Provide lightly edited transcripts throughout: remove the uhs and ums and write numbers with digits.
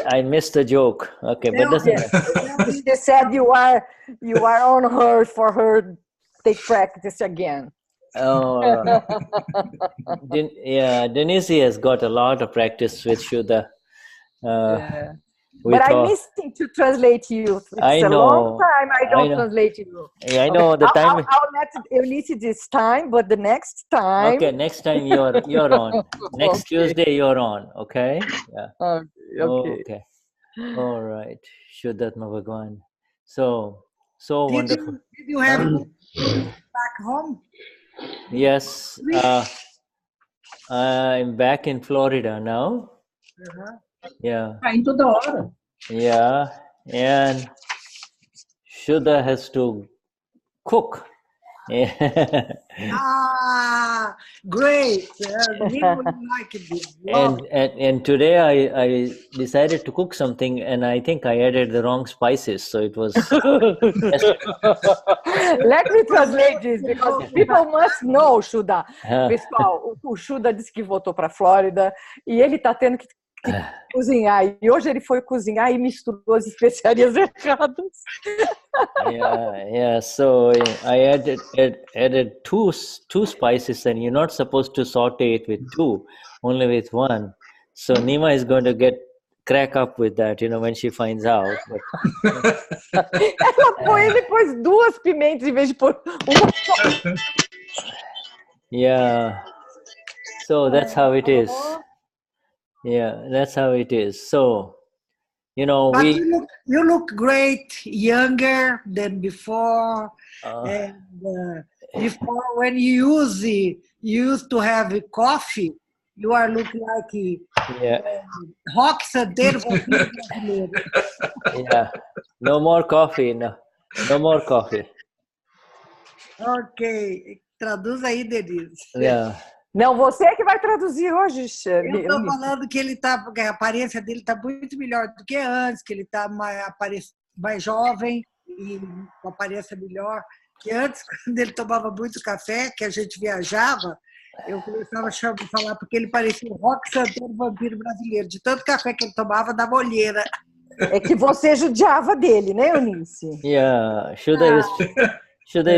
I missed the joke. Okay, but doesn't matter. She said you are on her for her take practice again. Oh, right. Denize has got a lot of practice with Shuddha. But I'm missing to translate you. It's a long time I don't translate you. Yeah, I know the time. I'll let Eunice this time, but the next time. Okay, next time you're on. Next Tuesday you're on. Okay. Yeah. Okay. All right. Shuddhatma Bhagwan. So wonderful. Did you have back home? Yes. I'm back in Florida now. Yeah. Yeah. And Shuddha has to cook. Great. Like it. And today I decided to cook something, and I think I added the wrong spices, so it was. Let me translate this, because people must know, Shuddha. Pessoal, o Shuddha disse que voltou para a Flórida e ele está tendo que cozinhar. E hoje ele foi cozinhar e misturou as especiarias erradas. Yeah. So I added two spices, and you're not supposed to saute it with two, only with one. So Nima is going to crack up with that, when she finds out. Ele pôs duas pimentas em vez de pôr uma. Yeah. So that's how it is. Yeah, that's how it is. So, but you look great, younger than before. And before, when you used to have coffee, you are looking like rock santeiro. Yeah, no more coffee. No more coffee. Ok, traduz aí, Denize. Yeah. Não, você é que vai traduzir hoje. Eu estou falando que a aparência dele está muito melhor do que antes, que ele está mais jovem e com aparência melhor. Que antes, quando ele tomava muito café, que a gente viajava, eu começava a falar porque ele parecia um rock santeiro vampiro brasileiro. De tanto café que ele tomava, dava olheira. É que você judiava dele, né, Eunice? Yeah, Shuddha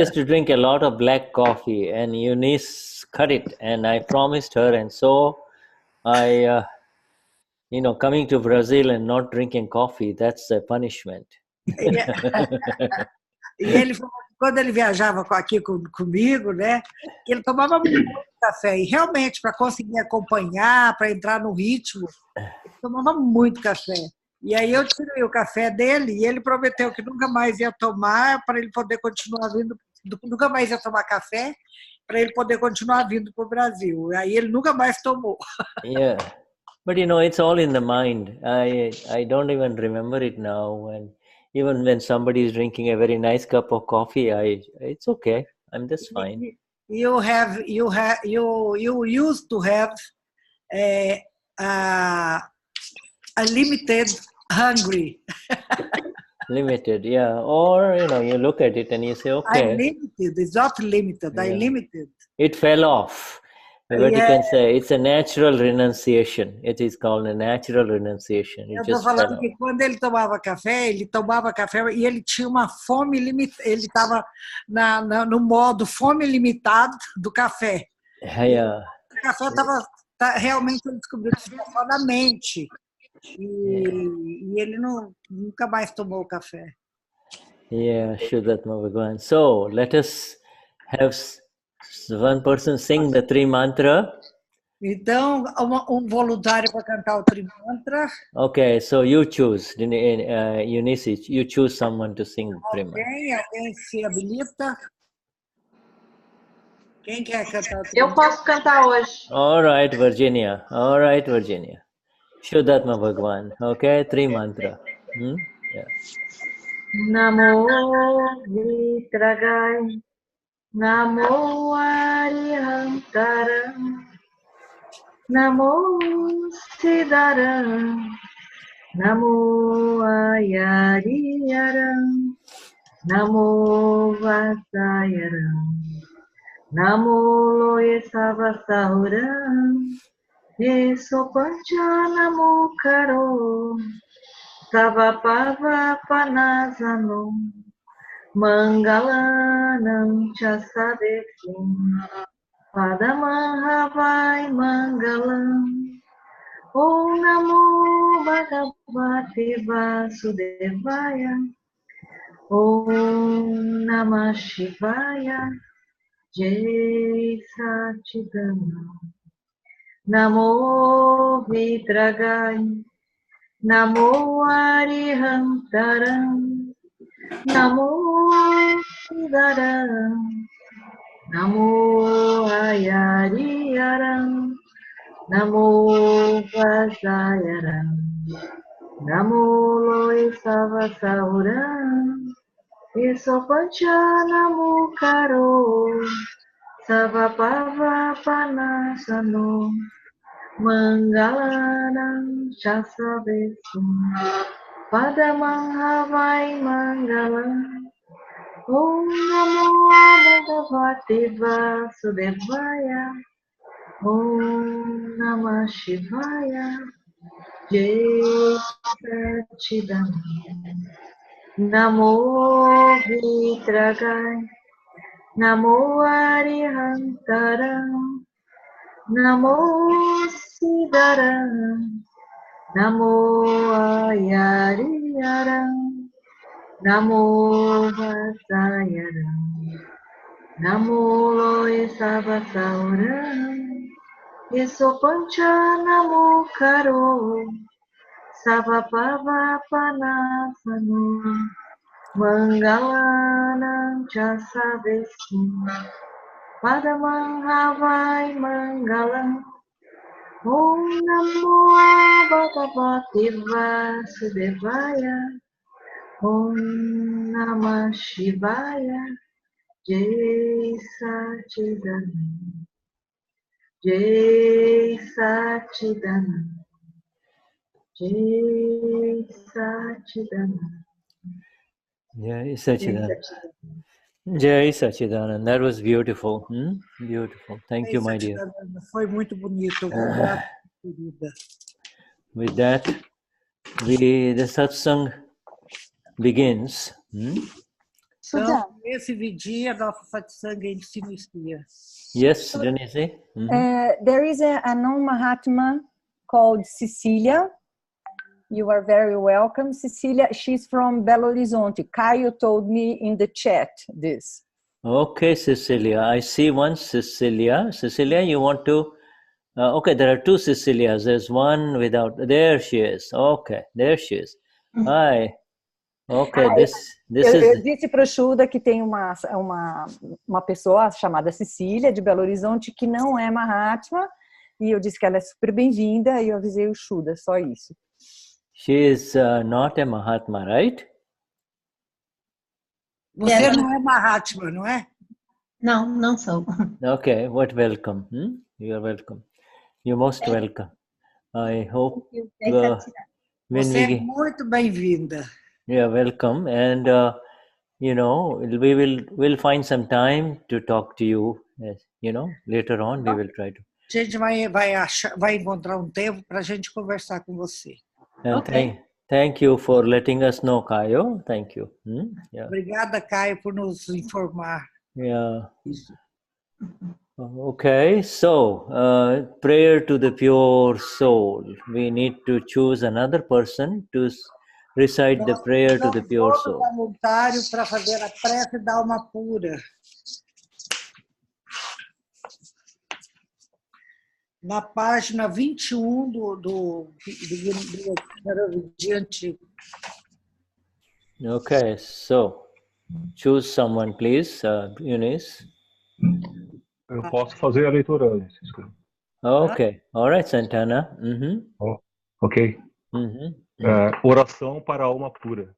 used to drink a lot of black coffee, and Eunice cut it, and I promised her, and so I, coming to Brazil and not drinking coffee, that's a punishment. E ele falou que quando ele viajava aqui comigo, né, ele tomava muito café, e realmente, para conseguir acompanhar, para entrar no ritmo, ele tomava muito café. E aí eu tirei o café dele e ele prometeu que nunca mais ia tomar para ele poder continuar vindo, nunca mais ia tomar café para ele poder continuar vindo para o Brasil. Aí ele nunca mais tomou. Yeah, but it's all in the mind. I don't even remember it now, and even when somebody is drinking a very nice cup of coffee, it's okay. I'm just fine. You used to have a limited hungry. Limited, yeah. Or, you look at it and you say, okay. I'm limited. It's not limited. Yeah. I'm limited. It fell off. But you can say it's a natural renunciation. It is called a natural renunciation. Eu estou falando que quando ele tomava café e ele tinha uma fome limitada. Ele estava no modo fome limitada do café. Yeah. O café realmente ele descobriu que estava só na mente. E ele nunca mais tomou café. Yeah, Shuddhatma Bhagwan. So let us have one person sing the Tri Mantra. Então, voluntário para cantar o Tri Mantra. Okay, so you choose, Eunice, you choose someone to sing the Tri Mantra. Alguém se habilita? Quem quer cantar o Tri Mantra? Eu posso cantar hoje. All right, Virginia. Shuddhatma Bhagwan. Okay, Tri Mantra. Yeah. Namo Vitragai, Namo Arihantaram, Namo Siddharam, Namo Ayariyaram, Namo Vasayaram, Namo Loye Savasahuram, Yeso pancha namo karo. Savapava panasano. Mangalanam chasadesim. Padamahavai mangalam. Om Namo Bhagavate Vasudevaya. Om Namah Shivaya. Jai Satchidananda. Namo Vitragai. Namo Arihantaram. Namo Siddharam. Namo Ayariyaram. Namo Vasayaram. Namo Loisavasauram. Isopancha Namo Karo. Savapava Panasano. Mangalanam Chasavesim. Padamang Havai Mangalam. Om Namo Bhagavate Vasudevaya. Om Namah Shivaya. Jai Satchidananda. Namo Vitragai. Namo Arihantaram. Namo Siddharam. Namo Ayariyaram. Namo Vasayaram. Namo Loisavasauram. Isopancha Namo Karo. Savapava Panasano. Mangalanam Chasavesim. Padamang Havai Mangalam. Om Namo Bhagavate Vasudevaya. Om Namah Shivaya. Jai Satchidananda. Jai Satchidananda. Jai Satchidananda. Jai Satchidananda. Jai Satchidananda. That was beautiful. Beautiful. Thank you, my dear. Foi muito bonito. Obrigada, querida. With that, the satsang begins. Shuddha, Então, esse dia, nosso satsang se inicia. Yes, Denize? there is a known Mahatma called Cecilia. You are very welcome, Cecilia. She's from Belo Horizonte. Caio told me in the chat this. Okay, Cecilia. I see one Cecilia. Cecilia, you want to... okay, there are two Cecilias. There's one without... There she is. Okay, there she is. Hi. Okay, this Eu is... disse para o Shuddha que tem uma pessoa chamada Cecília, de Belo Horizonte, que não é Mahatma, e eu disse que ela é super bem-vinda, e eu avisei o Shuddha, só isso. She is not a Mahatma, right? Você não é Mahatma, não é? Não, não sou. Okay, what welcome. You are welcome. You're most welcome. I hope when Você é we... muito bem-vinda. Yeah, welcome. And, you know, we'll find some time to talk to you. You know, later on we will try to... A gente vai encontrar um tempo para a gente conversar com você. And thank you for letting us know, Kayo. Thank you. Yeah. Obrigada, Caio, por nos informar. Yeah. Okay, so prayer to the pure soul. We need to choose another person to recite the prayer to the pure soul. Voluntário para fazer a prece da alma pura. Na página 21 do antigo. Okay, so choose someone, please, Eunice. Eu posso fazer a leitura antes. Okay, all right, Santana. Ok. Oração para a alma pura.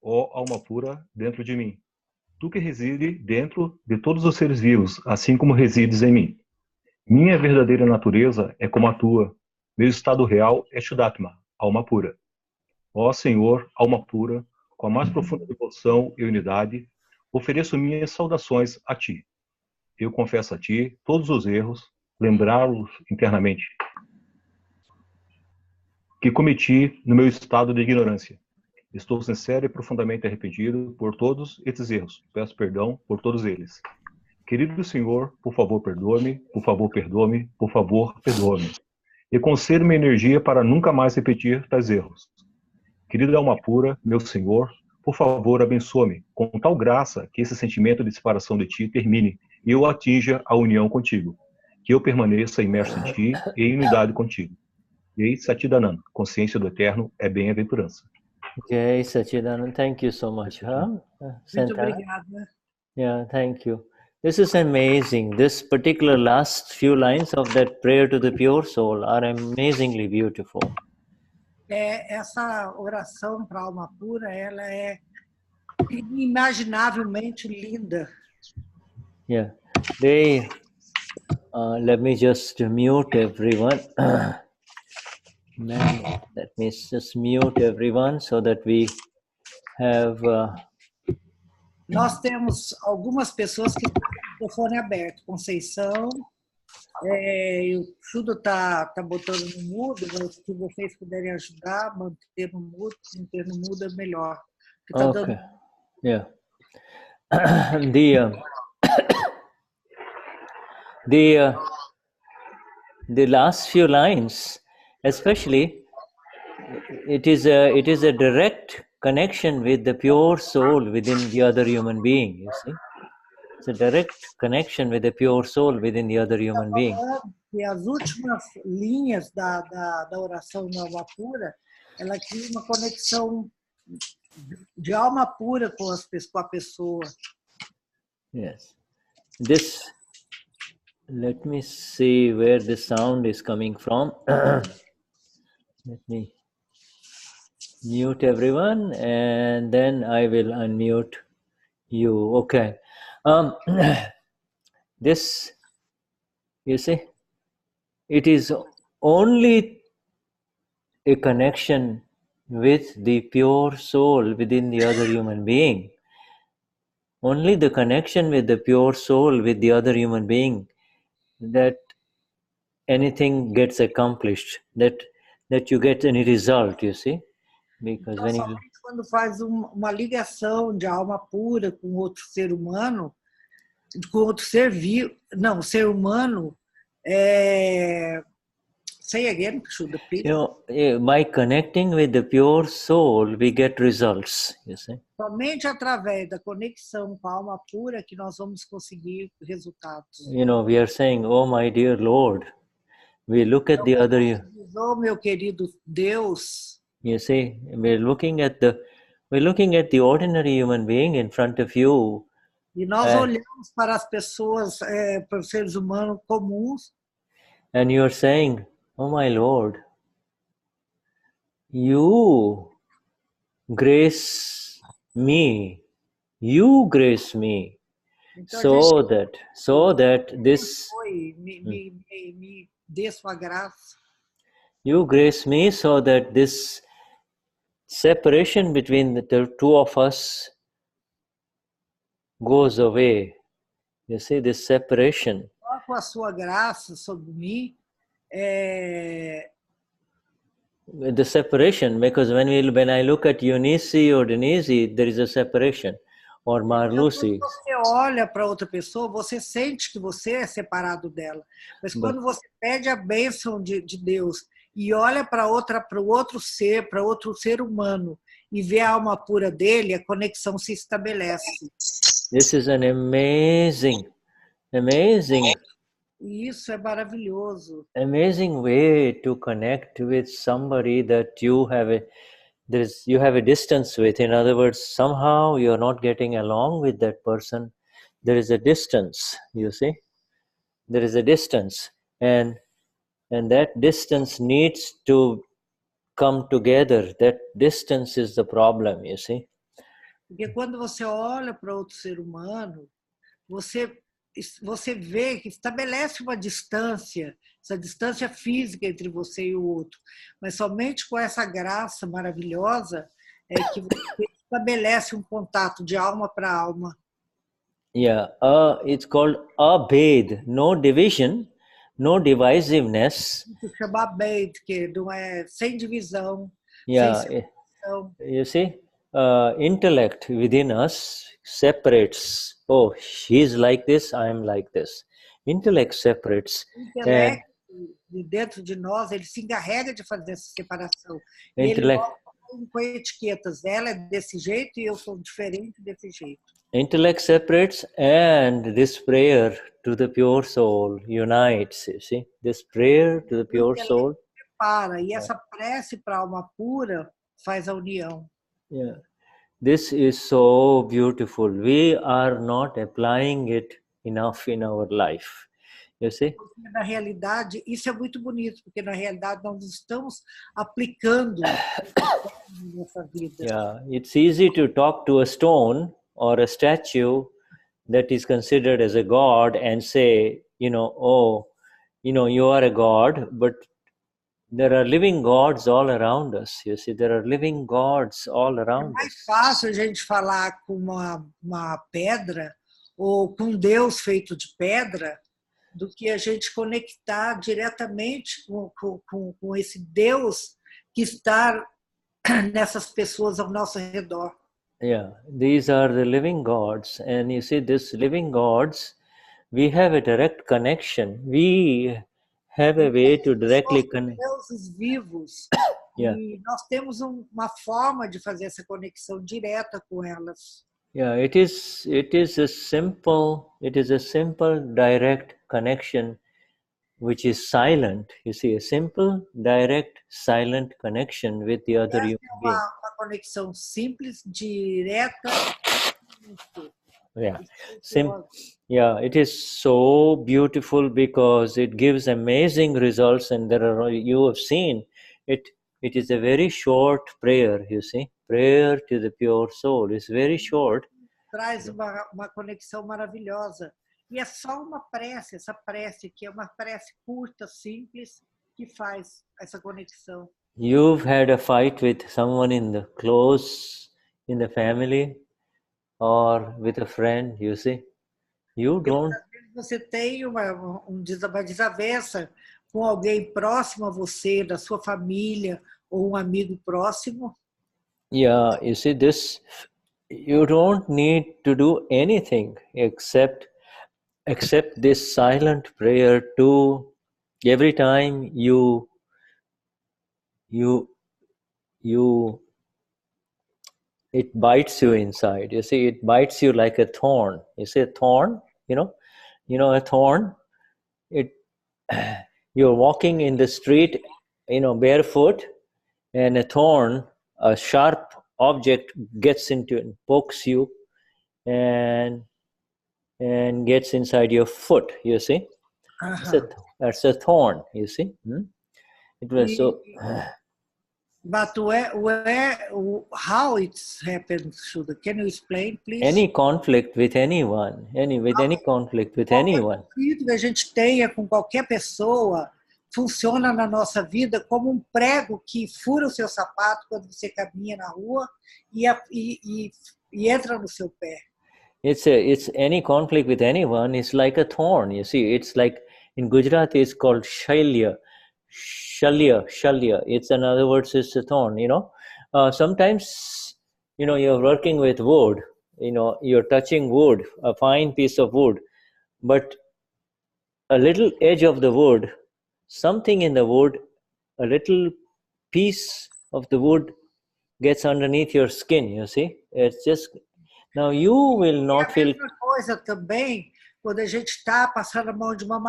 Ó alma pura dentro de mim. Tu que reside dentro de todos os seres vivos, assim como resides em mim. Minha verdadeira natureza é como a tua. Meu estado real é Shuddhatma, alma pura. Ó Senhor, alma pura, com a mais profunda devoção e unidade, ofereço minhas saudações a ti. Eu confesso a ti todos os erros, lembrá-los internamente. que cometi no meu estado de ignorância. Estou sincero e profundamente arrependido por todos esses erros. Peço perdão por todos eles. Querido Senhor, por favor, perdoe-me, por favor, perdoe-me, por favor, perdoe-me. E conceda-me energia para nunca mais repetir tais erros. Querida alma pura, meu Senhor, por favor, abençoa-me com tal graça que esse sentimento de separação de Ti termine e eu atinja a união contigo. Que eu permaneça imerso em Ti e em unidade contigo. Jai Satchidananda, consciência do Eterno é bem-aventurança. Jai Satchidananda, thank you so much. Muito obrigada. Yeah, thank you. This is amazing. This particular last few lines of that prayer to the pure soul are amazingly beautiful. Essa oração para a alma pura, ela é inimaginavelmente linda. Yeah, let me just mute everyone. Let me just mute everyone so that we have... Nós temos algumas pessoas que estão com o microfone aberto. Conceição, o Shuddha está botando no mudo, mas se vocês puderem ajudar, manter no mudo, manter no mudo é melhor. Tá okay. dando... Yeah. The last few lines, especially, it is a direct connection with the pure soul within the other human being, you see. It's a direct connection with the pure soul within the other human being. E as últimas linhas da oração da alma pura, ela cria uma conexão de alma pura com a pessoa. Yes. This, let me see where the sound is coming from. Let me mute everyone and then I will unmute you. Okay. This, you see, it is only a connection with the pure soul within the other human being. Only the connection with the pure soul with the other human being that anything gets accomplished, that you get any result, you see. Because então, somente quando faz uma ligação de alma pura com outro ser humano, com outro ser vivo, não, ser humano, say again, Shuddha, please. You know, by connecting with the pure soul, we get results, you see. Somente através da conexão com a alma pura que nós vamos conseguir resultados. You know, we are saying, oh my dear Lord, we look at the other... Oh, meu querido Deus. You see, we're looking at the ordinary human being in front of you. E nós olhamos para as pessoas, para os seres humanos comuns. And you're saying, oh my Lord, you grace me, então, so that this... Me dê sua graça. You grace me so that this separation between the two of us goes away. You see, this separation. Com a sua graça sobre mim, The separation, because when I look at Eunice or Denize, there is a separation, or Marluce. Quando você olha para outra pessoa, você sente que você é separado dela. Mas quando você pede a bênção de Deus e olha para o outro ser humano e vê a alma pura dele, a conexão se estabelece. This is an amazing. E isso é maravilhoso. Amazing way to connect with somebody that you have a distance with. In other words, somehow you are not getting along with that person. There is a distance, you see. There is a distance. And that distance needs to come together. That distance is the problem, you see. Porque quando você olha para outro ser humano, você vê que estabelece uma distância, essa distância física entre você e o outro. Mas somente com essa graça maravilhosa é que você estabelece um contato de alma para alma. Yeah, it's called abhed, no division, no divisiveness. Se chamar bem, que não é sem divisão, Yeah, sem separação. you see, intellect within us separates. Oh, she's like this, I'm like this. Intellect separates. O intelecto de dentro de nós, ele se encarrega de fazer essa separação. E ele Intellect, coloca com etiquetas. Ela é desse jeito e eu sou diferente desse jeito. intellect separates, and this prayer to the pure soul unites. You see, this prayer to the pure soul. Separa, e essa prece para a alma pura faz a união. Yeah, this is so beautiful. We are not applying it enough in our life. You see? Na realidade, isso é muito bonito, porque na realidade nós estamos aplicando nessa vida. Yeah, it's easy to talk to a stone or a statue that is considered as a god and say, oh, you are a god, but there are living gods all around us. You see, there are living gods all around us. É mais fácil a gente falar com uma pedra ou com um Deus feito de pedra do que a gente conectar diretamente com esse Deus que está nessas pessoas ao nosso redor. Yeah, these are the living gods, and you see, these living gods, we have a direct connection. We have a way to directly connect. Deuses vivos. Yeah. E nós temos uma forma de fazer essa conexão direta com elas. Yeah, it is a simple direct connection which is silent. You see, a simple direct silent connection with the other human being. Uma conexão simples, direta. Yeah. Yeah, it is so beautiful because it gives amazing results, and you have seen it. It is a very short prayer, you see. Prayer to the pure soul is very short. Traz uma conexão maravilhosa. E é só uma prece, essa prece que é uma prece curta, simples, que faz essa conexão. You've had a fight with someone in the family or with a friend, you see. You don't. Você tem uma desavença com alguém próximo a você, da sua família, ou um amigo próximo. Yeah, you see, you don't need to do anything except this silent prayer to every time you it bites you inside. You see, it bites you like a thorn. You see a thorn, a thorn. You're walking in the street, barefoot, and a thorn, a sharp object gets into and pokes you and gets inside your foot, you see. That's a thorn, you see. It was so. But how it happened, Shuddha? Can you explain, please? Any conflict with anyone, any conflict with anyone. O que a gente tenha com qualquer pessoa funciona na nossa vida como um prego que fura o seu sapato quando você caminha na rua e entra no seu pé. It's any conflict with anyone is like a thorn. You see, it's like in Gujarati it's called shalya. It's, in other words, it's a thorn. Sometimes you're working with wood. You're touching wood, a fine piece of wood, but a little edge of the wood, something in the wood, a little piece of the wood gets underneath your skin. You see, it's just. Now you will not feel. Outra coisa também, quando a gente está passando a mão de uma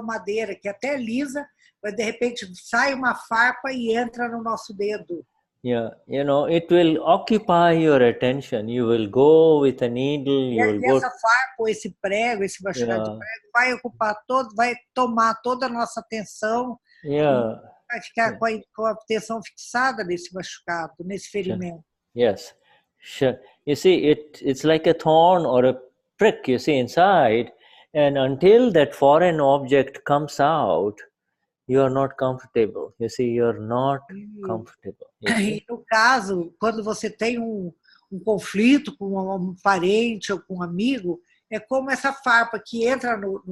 madeira que até é lisa, mas de repente sai uma farpa e entra no nosso dedo. Yeah, it will occupy your attention. You will go with a needle. Essa farpa, esse prego, esse machucado de prego, vai ocupar vai tomar toda a nossa atenção. Yeah. Vai ficar com a atenção fixada nesse machucado, nesse ferimento. Yes. Sure. You see, it's like a thorn or a prick, you see, inside, and until that foreign object comes out, you are not comfortable. You see, you're not comfortable. E no caso, quando você tem um conflito com um parente ou com um amigo, é como essa farpa que entra no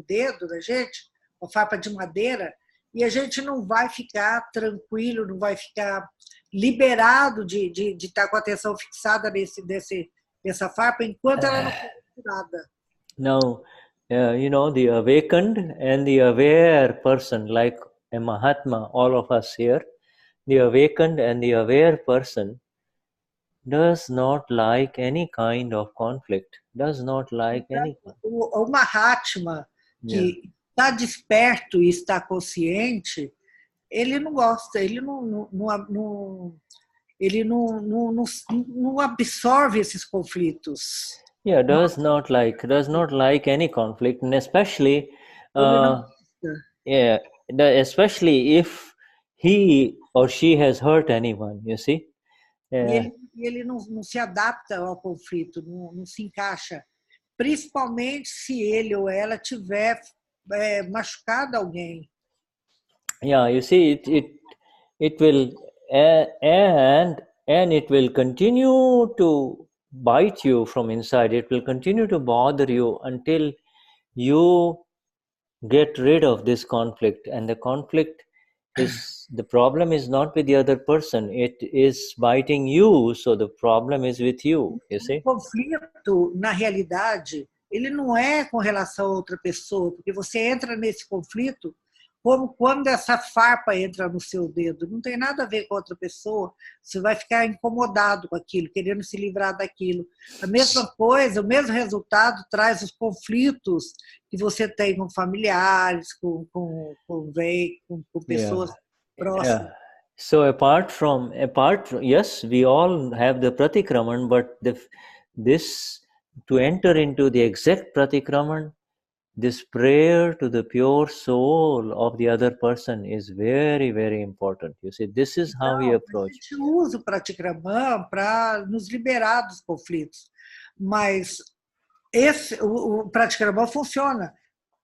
dedo da gente, uma farpa de madeira, e a gente não vai ficar tranquilo, não vai ficar liberado de estar com a atenção fixada nessa farpa enquanto ela não for curada. Now, the awakened and the aware person, like a Mahatma, all of us here, the awakened and the aware person does not like any kind of conflict, does not like any kind. O Mahatma, que está desperto e está consciente, ele não gosta, ele não absorve esses conflitos. Yeah, does not like any conflict, and especially, especially if he or she has hurt anyone, you see. E ele não se adapta ao conflito, não se encaixa, principalmente se ele ou ela tiver machucado alguém. Yeah, you see, it will and it will continue to bite you from inside. It will continue to bother you until you get rid of this conflict. And the conflict is, the problem is not with the other person. It is biting you, so the problem is with you. You see? O conflito, na realidade, ele não é com relação a outra pessoa, porque você entra nesse conflito como quando essa farpa entra no seu dedo. Não tem nada a ver com outra pessoa. Você vai ficar incomodado com aquilo, querendo se livrar daquilo. A mesma coisa, o mesmo resultado traz os conflitos que você tem com familiares, com pessoas próximas. Yeah. So apart from yes, we all have the Pratikraman, but this to enter into the exact Pratikraman, this prayer to the pure soul of the other person is very, very important. You see, this is how we approach. A gente usa o Pratikraman para nos liberar dos conflitos, mas o Pratikraman funciona.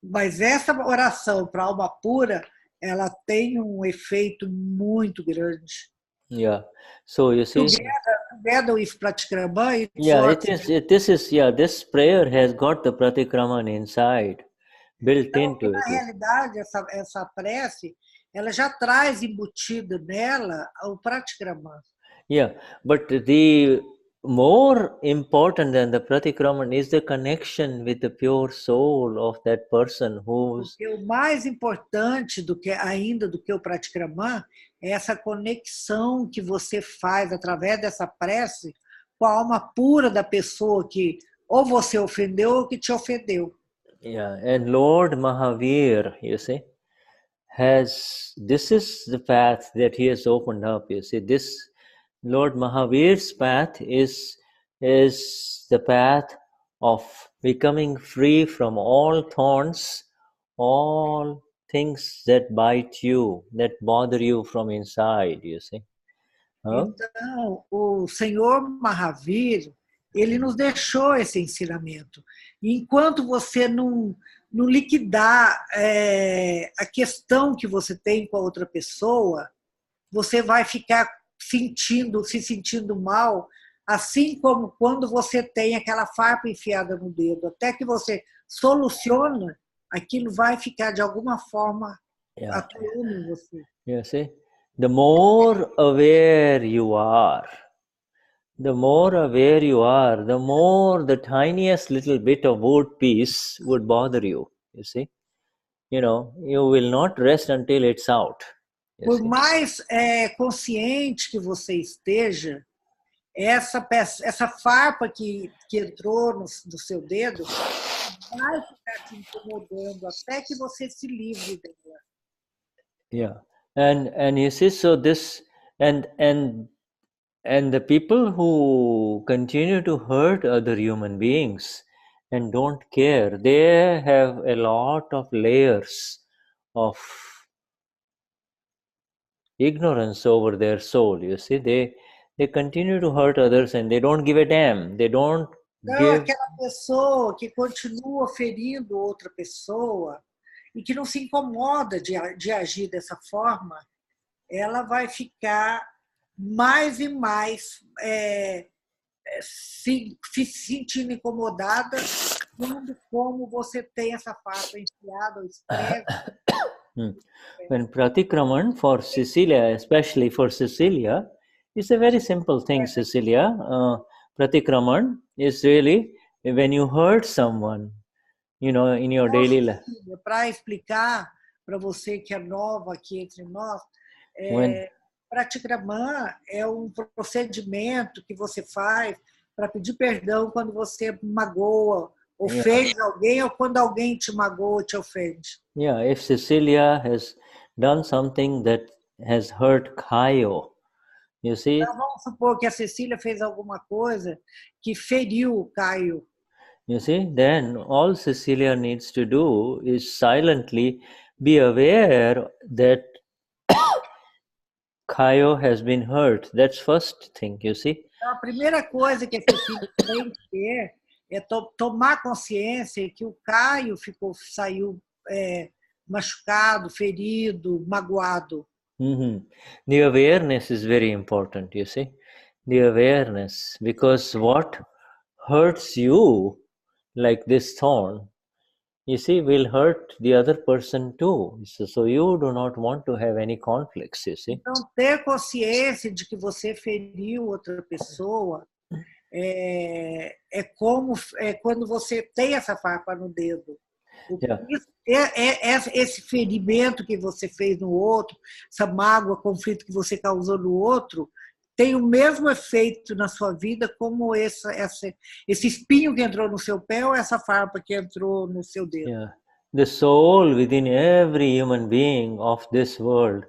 Mas essa oração para a alma pura, ela tem um efeito muito grande. Yeah. So you see, together with Pratikraman, this prayer has got the Pratikraman inside, built into it. Na realidade, essa prece, ela já traz embutido nela o Pratikraman. Yeah, but the more important than the Pratikraman is the connection with the pure soul of that person who's... Porque o mais importante do que o Pratikraman é essa conexão que você faz através dessa prece com a alma pura da pessoa que ou você ofendeu ou que te ofendeu. Yeah, and Lord Mahavir, you see, this is the path that he has opened up. You see, this Lord Mahavir's path is the path of becoming free from all thorns, all things that bite you, that bother you from inside, you see. Então, o Senhor Mahavir, ele nos deixou esse ensinamento. Enquanto você não liquidar a questão que você tem com a outra pessoa, você vai ficar se sentindo mal, assim como quando você tem aquela farpa enfiada no dedo. Até que você soluciona, aquilo vai ficar de alguma forma atuando em você. You see? The more aware you are, the more the tiniest little bit of wood piece would bother you. You see? You will not rest until it's out. Por mais consciente que você esteja, essa farpa que entrou no seu dedo vai ficar te incomodando até que você se livre dela. Yeah, and you see, so this and the people who continue to hurt other human beings and don't care, they have a lot of layers of ignorance over their soul. You see, they continue to hurt others and they don't give a damn. They don't give... Aquela pessoa que continua ferindo outra pessoa e que não se incomoda de agir dessa forma, ela vai ficar mais e mais se sentindo incomodada como você tem essa farpa enfiada ou espreme When Pratikraman for Cecilia, especially for Cecilia, it's a very simple thing, Cecilia. Pratikraman is really when you hurt someone, in your daily life. Para explicar para você que é nova aqui entre nós, Pratikraman é procedimento que você faz para pedir perdão quando você magoa, ofende alguém ou quando alguém te magoa, te ofende. Yeah, if Cecilia has done something that has hurt Caio, you see? Então, vamos supor que a Cecília fez alguma coisa que feriu o Caio. You see, then all Cecilia needs to do is silently be aware that Caio has been hurt. That's first thing, you see. Então, a primeira coisa que a Cecília tem que ter é tomar consciência que o Caio saiu machucado, ferido, magoado. The awareness is very important, you see. The awareness, because what hurts you, like this thorn, you see, will hurt the other person too. So you do not want to have any conflicts, you see. Então, ter consciência de que você feriu outra pessoa é como quando você tem essa farpa no dedo. Esse ferimento que você fez no outro, essa mágoa, conflito que você causou no outro, tem o mesmo efeito na sua vida como esse espinho que entrou no seu pé ou essa farpa que entrou no seu dedo. Yeah. The soul within every human being of this world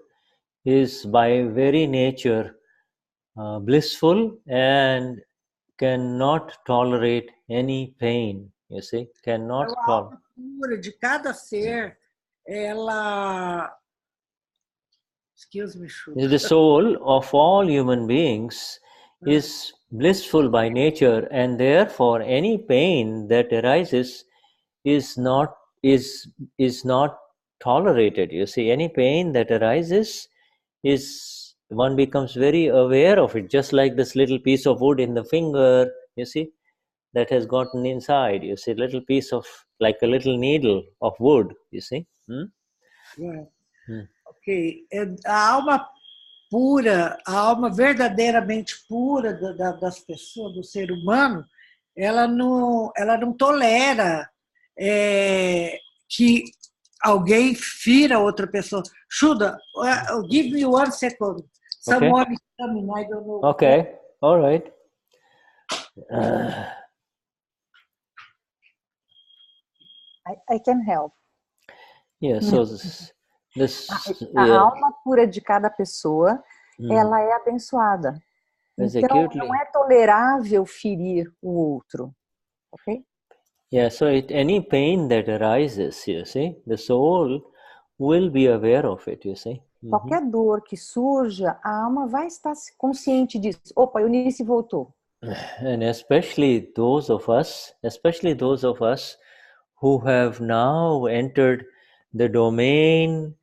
is by very nature blissful and cannot tolerate any pain, you see, cannot tolerate. A alma de cada ser, ela... Excuse me, Shuddha. The soul of all human beings is blissful by nature, and therefore any pain that arises is not tolerated. You see, any pain that arises one becomes very aware of it, just like this little piece of wood in the finger, you see, that has gotten inside. You see, little piece of, like a little needle of wood, you see. Ok. A alma pura, a alma verdadeiramente pura das pessoas, do ser humano, ela não tolera que alguém fira outra pessoa. Shuddha, give me 1 second. Someone is coming, I don't know. Okay, all right. I can help. Yeah, so a alma pura de cada pessoa, ela é abençoada. Então, não é tolerável ferir o outro. Ok? Yeah, so any pain that arises, you see, the soul will be aware of it, you see. Qualquer dor que surja, a alma vai estar consciente disso. Opa, Eunice voltou. And especially those of us who have now entered the domain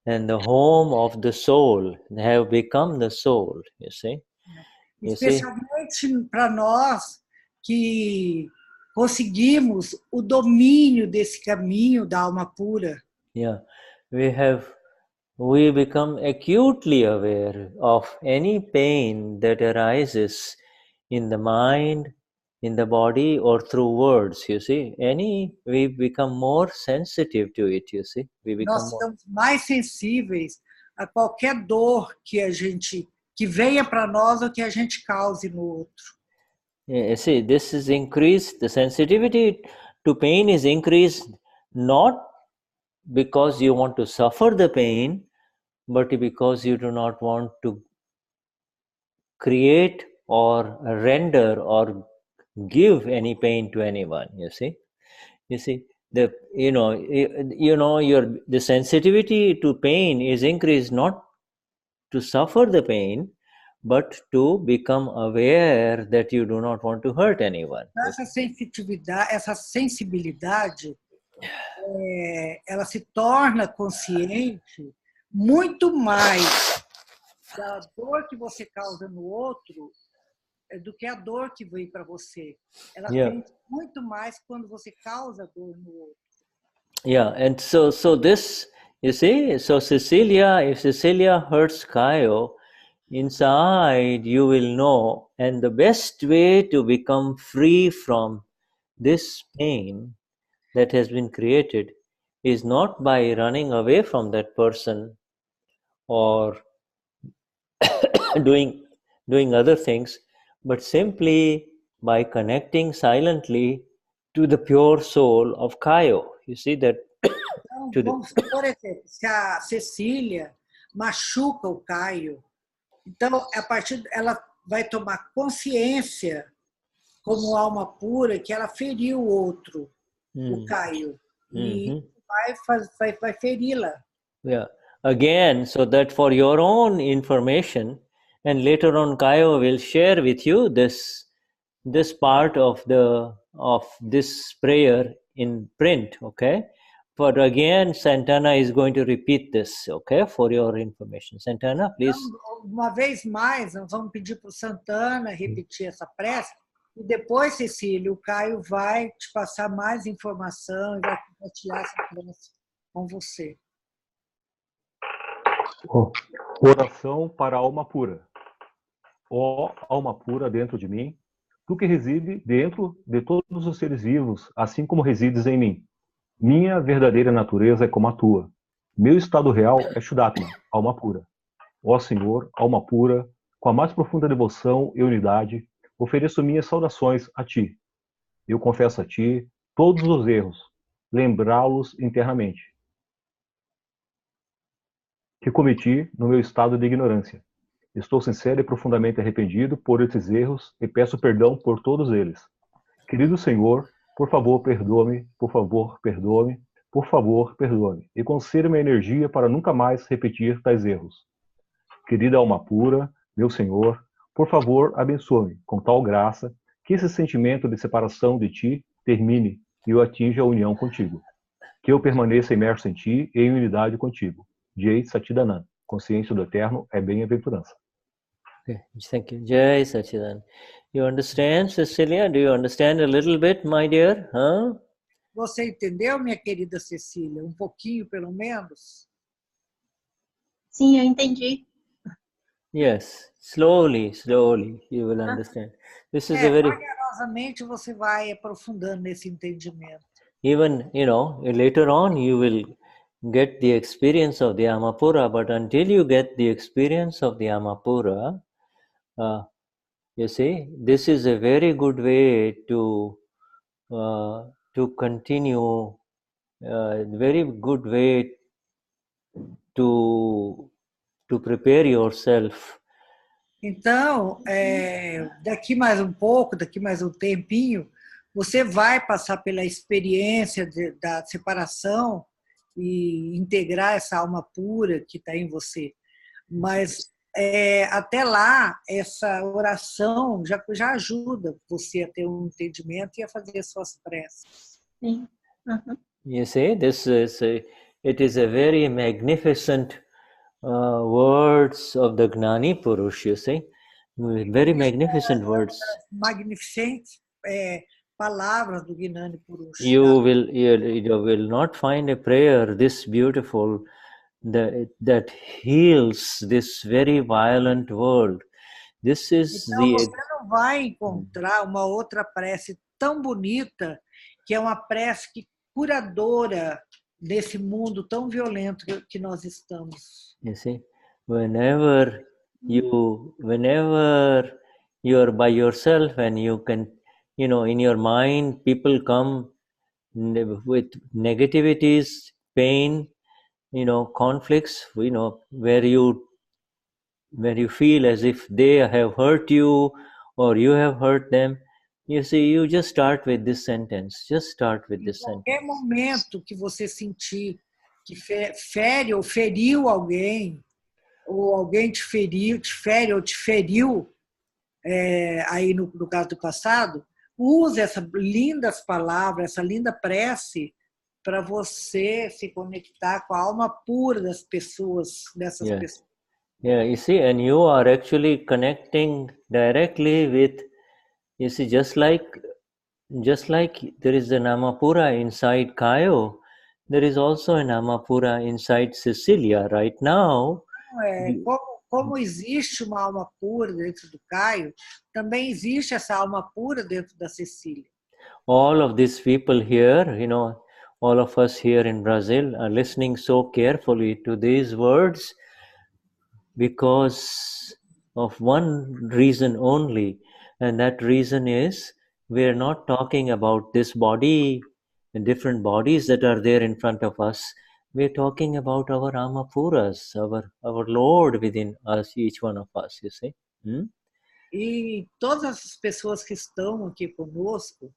and the home of the soul, have become the soul, you see. Especialmente para nós que conseguimos o domínio desse caminho da alma pura. Yeah, we become acutely aware of any pain that arises in the mind, in the body, or through words, you see. We become more sensitive to it, you see. Nós estamos mais sensíveis a qualquer dor que venha para nós ou que a gente cause no outro. Yeah, see, this is increased, the sensitivity to pain is increased not because you want to suffer the pain, but because you do not want to create or render or give any pain to anyone, you see. The sensitivity to pain is increased not to suffer the pain, but to become aware that you do not want to hurt anyone. Essa sensibilidade, ela se torna consciente muito mais da dor que você causa no outro do que a dor que vem para você. Ela sente muito mais quando você causa dor no outro. Yeah, and so this You see, so Cecilia, if Cecilia hurts Kayo, inside you will know, and the best way to become free from this pain that has been created is not by running away from that person or doing other things, but simply by connecting silently to the pure soul of Kayo. You see that? Então, por exemplo, se a Cecília machuca o Caio, então a partir ela vai tomar consciência como alma pura que ela feriu o outro, o Caio, e vai feri-la. Yeah. Again, so that for your own information, and later on Kayo will share with you this part of this prayer in print, okay? But again, Santana is going to repeat this, okay, for your information. Santana, please. Então, uma vez mais, nós vamos pedir para o Santana repetir essa prece, e depois, Cecília, o Caio vai te passar mais informação e vai compartilhar essa prece com você. Oração para a alma pura. Ó alma pura dentro de mim, tu que reside dentro de todos os seres vivos, assim como resides em mim. Minha verdadeira natureza é como a tua. Meu estado real é Shuddhatma, alma pura. Ó Senhor, alma pura, com a mais profunda devoção e unidade, ofereço minhas saudações a ti. Eu confesso a ti todos os erros, lembrá-los internamente, que cometi no meu estado de ignorância. Estou sincero e profundamente arrependido por esses erros e peço perdão por todos eles. Querido Senhor, por favor, perdoa-me, por favor, perdoa-me, por favor, perdoa-me, e conceda-me a energia para nunca mais repetir tais erros. Querida alma pura, meu Senhor, por favor, abençoa-me com tal graça que esse sentimento de separação de ti termine e eu atinja a união contigo. Que eu permaneça imerso em ti e em unidade contigo. Jai Satchidananda. Consciência do Eterno é bem-aventurança. Okay, thank you. Jai Satchidananda. You understand, Cecilia? Do you understand a little bit, my dear? Huh? Você entendeu, minha querida Cecília? Um pouquinho, pelo menos? Sim, eu entendi. Yes, slowly you will understand. This is a very... Vagarosamente você vai aprofundando nesse entendimento. Even, later on you will get the experience of the Amapura, but until you get the experience of the Amapura, you see, this is a very good way to continue, very good way to prepare yourself. Então, daqui mais um pouco, daqui mais um tempinho, você vai passar pela experiência da separação e integrar essa alma pura que está em você. Mas até lá, essa oração já ajuda você a ter um entendimento e a fazer suas preces. Sim. You see, it is a very magnificent words of the Gnani Purush, you see, very magnificent words. Magnificent palavras do Gnani Purush. You will not find a prayer this beautiful that heals this very violent world. This is então, você não vai encontrar uma outra prece tão bonita que é uma prece curadora desse mundo tão violento que nós estamos. You see, whenever you are by yourself and you can, in your mind, people come with negativities, pain, conflicts, where you feel as if they have hurt you or you have hurt them. You see, you just start with this sentence. Just start with this sentence. Em qualquer momento que você sentir que fere ou feriu alguém, ou alguém te fere ou te feriu, aí no caso do passado, use essas lindas palavras, essa linda prece para você se conectar com a alma pura das pessoas, dessas pessoas. Yeah, you see, and you are actually connecting directly with, you see, just like there is an Amapura inside Kayo, there is also an Amapura inside Cecilia right now. Como existe uma alma pura dentro do Caio, também existe essa alma pura dentro da Cecília. All of these people here, all of us here in Brazil are listening so carefully to these words because of one reason only, and that reason is we are not talking about this body and different bodies that are there in front of us. We're talking about our Amapuras, our Lord within us, each one of us, you see. E todas as pessoas que estão aqui conosco,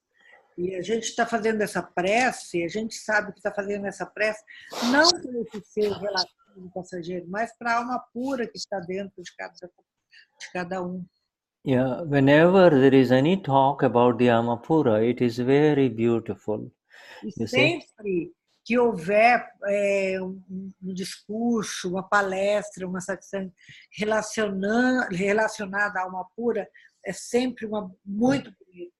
e a gente está fazendo essa prece, a gente sabe que está fazendo essa prece não para esse ser relativo passageiro, mas para a alma pura que está dentro de cada um. Yeah, whenever there is any talk about the Amapura, it is very beautiful. E sempre que houver discurso, uma palestra, uma satsang relacionada a alma pura, é sempre muito bonito.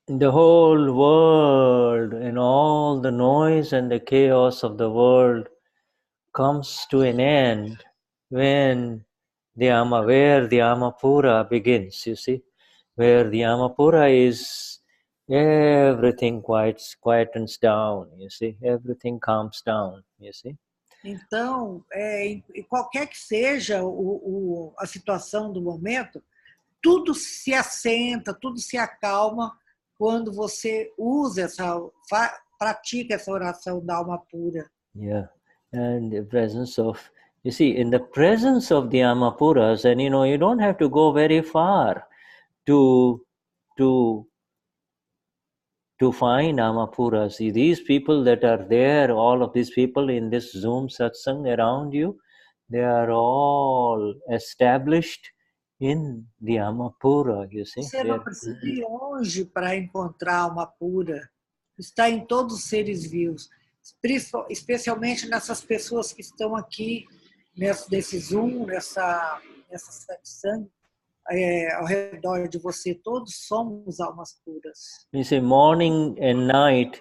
The whole world and all the noise and the chaos of the world comes to an end when where the Amapura begins, you see, where the Amapura is, everything quietens down, you see, everything calms down, you see. Então, qualquer que seja a situação do momento, tudo se assenta, tudo se acalma quando você pratica essa oração da alma pura. Yeah, and the presence of, you see, in the presence of the Amapuras, and you don't have to go very far to find Amapuras. See, these people that are there, all of these people in this Zoom satsang around you, they are all established in the Amapura, you see. Você não precisa ir longe para encontrar a alma pura. Está em todos os seres vivos, especialmente nessas pessoas que estão aqui, nesse Zoom, nessa satsang, ao redor de você. Todos somos almas puras. You see, morning and night,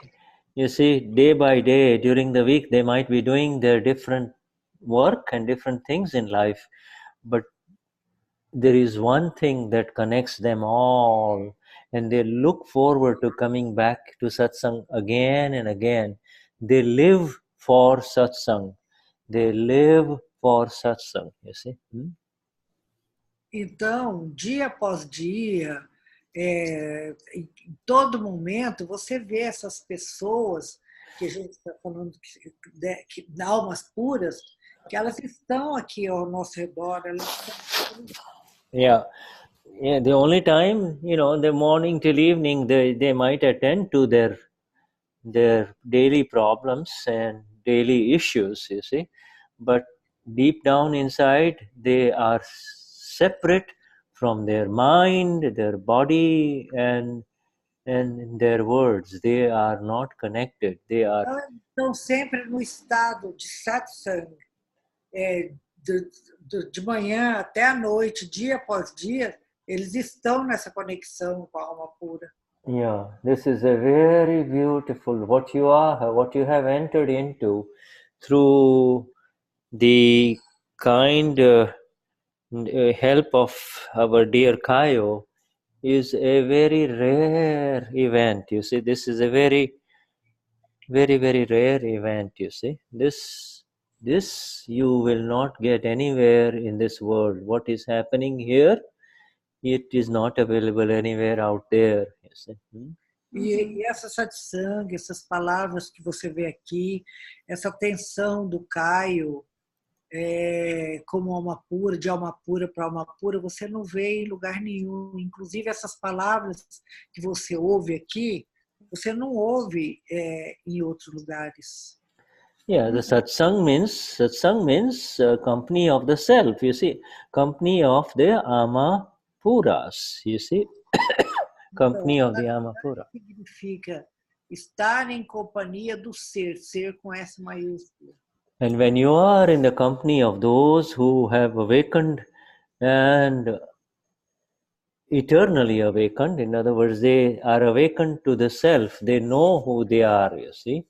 you see, day by day, during the week, they might be doing their different work and different things in life, but there is one thing that connects them all, and they look forward to coming back to satsang again and again. They live for satsang. They live for satsang, you see. Então, dia após dia, em todo momento, você vê essas pessoas que a gente está falando que almas puras, que elas estão aqui ao nosso redor. Yeah, the only time, the morning till evening, they might attend to their daily problems and daily issues, you see, but deep down inside, they are separate from their mind, their body, and their words. They are not connected. They are. Estão sempre no estado de satsang, de manhã até a noite, dia após dia, eles estão nessa conexão com a alma pura. Yeah, this is a very beautiful what you have entered into through the kind help of our dear Kayo is a very rare event. You see, this is a very, very, very rare event. You see, this you will not get anywhere in this world. What is happening here, it is not available anywhere out there. You see. E essa satsang, essas palavras que você vê aqui, essa tensão do Caio, como alma pura, de alma pura para alma pura, você não vê em lugar nenhum. Inclusive essas palavras que você ouve aqui, você não ouve em outros lugares. Yeah, the satsang means company of the self, you see, company of the Amapuras, you see, company of the Amapura. Significa estar em companhia do ser com S maiúscula. And when you are in the company of those who have awakened and eternally awakened, in other words, they are awakened to the self, they know who they are, you see.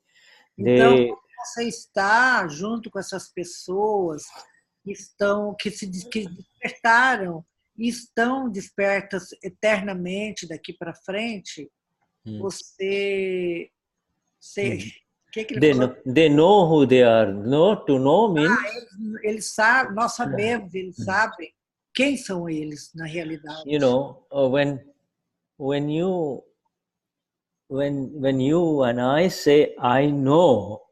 Então, você está junto com essas pessoas que despertaram e estão despertas eternamente daqui para frente, você que ele falou? They know who they are. To know means eles sabem, nós sabemos, eles sabem quem são eles na realidade. You know, when you and I say I know,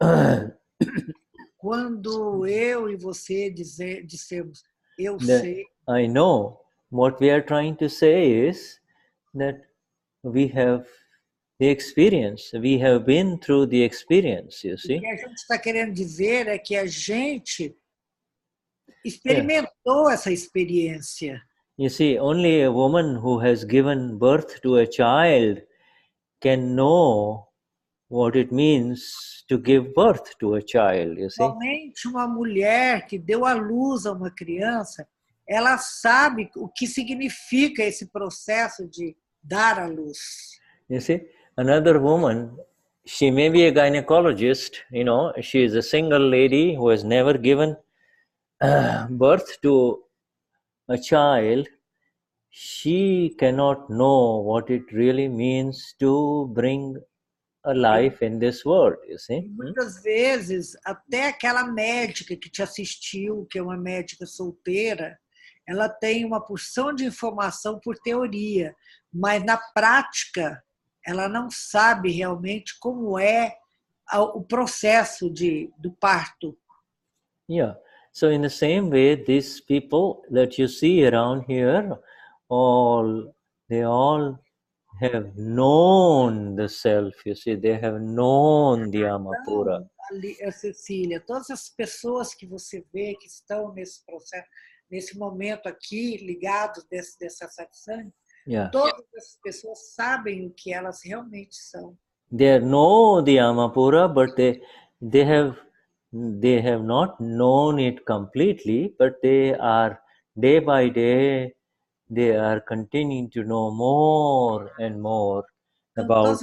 quando eu e você dissemos eu sei, I know, what we are trying to say is that we have the experience. We have been through the experience, you see. O que a gente está querendo dizer é que a gente experimentou essa experiência. You see, only a woman who has given birth to a child can know what it means to give birth to a child, you see. Somente uma mulher que deu à luz a uma criança, ela sabe o que significa esse processo de dar à luz. You see, another woman, she may be a gynecologist, you know, she is a single lady who has never given birth to a child. She cannot know what it really means to bring a life in this world, you see. Muitas vezes, até aquela médica que te assistiu, que é uma médica solteira, ela tem uma porção de informação por teoria, mas na prática ela não sabe realmente como é o processo do parto. Yeah. So in the same way, these people that you see around here, they all have known the self, you see, they have known the Amapura. Cecília, todas as pessoas que você vê que estão nesse processo, nesse momento aqui, ligados dessa satsang, todas as pessoas sabem o que elas realmente são. They know the Amapura, but they have not known it completely, but they are day by day, they are continuing to know more and more about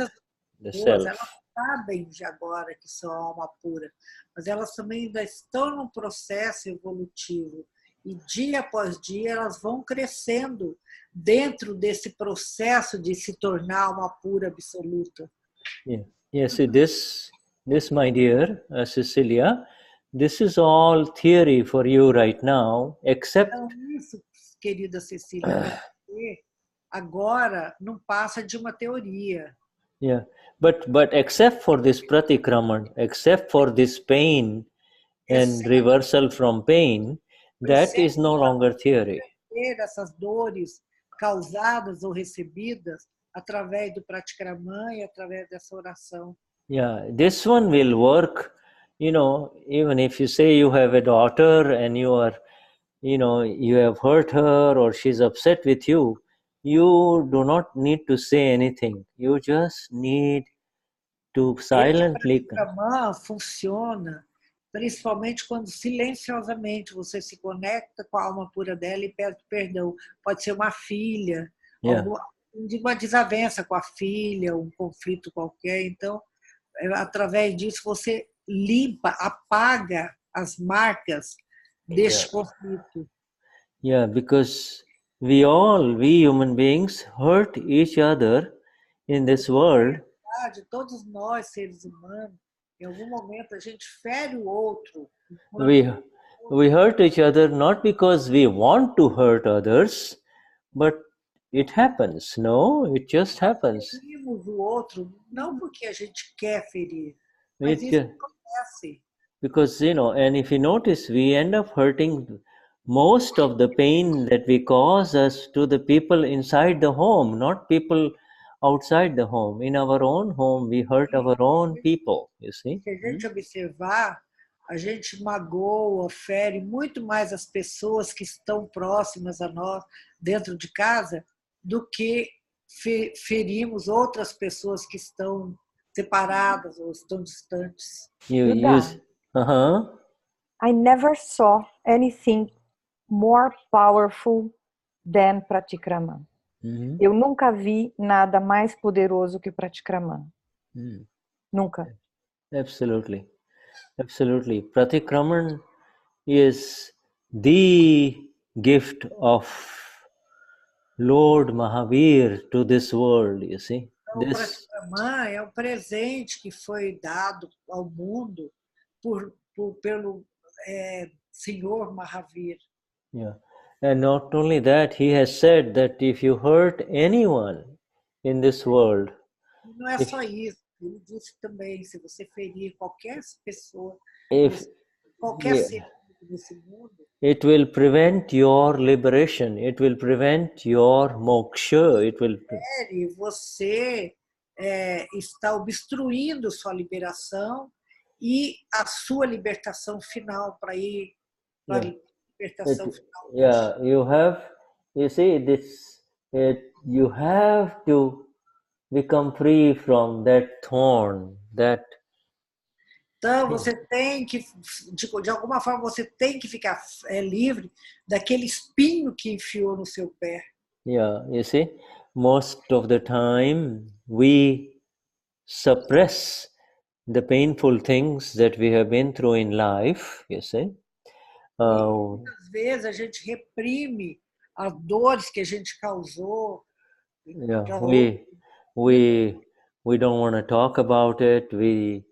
the self. Elas sabem de agora que são alma pura, mas elas também ainda estão num processo evolutivo e dia após dia elas vão crescendo dentro desse processo de se tornar alma pura absoluta. Yes, this my dear Cecilia, this is all theory for you right now, except. Então, isso, querida Cecília, agora não passa de uma teoria. Yeah, but except for this pratikraman, except for this pain and reversal from pain, that is no longer theory. Essas dores causadas ou recebidas através do Pratikraman e através dessa oração. Yeah, this one will work, you know, even if you say you have a daughter and you are, you know, you have hurt her or she's upset with you, you do not need to say anything. You just need to silently. O Pratikraman funciona principalmente quando silenciosamente você se conecta com a alma pura dela e pede perdão. Pode ser uma filha, uma desavença com a filha, um conflito qualquer. Então, através disso, você limpa, apaga as marcas deste conflito. Yeah, because we human beings hurt each other in this world. Todos nós, seres humanos, em algum momento a gente fere o outro. We hurt each other not because we want to hurt others, but it happens. No, it just happens. Ferimos o outro não porque a gente quer ferir, mas isso acontece. Because, you know, and if you notice, we end up hurting most of the pain that we cause us to the people inside the home, not people outside the home. In our own home, we hurt our own people, you see. Se a gente observar, a gente magoa, fere muito mais as pessoas que estão próximas a nós dentro de casa do que ferimos outras pessoas que estão separadas ou estão distantes. I never saw anything more powerful than Pratikraman. Eu nunca vi nada mais poderoso que Pratikraman. Nunca. Absolutely. Absolutely. Pratikraman is the gift of Lord Mahavir to this world, you see. Então, o Pratikraman é um presente que foi dado ao mundo pelo Senhor Mahavir. Yeah. And not only that, he has said that if you hurt anyone in this world, não é só isso. Ele disse também, se você ferir qualquer pessoa, qualquer ser nesse mundo, it will prevent your liberation. It will prevent your moksha. It will. Você está obstruindo sua liberação e a sua libertação final para ir para a libertação final. Yeah, you have. You see this. You have to become free from that thorn. Então, você tem que, de alguma forma, você tem que ficar livre daquele espinho que enfiou no seu pé. Yeah, you see, most of the time we suppress the painful things that we have been through in life, you see. Muitas vezes a gente reprime as dores que a gente causou. Yeah, we don't want to talk about it. We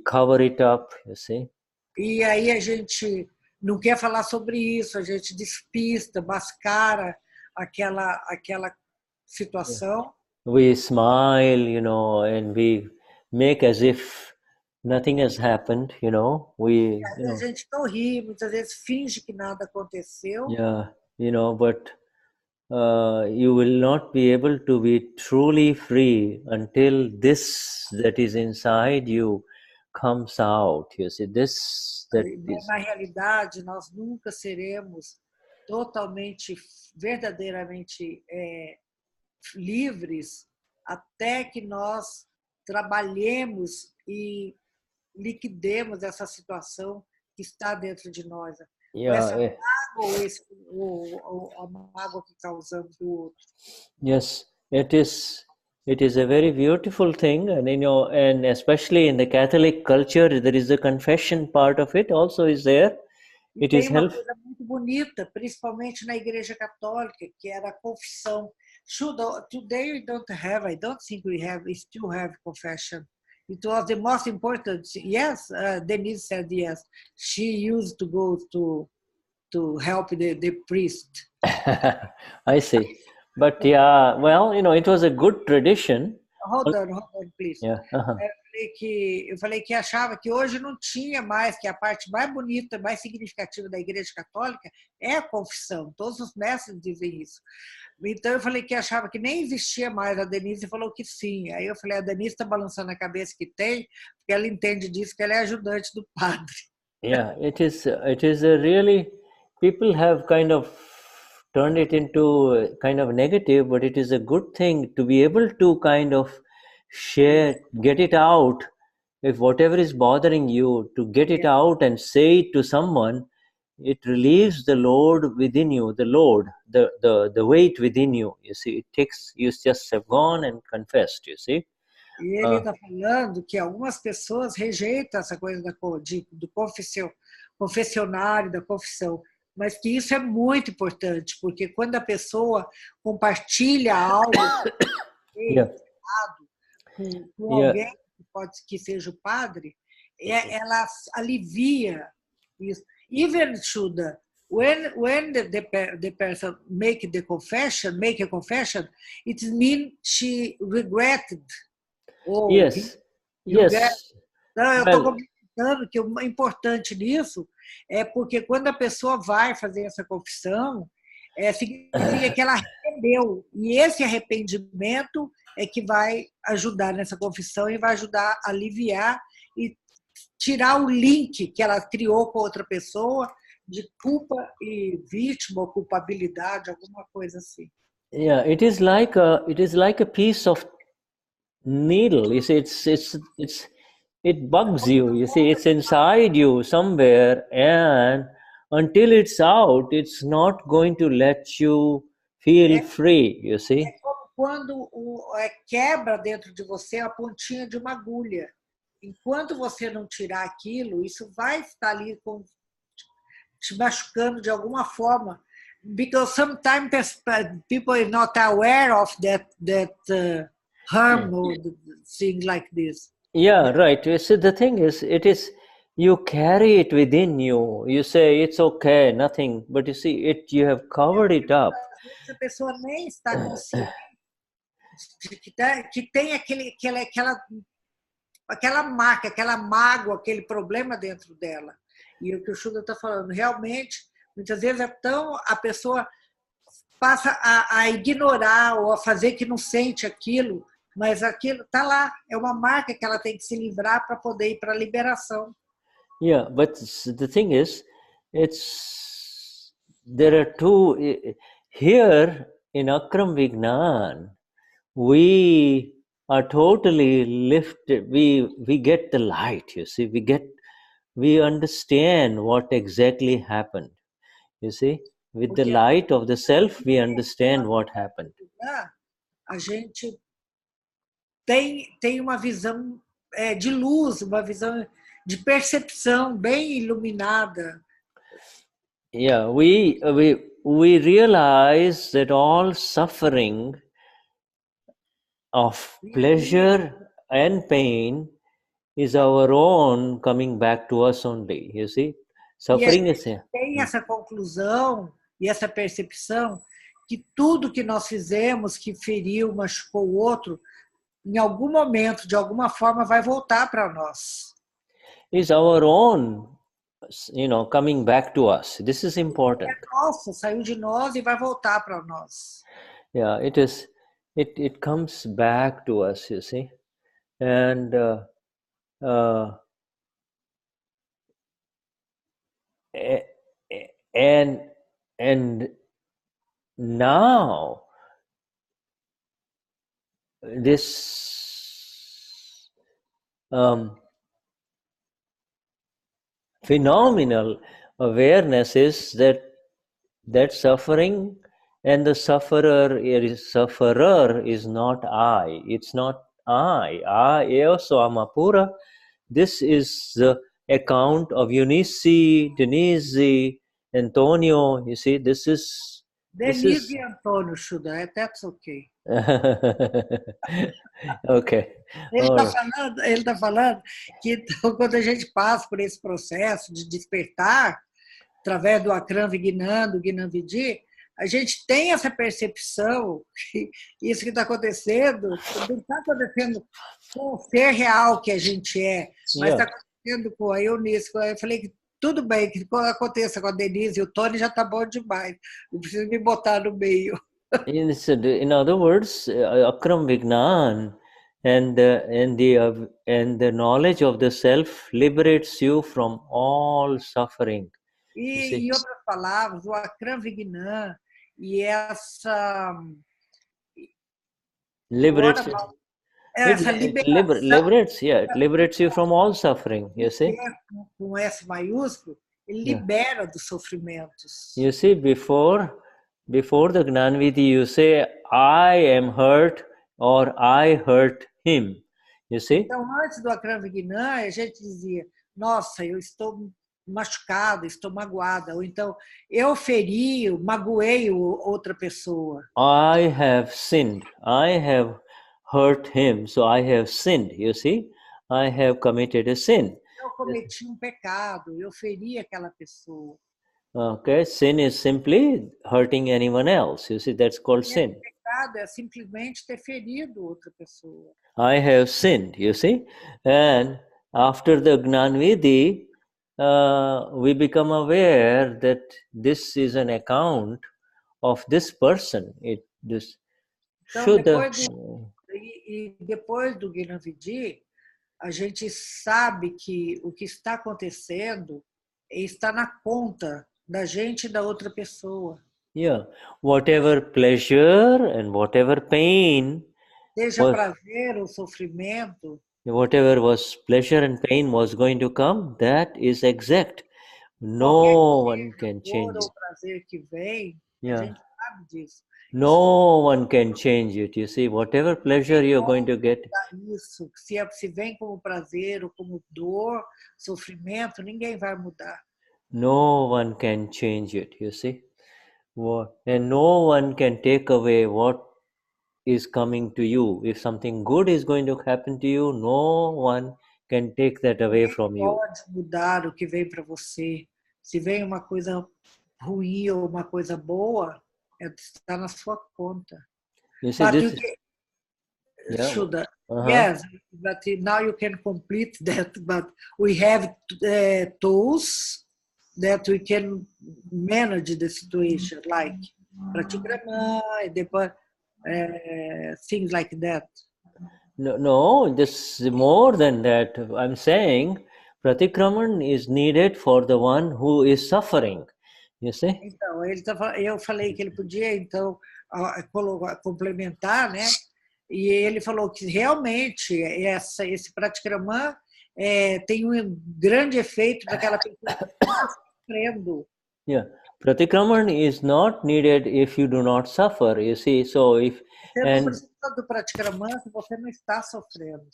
cover it up, you see. E aí a gente não quer falar sobre isso, a gente despista, mascara aquela situação. We smile, you know, and we make as if nothing has happened, you know. A gente não ri, muitas vezes finge que nada aconteceu. Yeah, you know, but you will not be able to be truly free until this that is inside you comes out. You see, Na realidade, nós nunca seremos totalmente, verdadeiramente livres até que nós trabalhemos e liquidemos essa situação que está dentro de nós. Essa mágoa ou a mágoa que causamos do outro. Yes, it is a very beautiful thing, and and especially in the Catholic culture, there is the confession part of it also is there. It is helpful. Tem uma coisa muito bonita, principalmente na Igreja Católica, que era a confissão. Today we don't have, I don't think we still have confession. It was the most important. Yes, Denize said yes. She used to go to help the priest. I see. But yeah, well, it was a good tradition. Hold on, please. Yeah. Eu falei que achava que hoje não tinha mais, que a parte mais bonita, mais significativa da Igreja Católica é a confissão. Todos os mestres dizem isso. Então eu falei que achava que nem existia mais. A Denize falou que sim. Aí eu falei, a Denize está balançando a cabeça que tem, porque ela entende disso, que ela é ajudante do padre. Yeah, it is a really, people have kind of turned it into kind of negative, but it is a good thing to be able to kind of share, get it out. If whatever is bothering you, to get it out and say it to someone, it relieves the load within you, the weight within you. You see, you just have gone and confessed, you see. E ele está falando que algumas pessoas rejeitam essa coisa do confessionário, da confissão, mas que isso é muito importante, porque quando a pessoa compartilha algo com alguém, que seja o padre, ela alivia isso. Even Shuddha, when the person make a confession, it means she regretted. Yes. Então, eu estou comentando que o importante nisso é porque quando a pessoa vai fazer essa confissão, significa que ela arrependeu. E esse arrependimento é que vai ajudar nessa confissão e vai ajudar a aliviar e tirar o link que ela criou com outra pessoa de culpa e vítima ou culpabilidade, alguma coisa assim. Yeah, it is like a piece of needle. You see, it bugs you. You see, it's inside you somewhere, and until it's out, it's not going to let you feel free. You see. É como quando quebra dentro de você a pontinha de uma agulha. enquanto você não tirar aquilo, isso vai estar ali te machucando de alguma forma. Because sometimes people are not aware of that harm or things like this. Yeah, right. So the thing is, you carry it within you. You say it's okay, nothing, but you see, you have covered it up. A pessoa nem está consciente que tem aquela marca, aquela mágoa, aquele problema dentro dela. E o que o Shuddha está falando, realmente, muitas vezes a pessoa passa a ignorar ou a fazer que não sente aquilo, mas aquilo está lá, é uma marca que ela tem que se livrar para poder ir para a liberação. Yeah, but the thing is, there are two, here in Akram Vignan, we are totally lifted, we get the light, you see, we understand what exactly happened, you see, with the light of the self, we understand what happened. A gente tem uma visão de luz, uma visão de percepção bem iluminada. Yeah, we realize that all suffering of pleasure and pain is our own coming back to us only, you see. Suffering is here. Tem essa conclusão e essa percepção que tudo que nós fizemos, que feriu, machucou o outro, em algum momento, de alguma forma, vai voltar para nós. Is our own, coming back to us. This is important. Nossa, saiu de nós e vai voltar para nós. Yeah, it comes back to us, you see. And now this phenomenal awareness is that suffering and the sufferer is not I. It's not I. I also Amapura. This is the account of Eunice, Denize, Antonio. You see, this is... Denize e Antonio, Shuddha. That's okay. Okay. Ele está falando que então, quando a gente passa por esse processo de despertar, através do Akram Vignan, do Gnani, a gente tem essa percepção que isso que está acontecendo não está acontecendo com o ser real que a gente é, mas está acontecendo com a Eunice. Eu falei que tudo bem, que aconteça com a Denize e o Tony já está bom demais, não precisa me botar no meio. In other words, Akram Vignan and the knowledge of the self liberates you from all suffering. E, em outras palavras, o Akram Vignan e essa liberates it liberates you from all suffering, you see. Com S maiúsculo, ele libera dos sofrimentos. You see, before the Gnanvidhi, you say, I am hurt or I hurt him. You see? Então, antes do Akram Vignan, a gente dizia, nossa, eu estou machucada, estou magoada. Ou então, eu feri, magoei outra pessoa. I have sinned. I have hurt him. So I have sinned. You see? I have committed a sin. Eu cometi pecado. Eu feri aquela pessoa. Okay, sin is simply hurting anyone else. You see, that's called sin. Pecado é simplesmente ter ferido outra pessoa. I have sinned, you see. And after the Gnanvidhi, we become aware that this is an account of this person. Depois do Gnanvidhi, a gente sabe que o que está acontecendo está na conta da gente e da outra pessoa. Yeah, whatever pleasure and whatever pain, seja prazer ou sofrimento, whatever was pleasure and pain was going to come, that is exact. No one can change it. O prazer que vem, yeah. A gente No one can change it. You see, whatever pleasure you're going to get. Isso, se vem como prazer ou como dor, sofrimento, ninguém vai mudar. No one can change it, you see. And no one can take away what is coming to you. If something good is going to happen to you, no one can take that away from you. Pode mudar o que vem para você. Se vem uma coisa ruim ou uma coisa boa, está na sua conta. You see, Shuddha, yes, but now you can complete that. But we have tools that we can manage the situation, like Pratikraman, things like that. No, this is more than that. I'm saying Pratikraman is needed for the one who is suffering. You see? Então, eu falei que ele podia, então, complementar, né? E ele falou que realmente esse Pratikraman tem grande efeito para aquela pessoa que está sofrendo. Yeah. Pratikraman is not needed if you do not suffer, you see. So if você não precisa do Pratikraman se você não está sofrendo.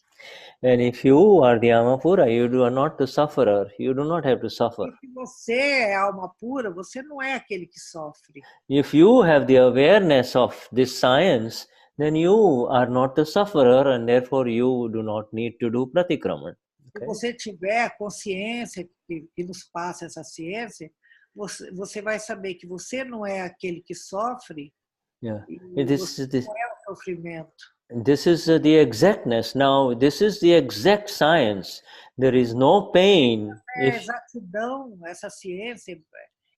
And if you are the alma pura, you are not the sufferer. You do not have to suffer. Se você é alma pura, você não é aquele que sofre. If you have the awareness of this science, then you are not the sufferer, and therefore you do not need to do pratikraman. Se você tiver a consciência que nos passa essa ciência, você vai saber que você não é aquele que sofre. Yeah. Você não é o sofrimento. This is the exactness. Now, this is the exact science. There is no pain. Exatidão, essa ciência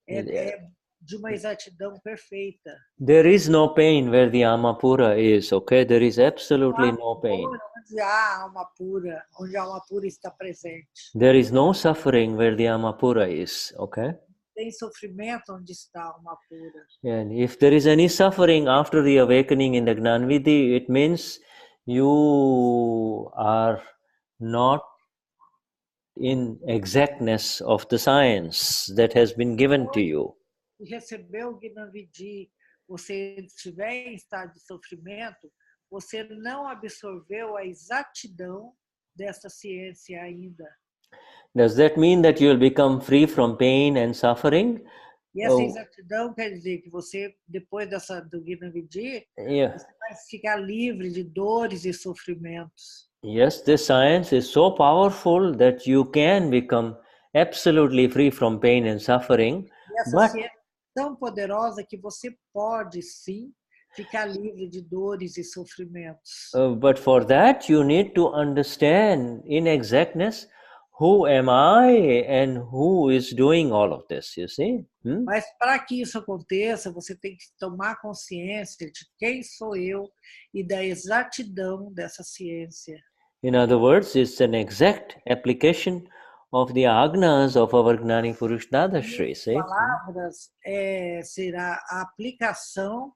é de uma exatidão perfeita. There is no pain where the alma pura is, okay? There is absolutely no pain. Onde há alma pura, onde a alma pura está presente. There is no suffering where the alma pura is, okay? Tem sofrimento onde está a alma pura. And if there is any suffering after the awakening in the Gnanvidhi, it means you are not in exactness of the science that has been given to you. Recebeu o Gnanvidhi, você estiver em estado de sofrimento, você não absorveu a exatidão dessa ciência ainda. Does that mean that you will become free from pain and suffering? E essa exatidão quer dizer que você, depois do Gnanvidhi, você vai ficar livre de dores e sofrimentos. Yes, this science is so powerful that you can become absolutely free from pain and suffering. E essa ciência é tão poderosa que você pode, sim, ficar livre de dores e sofrimentos. But for that, you need to understand in exactness who am I and who is doing all of this, you see? Mas para que isso aconteça, você tem que tomar consciência de quem sou eu e da exatidão dessa ciência. In other words, it's an exact application of the agnas of our Gnani Purush Dadashri, see? Palavras será a aplicação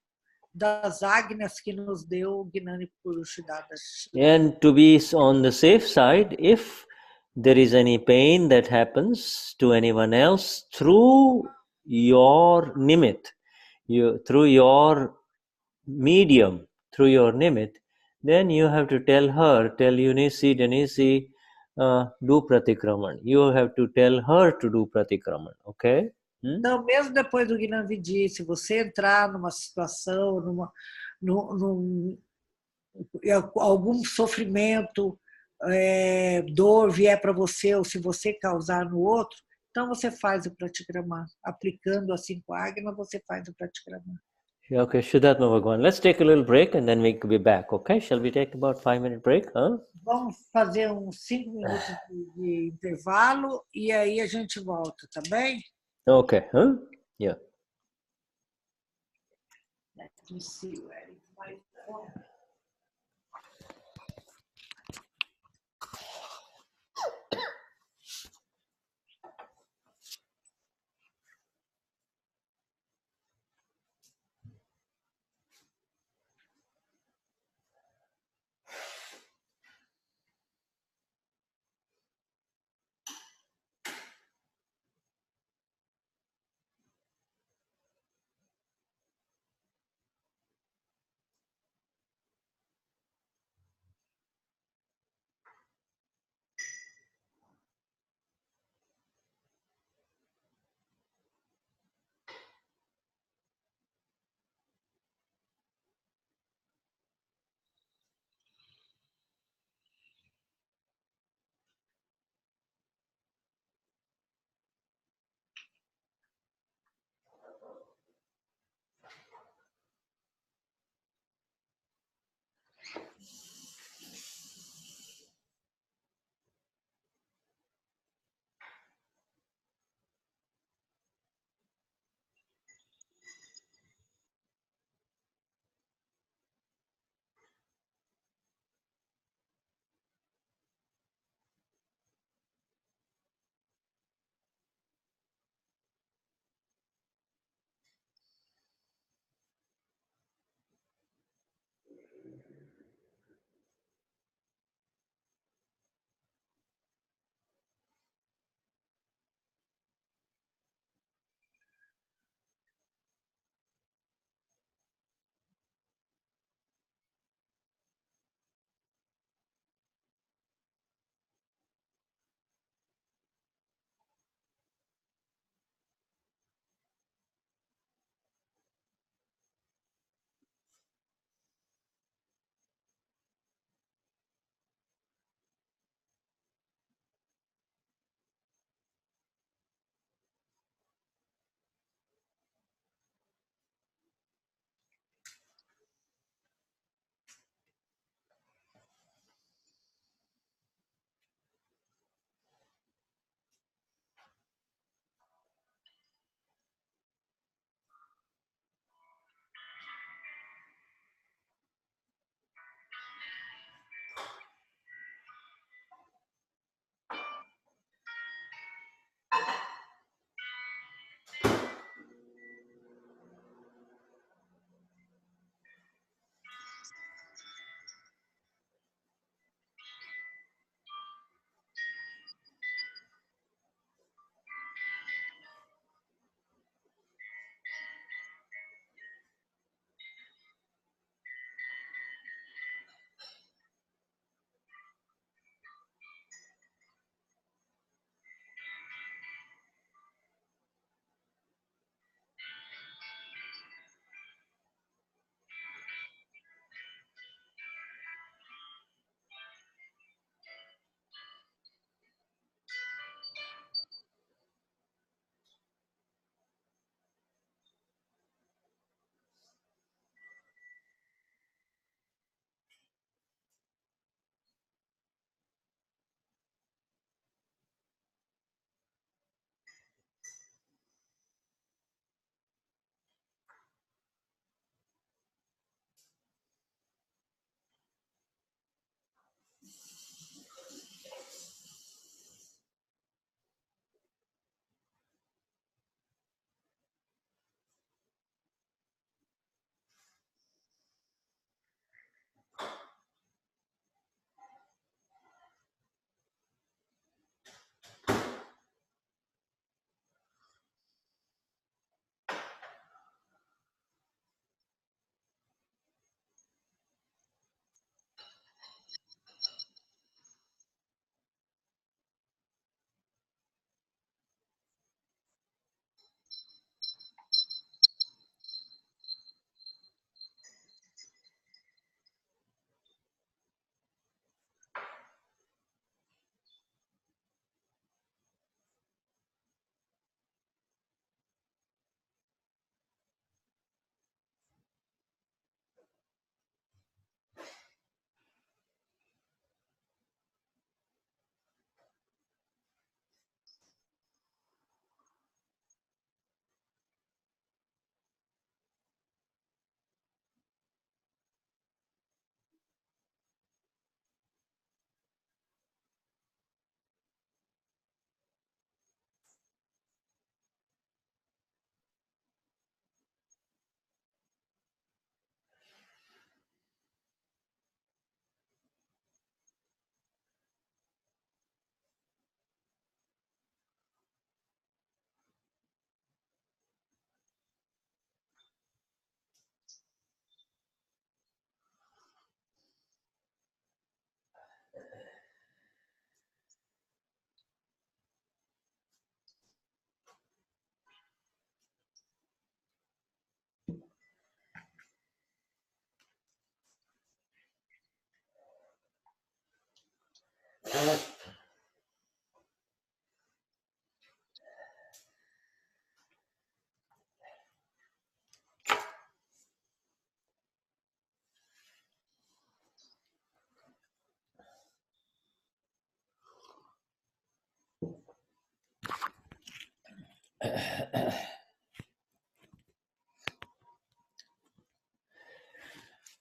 das agnas que nos deu o Gnani Purush Dadashri. And to be on the safe side, if there is any pain that happens to anyone else through your nimit, through your medium, through your nimit, then you have to tell Eunice, Denize, do pratikraman. You have to tell her to do pratikraman, okay? Então, mesmo depois do Gnanvidhi, se você entrar numa situação, algum sofrimento, dor vier para você, ou se você causar no outro, então você faz o pratikraman. Aplicando as 5 agnas, você faz o pratikraman. Okay, Shuddhatma Bhagwan. Let's take a little break and then we can be back, okay? Shall we take about 5-minute break? Vamos fazer uns 5 minutos de intervalo e aí a gente volta, tá bem? Okay, yeah. Let me see where is my phone.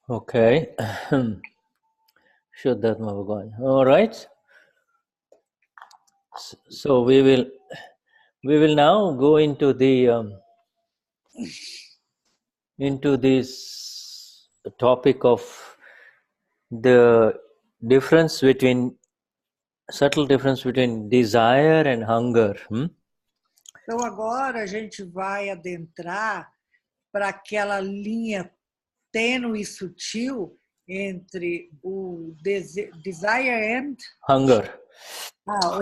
Okay. Shuddhatma Bhagavan. All right. So we will now go into this topic of the subtle difference between desire and hunger. Então agora a gente vai adentrar para aquela linha tênue e sutil entre o desire and Hunger.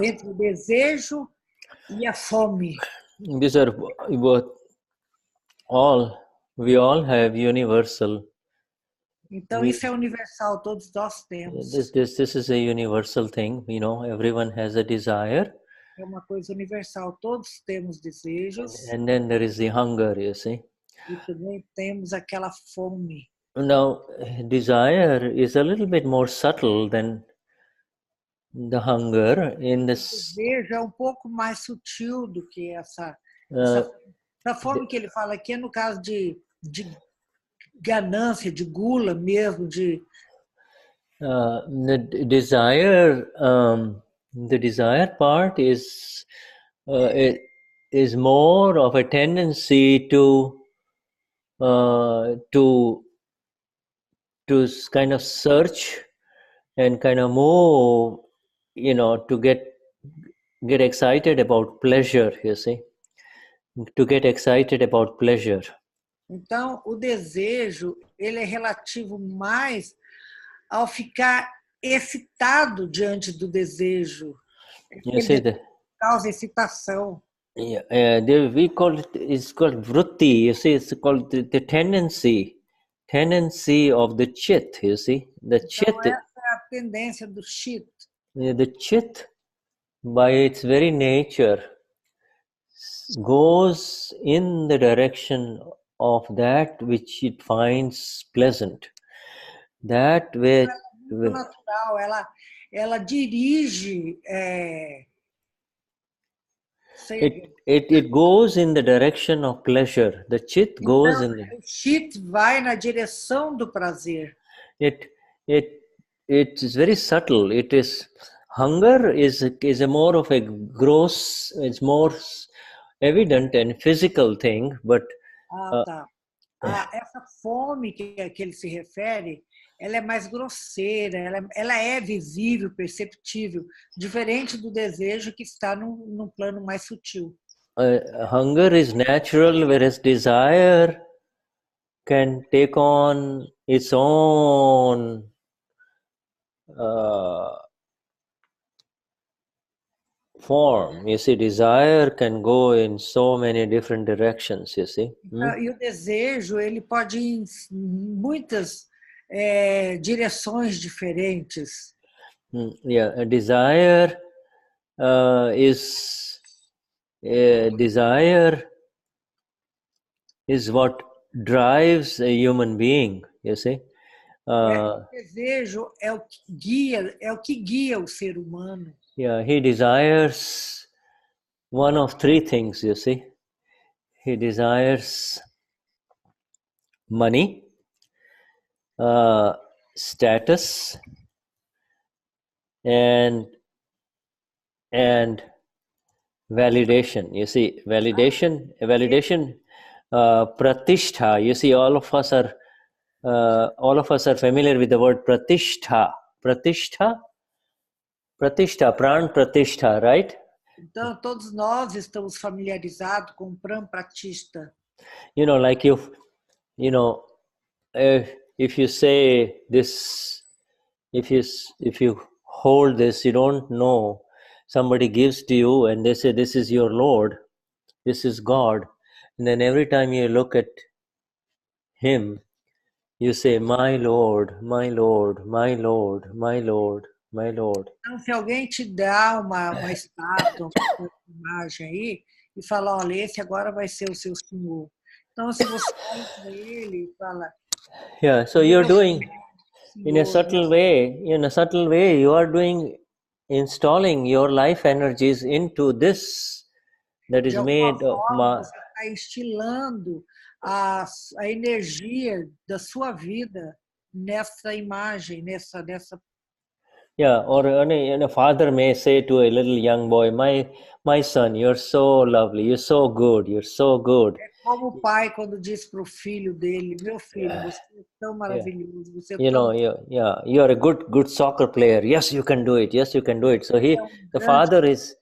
Entre o desejo e a fome. These are we all have universal. Então isso é universal, todos nós temos. This is a universal thing, everyone has a desire. É uma coisa universal, todos temos desejos. And then there is the hunger, you see. E também temos aquela fome. Now, desire is a little bit more subtle than the hunger in this. O desejo é um pouco mais sutil do que essa fome que ele fala aqui, é no caso de ganância, de gula mesmo, de the desire part is more of a tendency to kind of search and kind of move, to get excited about pleasure, you see, to get excited about pleasure. Então, o desejo, ele é relativo mais ao ficar excitado diante do desejo. You see causa excitação. We call it's called vritti, you see, it's called the tendency of the chit, you see. The chit. Então, essa é a tendência do chit. The chit, by its very nature, goes in the direction of that which it finds pleasant. That way. Natural, ela dirige. It goes in the direction of pleasure. The chit goes in the. O chit vai na direção do prazer. It is very subtle. It is hunger is a more of a gross. It's more evident and physical thing, but. Essa fome que ele se refere, ela é mais grosseira, ela é visível, perceptível, diferente do desejo que está num plano mais sutil. Hunger is natural, whereas desire can take on its own form. You see, desire can go in so many different directions, you see. E o desejo, ele pode ir em muitas direções diferentes. A desire is what drives a human being, you see. O desejo é o que guia o ser humano. He desires one of three things, you see. He desires money, status, and validation. You see, validation, pratishtha. You see, all of us are familiar with the word pratishtha. Pratishtha, pran pratishtha, right? Então, todos nós estamos familiarizados com pran pratishtha. Like if you say this, if you hold this, you don't know, somebody gives to you and they say, this is your Lord, this is God. And then every time you look at him, you say, my Lord, my Lord, my Lord, my Lord, my Lord. Então, se alguém te dá uma estátua, uma imagem aí, e fala, olha, esse agora vai ser o seu Senhor. Então, se você olha para ele e fala... so you're doing, in a subtle way, you are installing your life energies into this that is De alguma made of forma, você está instilando a energia da sua vida nessa imagem, nessa. Yeah, or a father may say to a little young boy, my son, you're so lovely, you're so good, you're so good. É como o pai quando diz para o filho dele, meu filho, você é tão maravilhoso, você é tão... you're a good soccer player. Yes, you can do it. Yes, you can do it. So the father is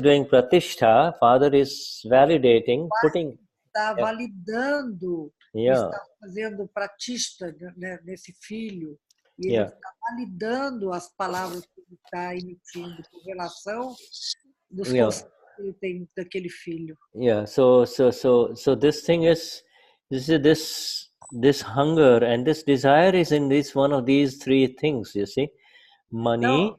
doing pratishtha. Father is validating, putting. Está validando, está fazendo pratishtha, né, nesse filho. E ele está validando as palavras que ele está emitindo com relação dos conceitos que ele tem daquele filho. Yeah. So this thing is this hunger and this desire is in this one of these three things. You see, money.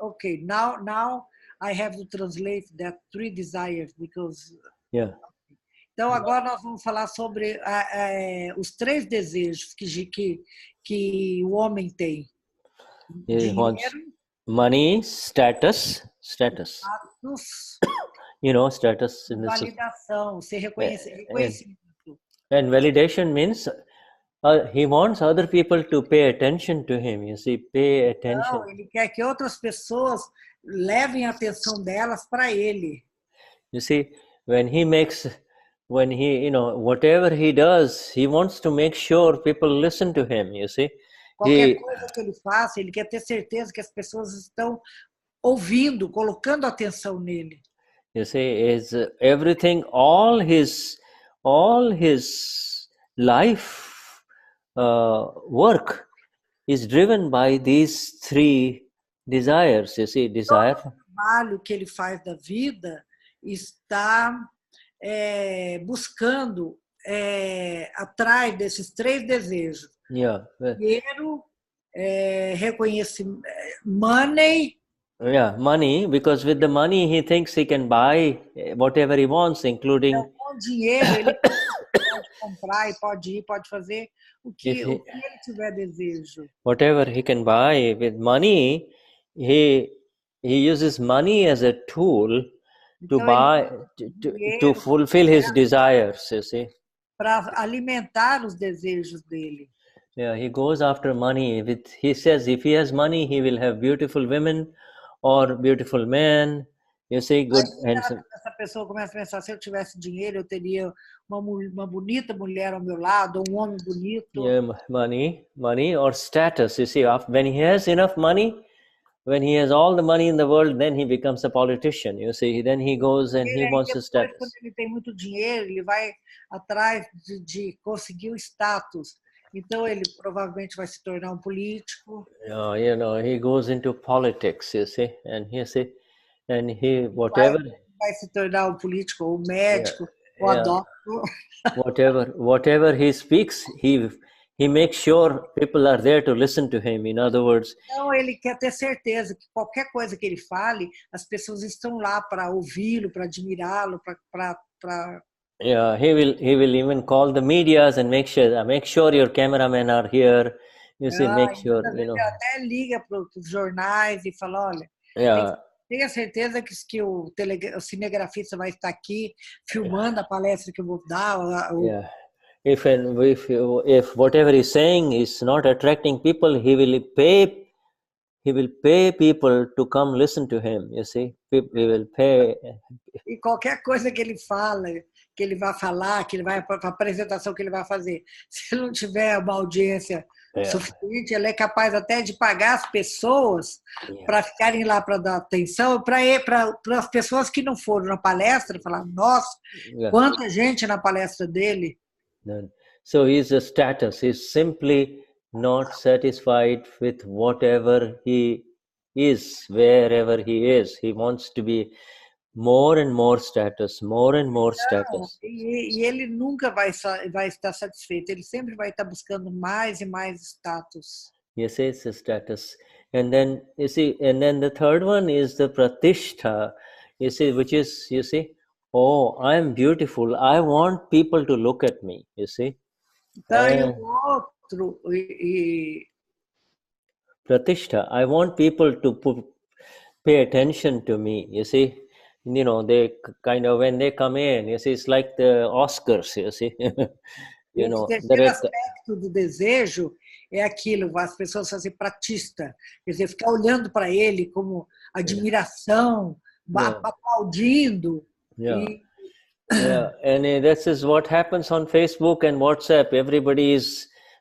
Okay. Now I have to translate that three desires because. Yeah. Então agora nós vamos falar sobre os três desejos que o homem tem. Dinheiro, money, status. You know, status in this. Validação, ser reconhecimento. And validation means he wants other people to pay attention to him. You see, pay attention. Não, ele quer que outras pessoas levem a atenção delas para ele. You see, when he whatever he does, he wants to make sure people listen to him. You see, qualquer coisa que ele faça, ele quer ter certeza que as pessoas estão ouvindo, colocando atenção nele. You see, is everything, all his life work is driven by these three desires. You see, desire. Todo o trabalho que ele faz da vida está buscando atrás desses três desejos. Dinheiro, reconhecimento, money. Yeah, money, because with the money he thinks he can buy whatever he wants, including. Com dinheiro ele pode comprar e pode fazer o que ele tiver desejo. Whatever he can buy with money, he uses money as a tool to buy to fulfill his desires. You see. Para alimentar os desejos dele. Yeah, he goes after money. He says if he has money, he will have beautiful women or beautiful men. You see, good handsome. Essa pessoa começa a pensar: se eu tivesse dinheiro, eu teria uma bonita mulher ao meu lado, um homem bonito. Yeah, money or status. You see, when he has enough money, when he has all the money in the world, then he becomes a politician. You see, then he goes and he wants a status. Quando ele tem muito dinheiro, ele vai atrás de conseguir o status. Então ele provavelmente vai se tornar político. You know, he goes into politics. You see, and he whatever. Vai se tornar político ou médico ou doctor. Whatever he speaks, he makes sure people are there to listen to him. In other words, então ele quer ter certeza que qualquer coisa que ele fale, as pessoas estão lá para ouvi-lo, para admirá-lo, para Yeah, he will even call the medias and make sure your cameramen are here. You see, make sure, you know. Até liga para os jornais e fala, olha, tenha certeza que o cinegrafista vai estar aqui filmando a palestra que eu vou dar. If whatever he's saying is not attracting people, he will pay people to come listen to him. You see, he will pay. E qualquer coisa que ele fala, que ele vai falar, que ele vai para a apresentação que ele vai fazer, se ele não tiver uma audiência suficiente, ele é capaz até de pagar as pessoas para ficarem lá para dar atenção, para as pessoas que não foram na palestra, falar, nossa, quanta gente na palestra dele. So he's a status. He's simply not satisfied with whatever he is, wherever he is. He wants to be more and more status, more and more status. E ele nunca vai estar satisfeito. Ele sempre vai estar buscando mais e mais status. Yes, it's a status. And then you see, and then the third one is the pratishtha. You see, which is, you see, oh, I'm beautiful. I want people to look at me. You see. Então, o outro pratishtha. I want people to pay attention to me. You see. they kind of, when they come in, you see, it's like the Oscars, you see. O terceiro aspecto do desejo é aquilo, as pessoas fazem pratishtha, quer dizer, ficar olhando para ele como admiração, aplaudindo. And this is what happens on Facebook and WhatsApp.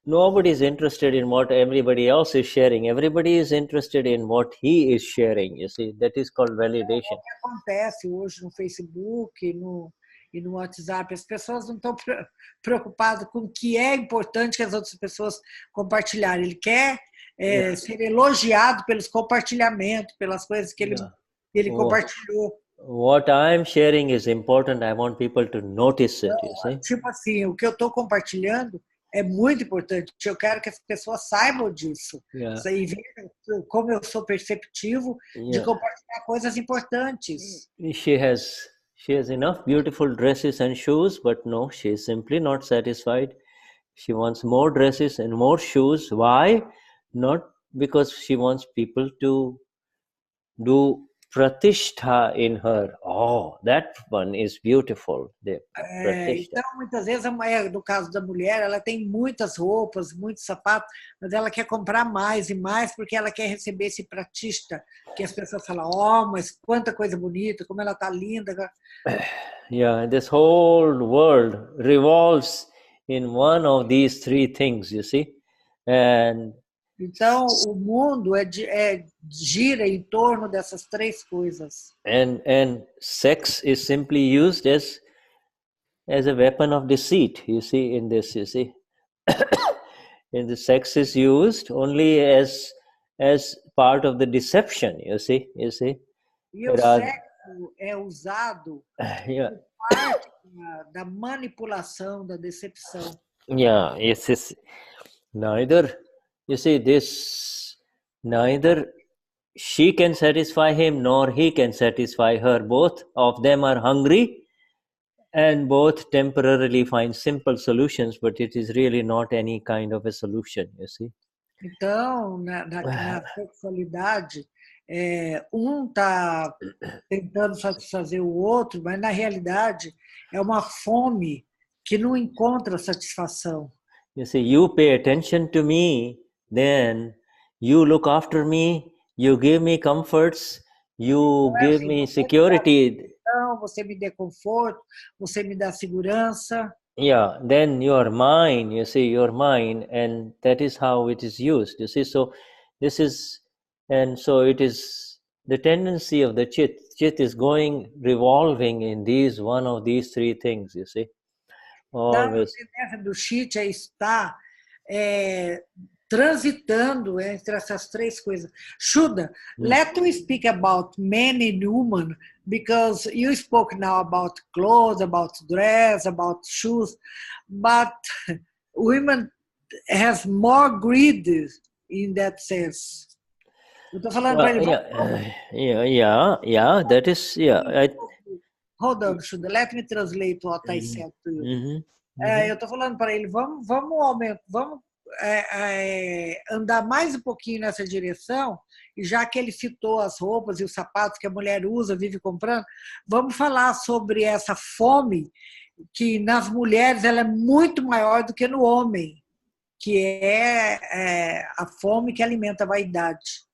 Nobody is interested in what everybody else is sharing. Everybody is interested in what he is sharing. You see, that is called validation. O que acontece hoje no Facebook e no WhatsApp, as pessoas não estão preocupadas com o que é importante que as outras pessoas compartilharem. Ele quer ser elogiado pelos compartilhamentos, pelas coisas que ele compartilhou. What I'm sharing is important. I want people to notice it, you see. Tipo assim, o que eu estou compartilhando é muito importante. Eu quero que as pessoas saibam disso. E vejam como eu sou perceptivo de compartilhar coisas importantes. She has enough beautiful dresses and shoes, but no, she is simply not satisfied. She wants more dresses and more shoes. Why? Not because she wants people to do pratishtha in her. Oh, that one is beautiful. Então, muitas vezes, no caso da mulher, ela tem muitas roupas, muitos sapatos, mas ela quer comprar mais e mais porque ela quer receber esse pratishtha, que as pessoas falam, mas quanta coisa bonita, como ela está linda. This whole world revolves in one of these three things, you see. Então, o mundo gira em torno dessas três coisas. And sex is simply used as a weapon of deceit, you see, in this, you see. And the sex is used only as part of the deception, you see. E o sexo é usado como parte da manipulação, da decepção. It's neither... You see, neither she can satisfy him nor he can satisfy her. Both of them are hungry and both temporarily find simple solutions, but it is really not any kind of a solution, you see. Então, na sexualidade, está tentando satisfazer o outro, mas na realidade é uma fome que não encontra satisfação. You see, you pay attention to me, then you look after me, you give me comforts, you give me security. Você me dá conforto, você me dá segurança. Then you're mine, you see, you're mine, and that is how it is used, you see. So this is, and so it is the tendency of the chit is revolving in one of these three things, you see. Always. A tendência do chit está transitando entre essas três coisas. Shuddha, let me speak about men and women, because you spoke now about clothes, about dress, about shoes, but women has more greed in that sense. Eu estou falando para ele. That is, Hold on, Shuddha, let me translate what I said to you. Eu estou falando para ele, vamos aumentar, vamos andar mais um pouquinho nessa direção, e já que ele citou as roupas e os sapatos que a mulher usa, vive comprando, vamos falar sobre essa fome que nas mulheres ela é muito maior do que no homem, que é a fome que alimenta a vaidade.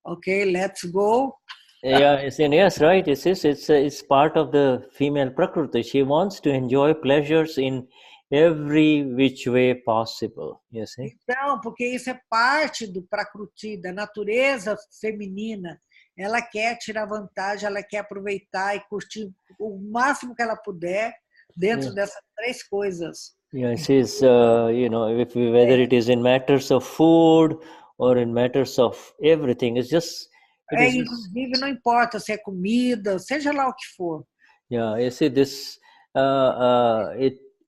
Ok, let's go. Yes, right. It's part of the female prakriti. She wants to enjoy pleasures in every which way possible, you see. Então, porque isso é parte do prakriti, da natureza feminina. Ela quer tirar vantagem, ela quer aproveitar e curtir o máximo que ela puder dentro dessas três coisas. She's, whether it is in matters of food or in matters of everything, it's just. Inclusive, não importa se é comida, seja lá o que for. You see, this,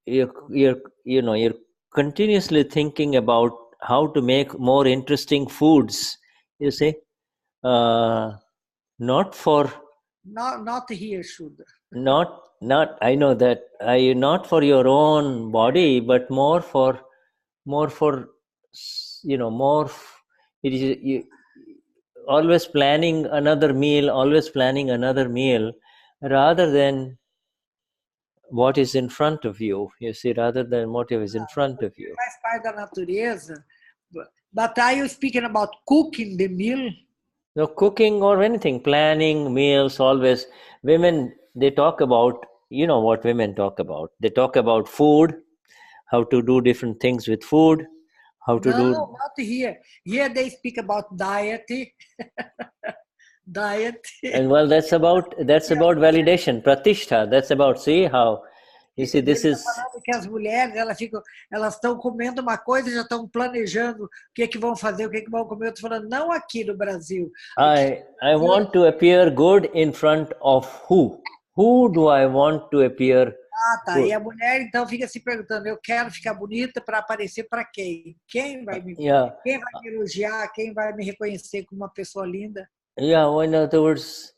you're continuously thinking about how to make more interesting foods, you see. Not here, Shuddha. Not, I know that, not for your own body, but more for, more, it is, always planning another meal, rather than what is in front of you. You see, rather than what is in front of you. Faz parte da natureza. But are you speaking about cooking the meal? No, cooking or anything, planning meals, always. Women, they talk about, you know what women talk about. They talk about food, how to do different things with food, how to do. No, not here. Here they speak about diet. Diet. And well, that's about validation, pratishtha. That's about, see how, you see, this Ele is. está falando que as mulheres, elas estão comendo uma coisa e já estão planejando o que que vão fazer, o que que vão comer. Eu estou falando, não aqui no Brasil. I want to appear good in front of who? Who do I want to appear? Ah, tá. E a mulher então fica se perguntando, eu quero ficar bonita para aparecer para quem? Quem vai me elogiar? Quem vai me reconhecer como uma pessoa linda? Yeah, well, in other words,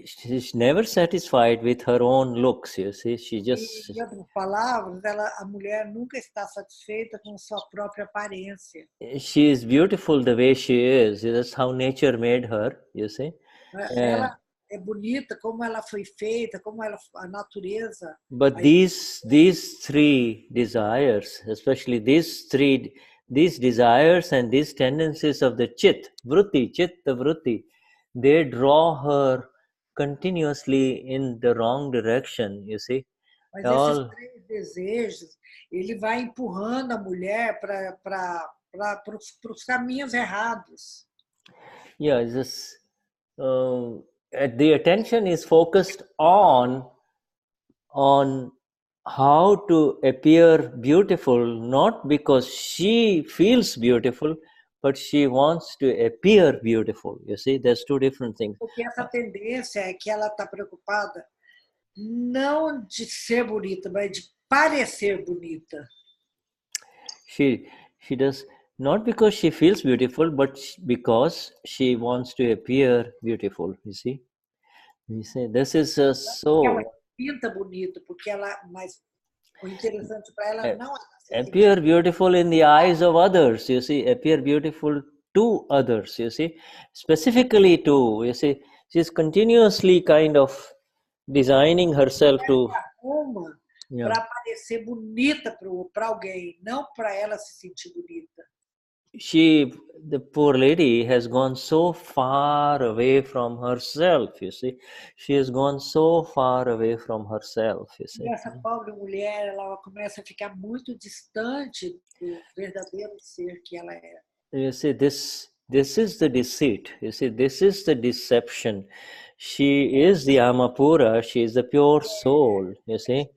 she's never satisfied with her own looks. You see, she just. Em outras palavras, a mulher nunca está satisfeita com sua própria aparência. She is beautiful the way she is. That's how nature made her. You see. Ela é bonita como ela foi feita, como ela a natureza. But these three desires, especially these desires and these tendencies of the chitta vritti, they draw her continuously in the wrong direction, you see. Mas esses três desejos, ele vai empurrando a mulher para os caminhos errados. Yeah, just the attention is focused on how to appear beautiful, not because she feels beautiful, but she wants to appear beautiful. You see, there's two different things. Porque essa tendência é que ela está preocupada não de ser bonita, mas de parecer bonita. She does not because she feels beautiful, but because she wants to appear beautiful. You see, this is so. Ela pinta bonito porque ela, mas o interessante para ela não é appear beautiful in the eyes of others. You see, appear beautiful to others. You see, specifically to. You see, she's continuously kind of designing herself to. Para parecer bonita para alguém, não para ela se sentir bonita. The poor lady has gone so far away from herself, you see. She has gone so far away from herself, you see. E essa pobre mulher, ela começa a ficar muito distante do verdadeiro ser que ela é. You see, this is the deceit. You see, this is the deception. She is the Amapura. She is the pure soul, you see.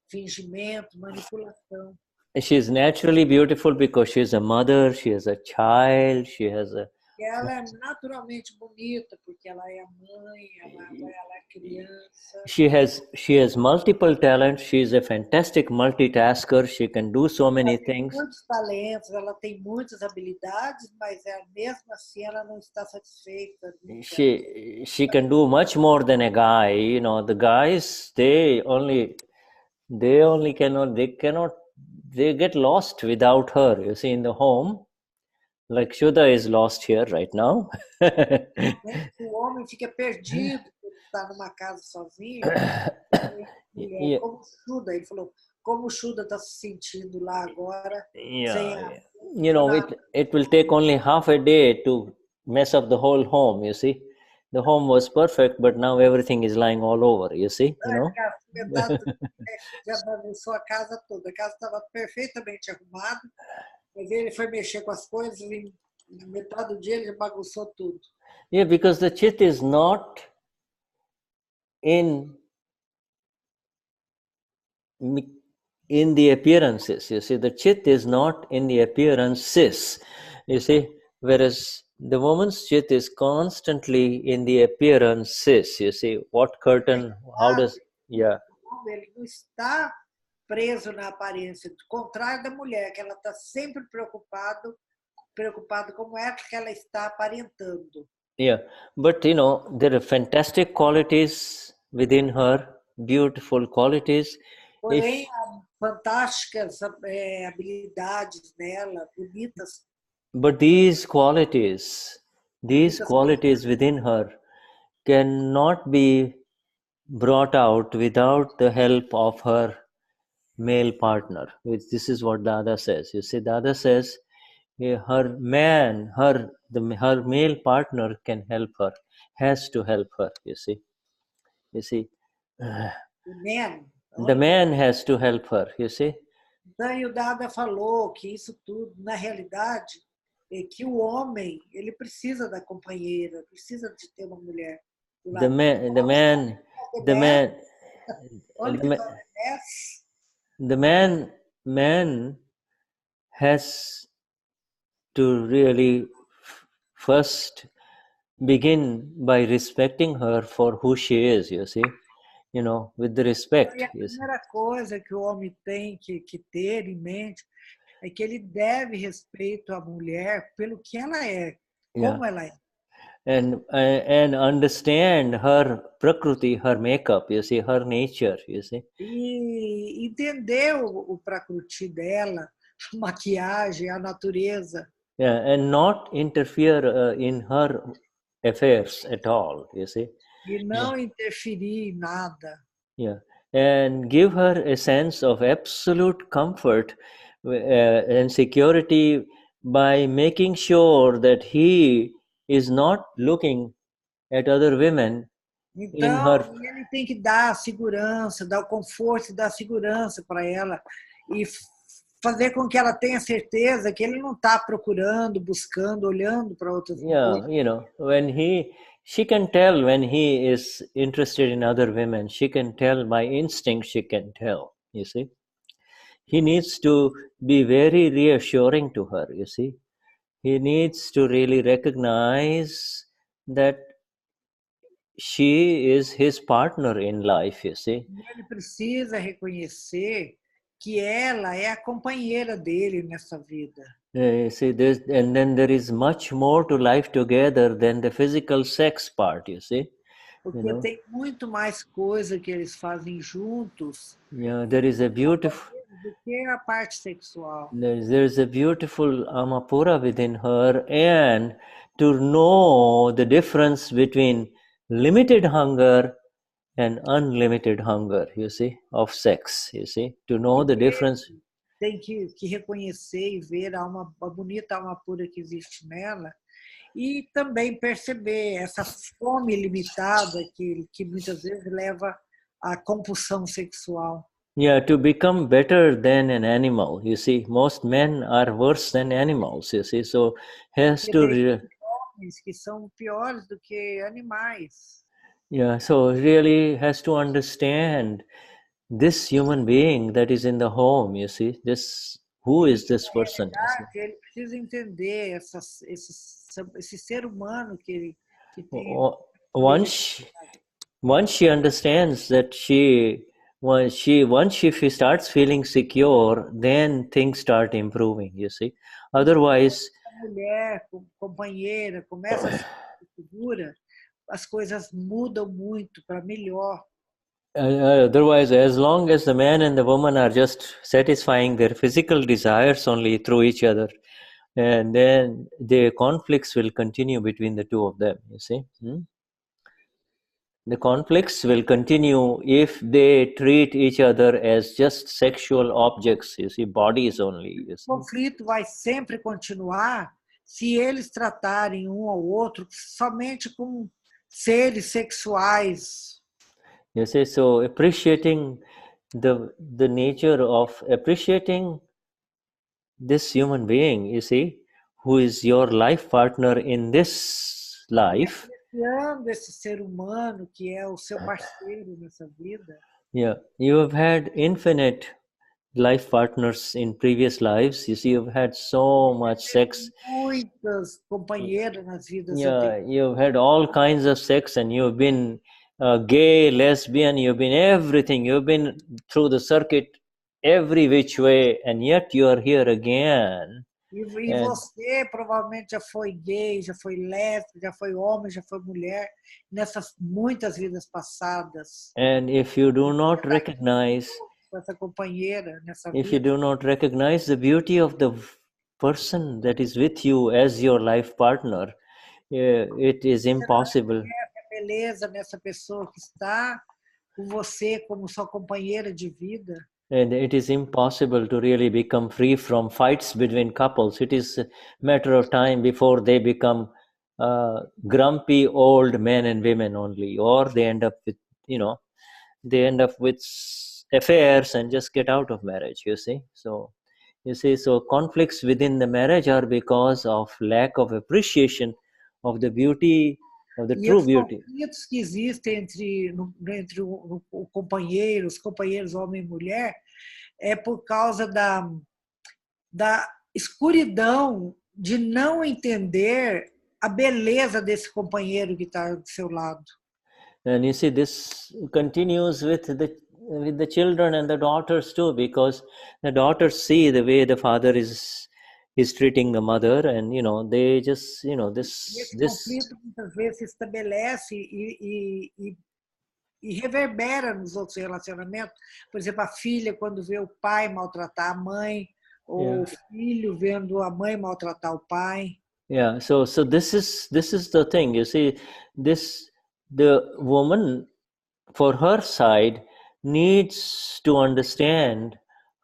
Fingimento, manipulação. She is naturally beautiful because she is a mother, she is a child, she has a. Ela é naturalmente bonita porque ela é a mãe, ela é criança. She has multiple talents. She is a fantastic multitasker. She can do so many things. Muitos talentos, ela tem muitas habilidades, mas mesmo assim ela não está satisfeita. She can do much more than a guy. You know, the guys they get lost without her. You see, in the home. Like Shuddha is lost here right now. O homem fica perdido por estar numa casa sozinho. Como Shuddha, ele falou, como Shuddha está se sentindo lá agora. You know, it will take only half a day to mess up the whole home. You see, the home was perfect, but now everything is lying all over. You see, you know. Já bagunçou a casa toda. A casa estava perfeitamente arrumada. Mas ele foi mexer com as coisas e metade do dia ele bagunçou tudo. Yeah, because the chitta is not in the appearances. You see, the chitta is not in the appearances. You see, whereas the woman's chitta is constantly in the appearances. You see, what curtain, how does, yeah. Ele não está preso na aparência, do contrário da mulher, que ela está sempre preocupado como é que ela está aparentando. Yeah, but you know, there are fantastic qualities within her, beautiful qualities. Porém, há fantásticas habilidades nela, bonitas But these qualities within her cannot be brought out without the help of her male partner. This is what Dada says. You see, Dada says her male partner can help her, has to help her. You see, the man has to help her. You see. Então, o Dada falou que isso tudo, na realidade, é que o homem ele precisa da companheira, precisa de ter uma mulher. The man has to really first begin by respecting her for who she is, you see, with the respect. E a primeira coisa que o homem tem que ter em mente é que ele deve respeito à mulher pelo que ela é, como ela é. And understand her prakriti, her makeup, you see, her nature, you see. E entender o prakriti dela, a maquiagem, a natureza. Yeah, and not interfere in her affairs at all, you see. E não interferir em nada. Yeah, and give her a sense of absolute comfort and security by making sure that he is not looking at other women. Então, ele tem que dar a segurança, dar o conforto e dar a segurança para ela e fazer com que ela tenha certeza que ele não está procurando, buscando, olhando para outras mulheres. Yeah, she can tell when he is interested in other women. She can tell by instinct, she can tell, you see. He needs to be very reassuring to her, you see. He needs to really recognize that she is his partner in life, you see. Ele precisa reconhecer que ela é a companheira dele nessa vida. You see, and then there is much more to life together than the physical sex part, you see. Porque tem muito mais coisa que eles fazem juntos. Yeah, there is a beautiful. Do que a parte sexual. There is a beautiful amapura within her, and to know the difference between limited hunger and unlimited hunger, you see, of sex, you see, to know the difference. Tem que reconhecer e ver a bonita alma pura que existe nela e também perceber essa fome limitada que muitas vezes leva à compulsão sexual. Yeah, to become better than an animal, you see, most men are worse than animals, you see, so has to. Homens que são piores do que animais. Yeah, so really has to understand this human being that is in the home, you see, who is this person? Ele precisa entender esse ser humano que tem. Once she understands that once she starts feeling secure, then things start improving, you see. Otherwise, a mulher, companheira, começa a ser segura, as coisas mudam muito para melhor. Otherwise, as long as the man and the woman are just satisfying their physical desires only through each other, and then the conflicts will continue between the two of them, you see. The conflicts will continue if they treat each other as just sexual objects, you see, bodies only. You see. O conflito vai sempre continuar se eles tratarem um ao outro somente como seres sexuais. You see, so appreciating the nature of appreciating this human being, you see, who is your life partner in this life. Apreciando esse ser humano que é o seu parceiro nessa vida. Yeah, you have had infinite life partners in previous lives. You see, you've had so much sex. Muitas companheiras nas vidas. Yeah, you've had all kinds of sex, and you've been gay, lesbian, you've been everything. You've been through the circuit every which way, and yet you are here again. E você provavelmente já foi gay, já foi lésbica, já foi homem, já foi mulher nessas muitas vidas passadas. And if you do not recognize, essa companheira nessa if you do not recognize the beauty of the person that is with you as your life partner, it is impossible. Beleza nessa pessoa que está com você como sua companheira de vida. And it is impossible to really become free from fights between couples. It is a matter of time before they become grumpy old men and women only, or they end up with, they end up with affairs and just get out of marriage, you see. So conflicts within the marriage are because of lack of appreciation of the beauty, of the true beauty. Os conflitos que existem entre o companheiro, os companheiros homem e mulher, é por causa da escuridão de não entender a beleza desse companheiro que está do seu lado. And you see, this continues with the children and the daughters too, because the daughters see the way the father is treating the mother, and they just Esse conflito muitas vezes se estabelece e reverbera nos outros relacionamentos. Por exemplo, a filha quando vê o pai maltratar a mãe, ou o filho vendo a mãe maltratar o pai. Yeah, so this is the thing. You see, the woman, for her side, needs to understand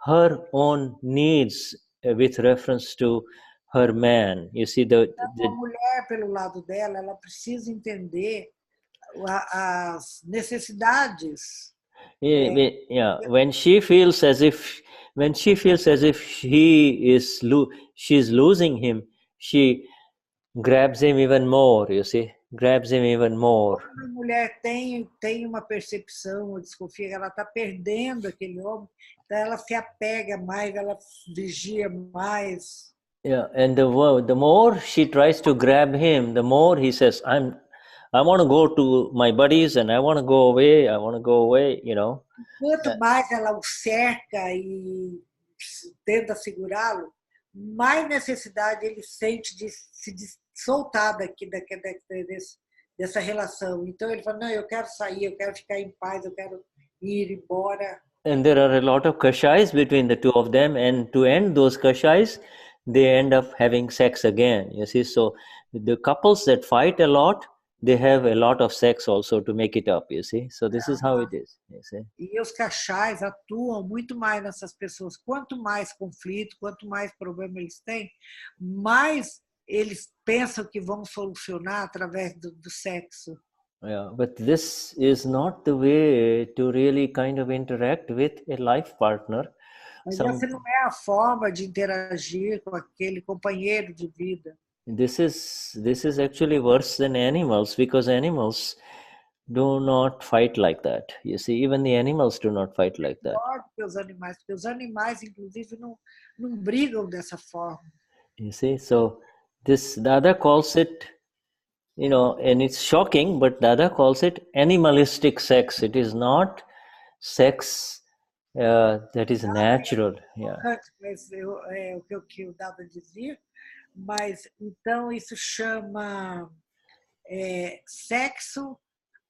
her own needs with reference to her man. You see, a mulher, pelo lado dela, ela precisa entender as necessidades. When she feels as if she's losing him, she grabs him even more, you see, grabs him even more. Quando a mulher tem uma percepção ou desconfia que ela está perdendo aquele homem, então ela se apega mais, ela vigia mais. Yeah, and the more she tries to grab him, the more he says, I want to go to my buddies and I want to go away, Quanto mais ela o cerca e tenta segurá-lo, mais necessidade ele sente de se soltar dessa relação. Então ele fala, não, eu quero sair, eu quero ficar em paz, eu quero ir embora. And there are a lot of kashais between the two of them, and to end those kashais, they end up having sex again, you see. So the couples that fight a lot, they have a lot of sex also to make it up, you see. So this is how it is, you see. E os kashais atuam muito mais nessas pessoas. Quanto mais conflito, quanto mais problema eles têm, mais eles pensam que vão solucionar através do sexo. Yeah, but this is not the way to really kind of interact with a life partner. Mas essa não é a forma de interagir com aquele companheiro de vida. This is actually worse than animals, because animals do not fight like that. You see, even the animals do not fight like that. Pior que os animais, porque os animais, inclusive, não brigam dessa forma. You see, so Dada calls it, and it's shocking, but Dada calls it animalistic sex. It is not sex that is natural. Yeah. Mas o que o Dada dizia, mas então isso chama sexo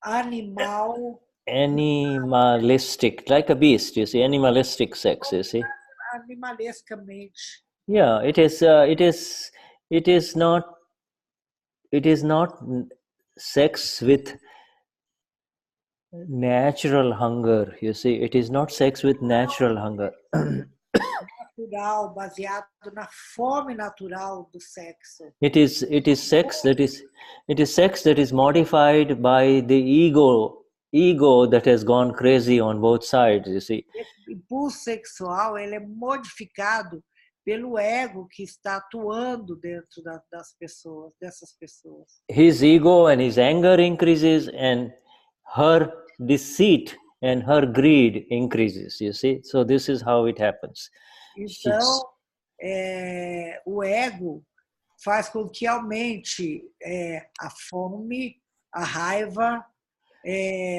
animal. Animalistic, like a beast, you see, animalistic sex, you see. Animalescamente. Yeah, it is not sex with natural hunger, you see. It is not sex with natural hunger. Natural, baseado na fome natural do sexo. It is sex that is modified by the ego that has gone crazy on both sides, you see. Esse impulso sexual, ele é modificado pelo ego que está atuando dentro dessas pessoas. His ego and his anger increases, and her deceit and her greed increases, you see. So this is how it happens. Então, o ego faz com que aumente a fome, a raiva,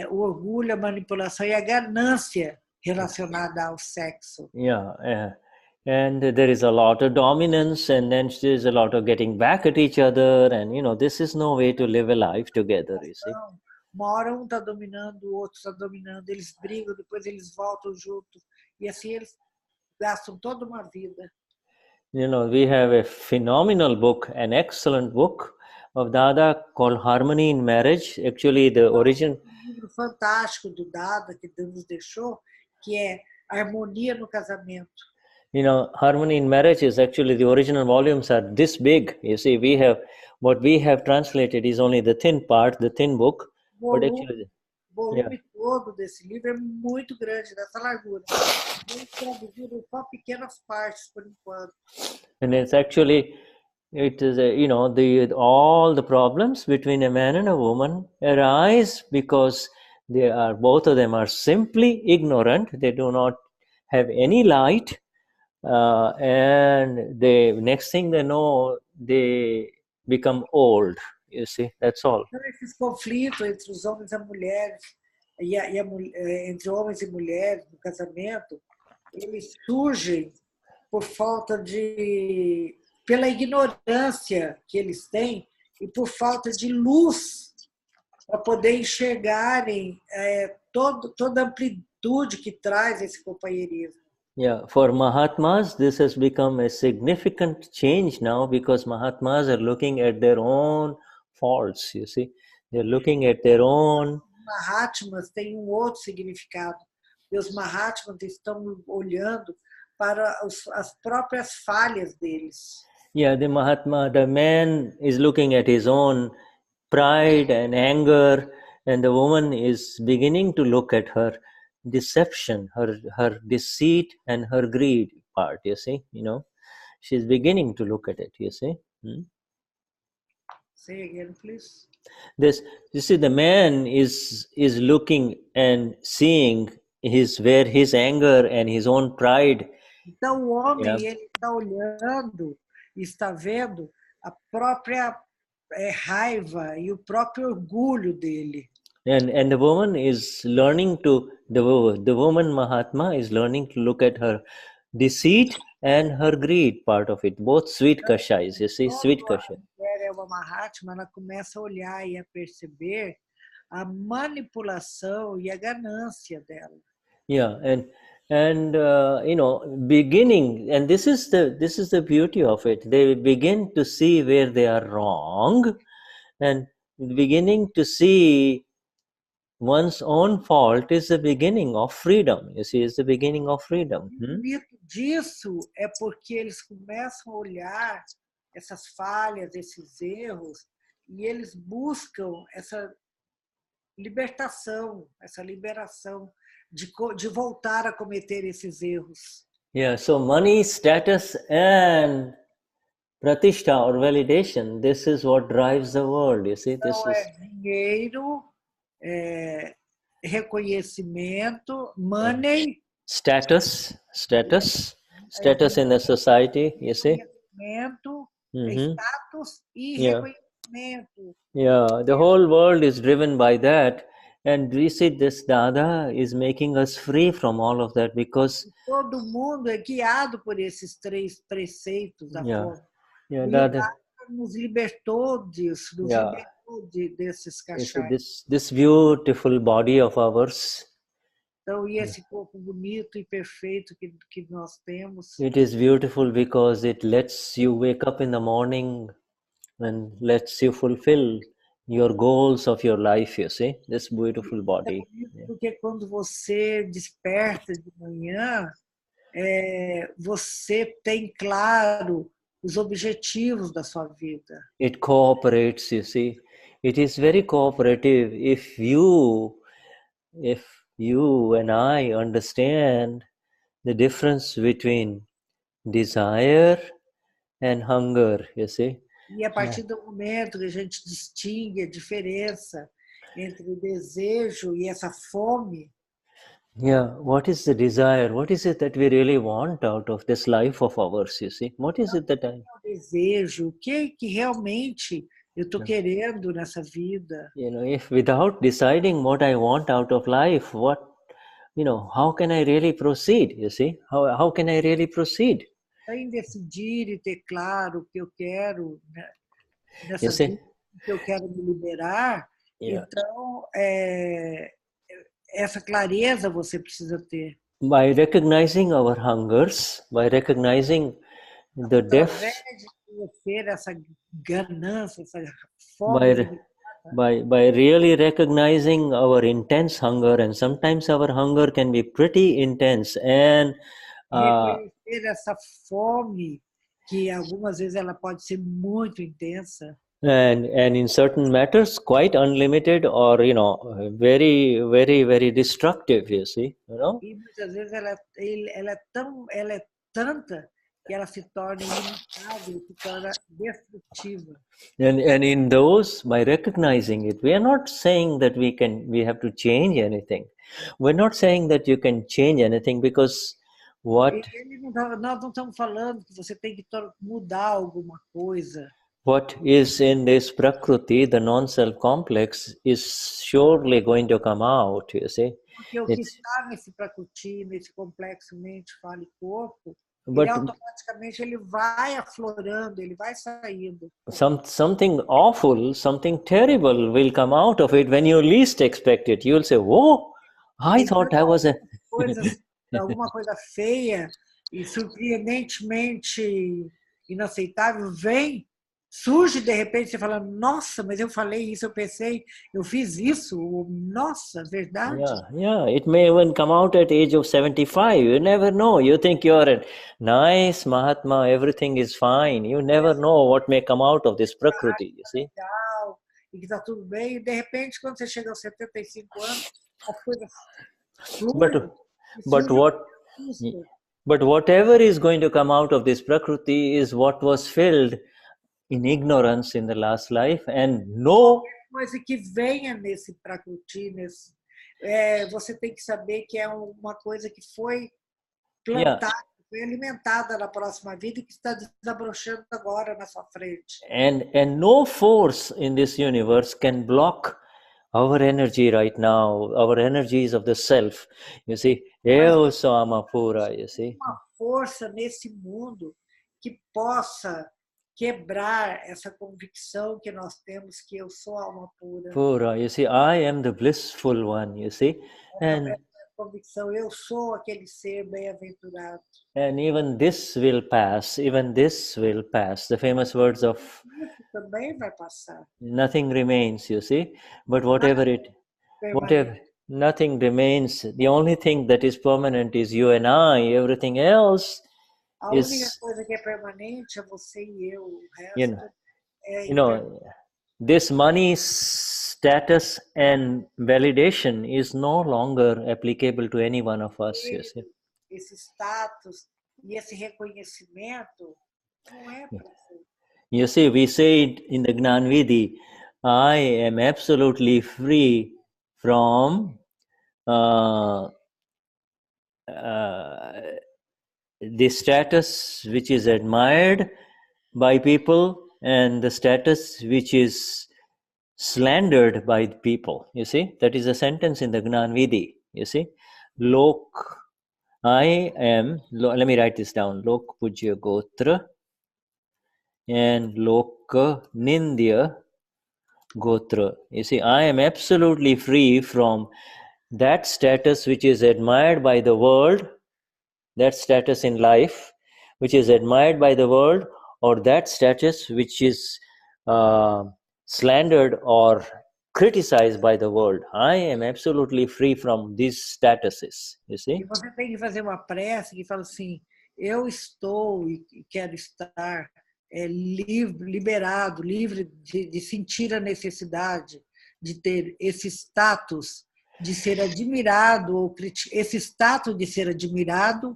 o orgulho, a manipulação e a ganância relacionada ao sexo. Yeah. And there is a lot of dominance, and then there's a lot of getting back at each other, and this is no way to live a life together, you see. Uma hora um está dominando, o outro está dominando, eles brigam, depois eles voltam juntos, e assim eles gastam toda uma vida. You know, we have a phenomenal book, an excellent book of Dada called Harmony in Marriage. Actually, the origin... livro fantástico do Dada que Deus nos deixou, que é Harmonia no Casamento. You know, Harmony in Marriage is actually, the original volumes are this big. You see, we have, what we have translated is only the thin part, the thin book. But actually, volume todo desse livro é muito grande, dessa largura. Eles traduziram só pequenas partes por enquanto. And it's actually, it is you know, all the problems between a man and a woman arise because they are, both of them are simply ignorant. They do not have any light, and they, next thing they know, they become old. You see, that's all. Então, esses conflitos entre os homens e as mulheres, entre homens e mulheres no casamento, eles surgem por falta de, pela ignorância que eles têm e por falta de luz para poder enxergarem toda a amplitude que traz esse companheirismo. Yeah, for Mahatmas, this has become a significant change now because Mahatmas are looking at their own faults, you see. They're looking at their own... Mahatmas têm outro significado. E os Mahatmas estão olhando para as próprias falhas deles. Yeah, the Mahatma, the man is looking at his own pride and anger, and the woman is beginning to look at her deception, her deceit and her greed part, you see, you know. She's beginning to look at it, you see. Say again, please. You see, the man is looking and seeing where his anger and his own pride. Então o homem, ele está olhando e está vendo a própria raiva e o próprio orgulho dele. And the woman is learning to, the woman Mahatma is learning to look at her deceit and her greed part of it, both sweet kashais, you see, sweet kashai. É uma Mahatma, ela começa a olhar e a perceber a manipulação e a ganância dela. Yeah, and you know, beginning, and this is the beauty of it. They begin to see where they are wrong, and beginning to see one's own fault is the beginning of freedom. You see, it's the beginning of freedom. O mito disso é porque eles começam a olhar essas falhas, esses erros, e eles buscam essa libertação, essa liberação de voltar a cometer esses erros. Yeah, so money, status, and pratishtha or validation, this is what drives the world. You see, this is dinheiro, reconhecimento, money, status in the society, you see. Status e reconhecimento. Yeah, the whole world is driven by that, and we see this Dada is making us free from all of that because todo mundo é guiado por esses três preceitos da forma. Yeah, Dada nos libertou disso, nos libertou desses cachais. This beautiful body of ours. Então, e esse corpo bonito e perfeito que nós temos. It is beautiful because it lets you wake up in the morning and lets you fulfill your goals of your life, you see, this beautiful body. Porque quando você desperta de manhã, você tem claro os objetivos da sua vida. It cooperates, you see. It is very cooperative if you and I understand the difference between desire and hunger, you see. E a partir do momento que a gente distingue a diferença entre o desejo e essa fome. Yeah, what is the desire? What is it that we really want out of this life of ours, you see? What is it that O desejo, o que realmente eu estou querendo nessa vida? You know, if without deciding what I want out of life, how can I really proceed, you see? How can I really proceed? Sem decidir e ter claro o que eu quero nessa vida, que eu quero me liberar, então essa clareza você precisa ter. By recognizing our hungers, by recognizing the depth, by really recognizing our intense hunger, and sometimes our hunger can be pretty intense, and reconhecer essa fome que algumas vezes ela pode ser muito intensa. And in certain matters quite unlimited, or very, very, very destructive, you see, E muitas vezes ela é tanta que ela se torna ilimitável, se torna destrutiva. And in those, by recognizing it, we are not saying that we have to change anything. We're not saying that you can change anything, because nós não estamos falando que você tem que mudar alguma coisa. What is in this Prakriti, the non-self complex, is surely going to come out, you see. Porque o que está nesse Prakriti, nesse complexo mente, fala e corpo, ele automaticamente ele vai aflorando, ele vai saindo. Something awful, something terrible will come out of it when you least expect it. You'll say, "Oh, I thought I was a..." Alguma coisa feia e surpreendentemente inaceitável vem, surge de repente, você fala, nossa, mas eu falei isso, eu pensei, eu fiz isso, nossa, verdade? Yeah, it may even come out at age of 75, you never know. You think you're a nice Mahatma, everything is fine. You never know what may come out of this Prakriti, you see. Legal, e que tá tudo bem, e de repente, quando você chega aos 75 anos, as coisas fluem. But whatever is going to come out of this Prakriti is what was filled in ignorance in the last life, and no coisa que venha nesse Prakriti, você tem que saber que é uma coisa que foi plantada, foi alimentada na próxima vida e que está desabrochando agora na sua frente. And no force in this universe can block our energy right now, our energies of the self. You see, eu sou Amapura, you see. Uma força nesse mundo que possa quebrar essa convicção que nós temos que eu sou alma pura. Pura, you see, I am the blissful one, you see. And convicção, eu sou aquele ser bem-aventurado. And even this will pass, even this will pass. The famous words of isso também vai passar. Nothing remains, you see. But whatever nothing remains. The only thing that is permanent is you and I. Everything else A única coisa que é permanente é você e eu. O resto this money status and validation is no longer applicable to any one of us. You see. Esse status e esse reconhecimento não é para você. You see, we say it in the Gnanvidhi, I am absolutely free from the status which is admired by people and the status which is slandered by people. You see, that is a sentence in the Gnanvidhi. You see, I am, let me write this down, Lok Pujya Gotra and Loka Nindya Gotra. You see, I am absolutely free from that status which is admired by the world, that status in life which is admired by the world, or that status which is slandered or criticized by the world. I am absolutely free from these statuses. You see? E você tem que fazer uma prece que fala assim: eu estou e quero estar liberado, livre de sentir a necessidade de ter esse status de ser admirado, ou esse status de ser admirado,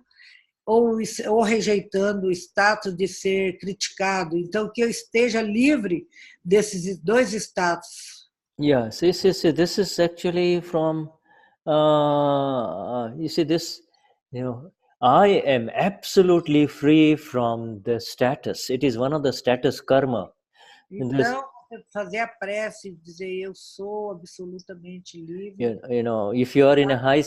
ou rejeitando o status de ser criticado. Então, que eu esteja livre desses dois status. Yeah, see, this is actually from, you see this, I am absolutely free from the status. It is one of the status karma. Então, fazer a prece e dizer eu sou absolutamente livre. If you are in a high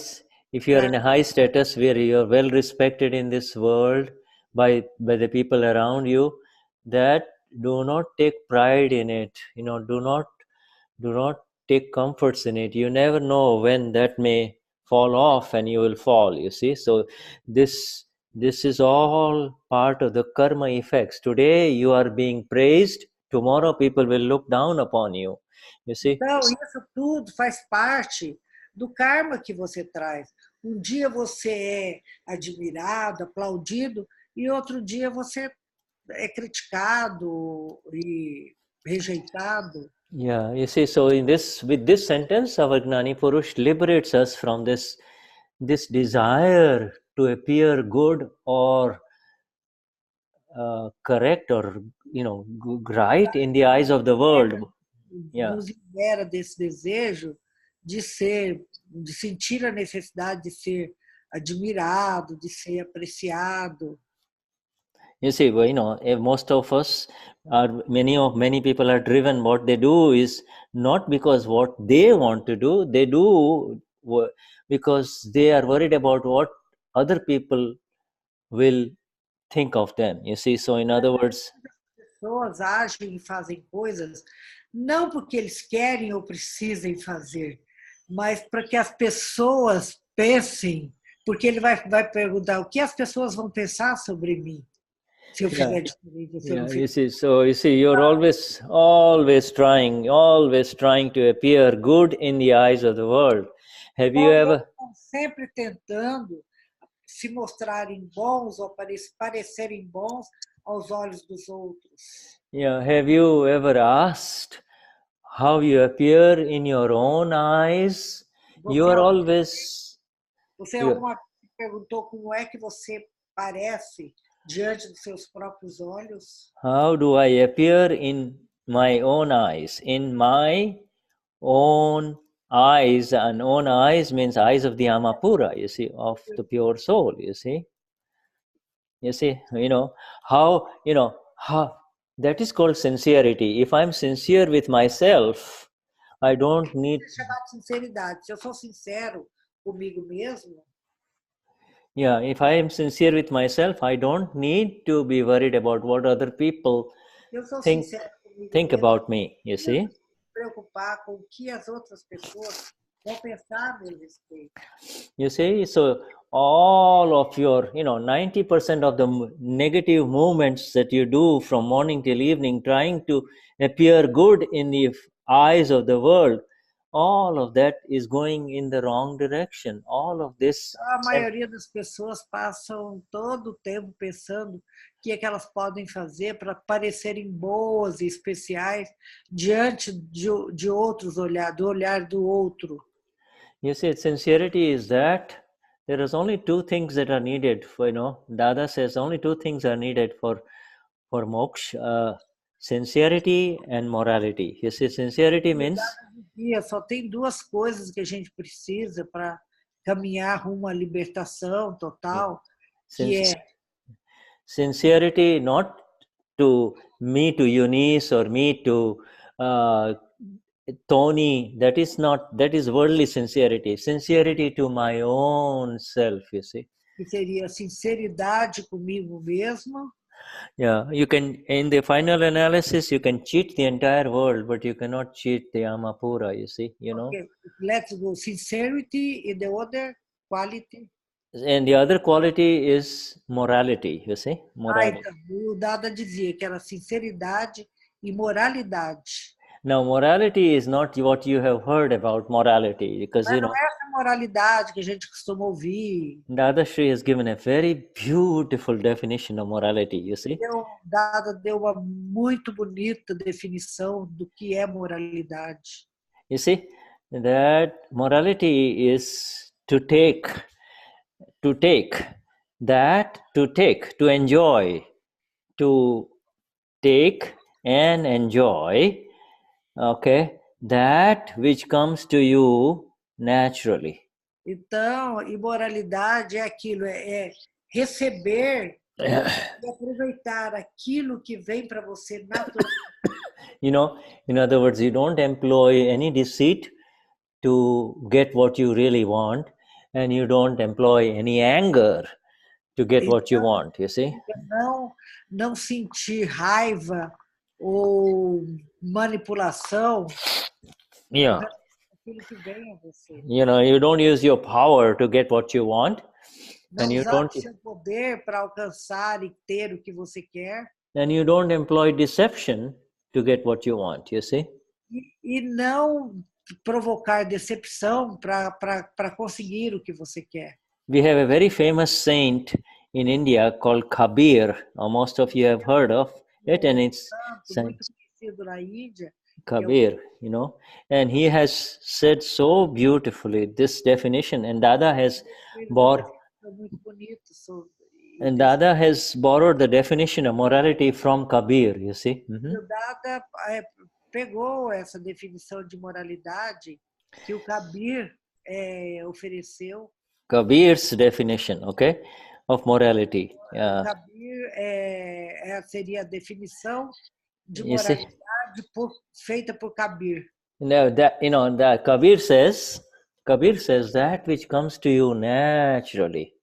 status where you are well respected in this world by the people around you, that do not take pride in it. Do not take comforts in it. You never know when that may fall off and you will fall, you see. So this This is all part of the karma effects. Today you are being praised, tomorrow people will look down upon you. You see? Então, isso tudo faz parte do karma que você traz. Um dia você é admirado, aplaudido, e outro dia você é criticado e rejeitado. Yeah, you see, so with this sentence, our Gnani Purush liberates us from this desire to appear good or correct or, right in the eyes of the world. Yeah. Nos libera desse desejo de sentir a necessidade de ser admirado, de ser apreciado. You see, most of us many people are driven. What they do is not because what they want to do. They do because they are worried about what other people will think of them. You see, so in other words, pessoas agem e fazem coisas não porque eles querem ou precisem fazer, mas para que as pessoas pensem, porque ele vai perguntar o que as pessoas vão pensar sobre mim. Se eu fizer diferente, se eu não fizer. You see, you're always trying to appear good in the eyes of the world. Have you ever? Sempre tentando se mostrarem bons ou parecerem bons aos olhos dos outros. Yeah, have you ever asked how you appear in your own eyes? You are always. Você alguma vez perguntou como é que você parece diante dos seus próprios olhos? How do I appear in my own eyes? In my own eyes, and own eyes means eyes of the Amapura, you see, of the pure soul, you see. You see, how that is called sincerity. If I'm sincere with myself, I don't need. É chamado de sinceridade. Se eu sou sincero comigo mesmo. Yeah, if I am sincere with myself, I don't need to be worried about what other people think about me, you see. Preocupar com o que as outras pessoas vão pensar a meu respeito. You see, so all of your, 90% of the negative movements that you do from morning till evening, trying to appear good in the eyes of the world, all of that is going in the wrong direction. All of this. A maioria das pessoas passam todo o tempo pensando o que é que elas podem fazer para parecerem boas e especiais diante de outros olhares, do olhar do outro. You see, sincerity is that there is only two things that are needed for, Dada says only two things are needed for moksha. Sincerity and morality. You see, sincerity means. Só tem duas coisas que a gente precisa para caminhar rumo à libertação total, que é sincerity, not to me, to Eunice, or me to Tony. That is worldly sincerity. Sincerity to my own self. You see. Que seria sinceridade comigo mesmo. Yeah, you can, in the final analysis, you can cheat the entire world, but you cannot cheat the Amapura, you see, Okay. Let's go. Sincerity and the other quality. And the other quality is morality, you see, morality. Então, o Dada dizia que era sinceridade e moralidade. Now, morality is not what you have heard about morality, because, Mas não é essa moralidade que a gente costuma ouvir. Dadashri has given a very beautiful definition of morality, you see. Dada deu uma muito bonita definição do que é moralidade. You see, that morality is to enjoy, to take and enjoy, okay, that which comes to you naturally. Então, imoralidade é aquilo, é receber e aproveitar aquilo que vem para você naturalmente. In other words, you don't employ any deceit to get what you really want, and you don't employ any anger to get what you want, you see. Não sentir raiva ou manipulação. Yeah. Aquilo que vem a você. You don't use your power to get what you want. Não usar o seu poder para alcançar e ter o que você quer. And you don't employ deception to get what you want, you see? E não provocar decepção para conseguir o que você quer. We have a very famous saint in India called Kabir. Most of you have heard of it, and it's muito conhecido na Índia. Kabir, you know, and he has said so beautifully this definition, and Dada has borrowed. And Dada has borrowed the definition of morality from Kabir, you see. O Dada pegou essa definição de moralidade que o Kabir ofereceu. Kabir's definition, okay, of morality. Kabir seria a definição de moralidade feita por Kabir. Now that that Kabir says that which comes to you naturally.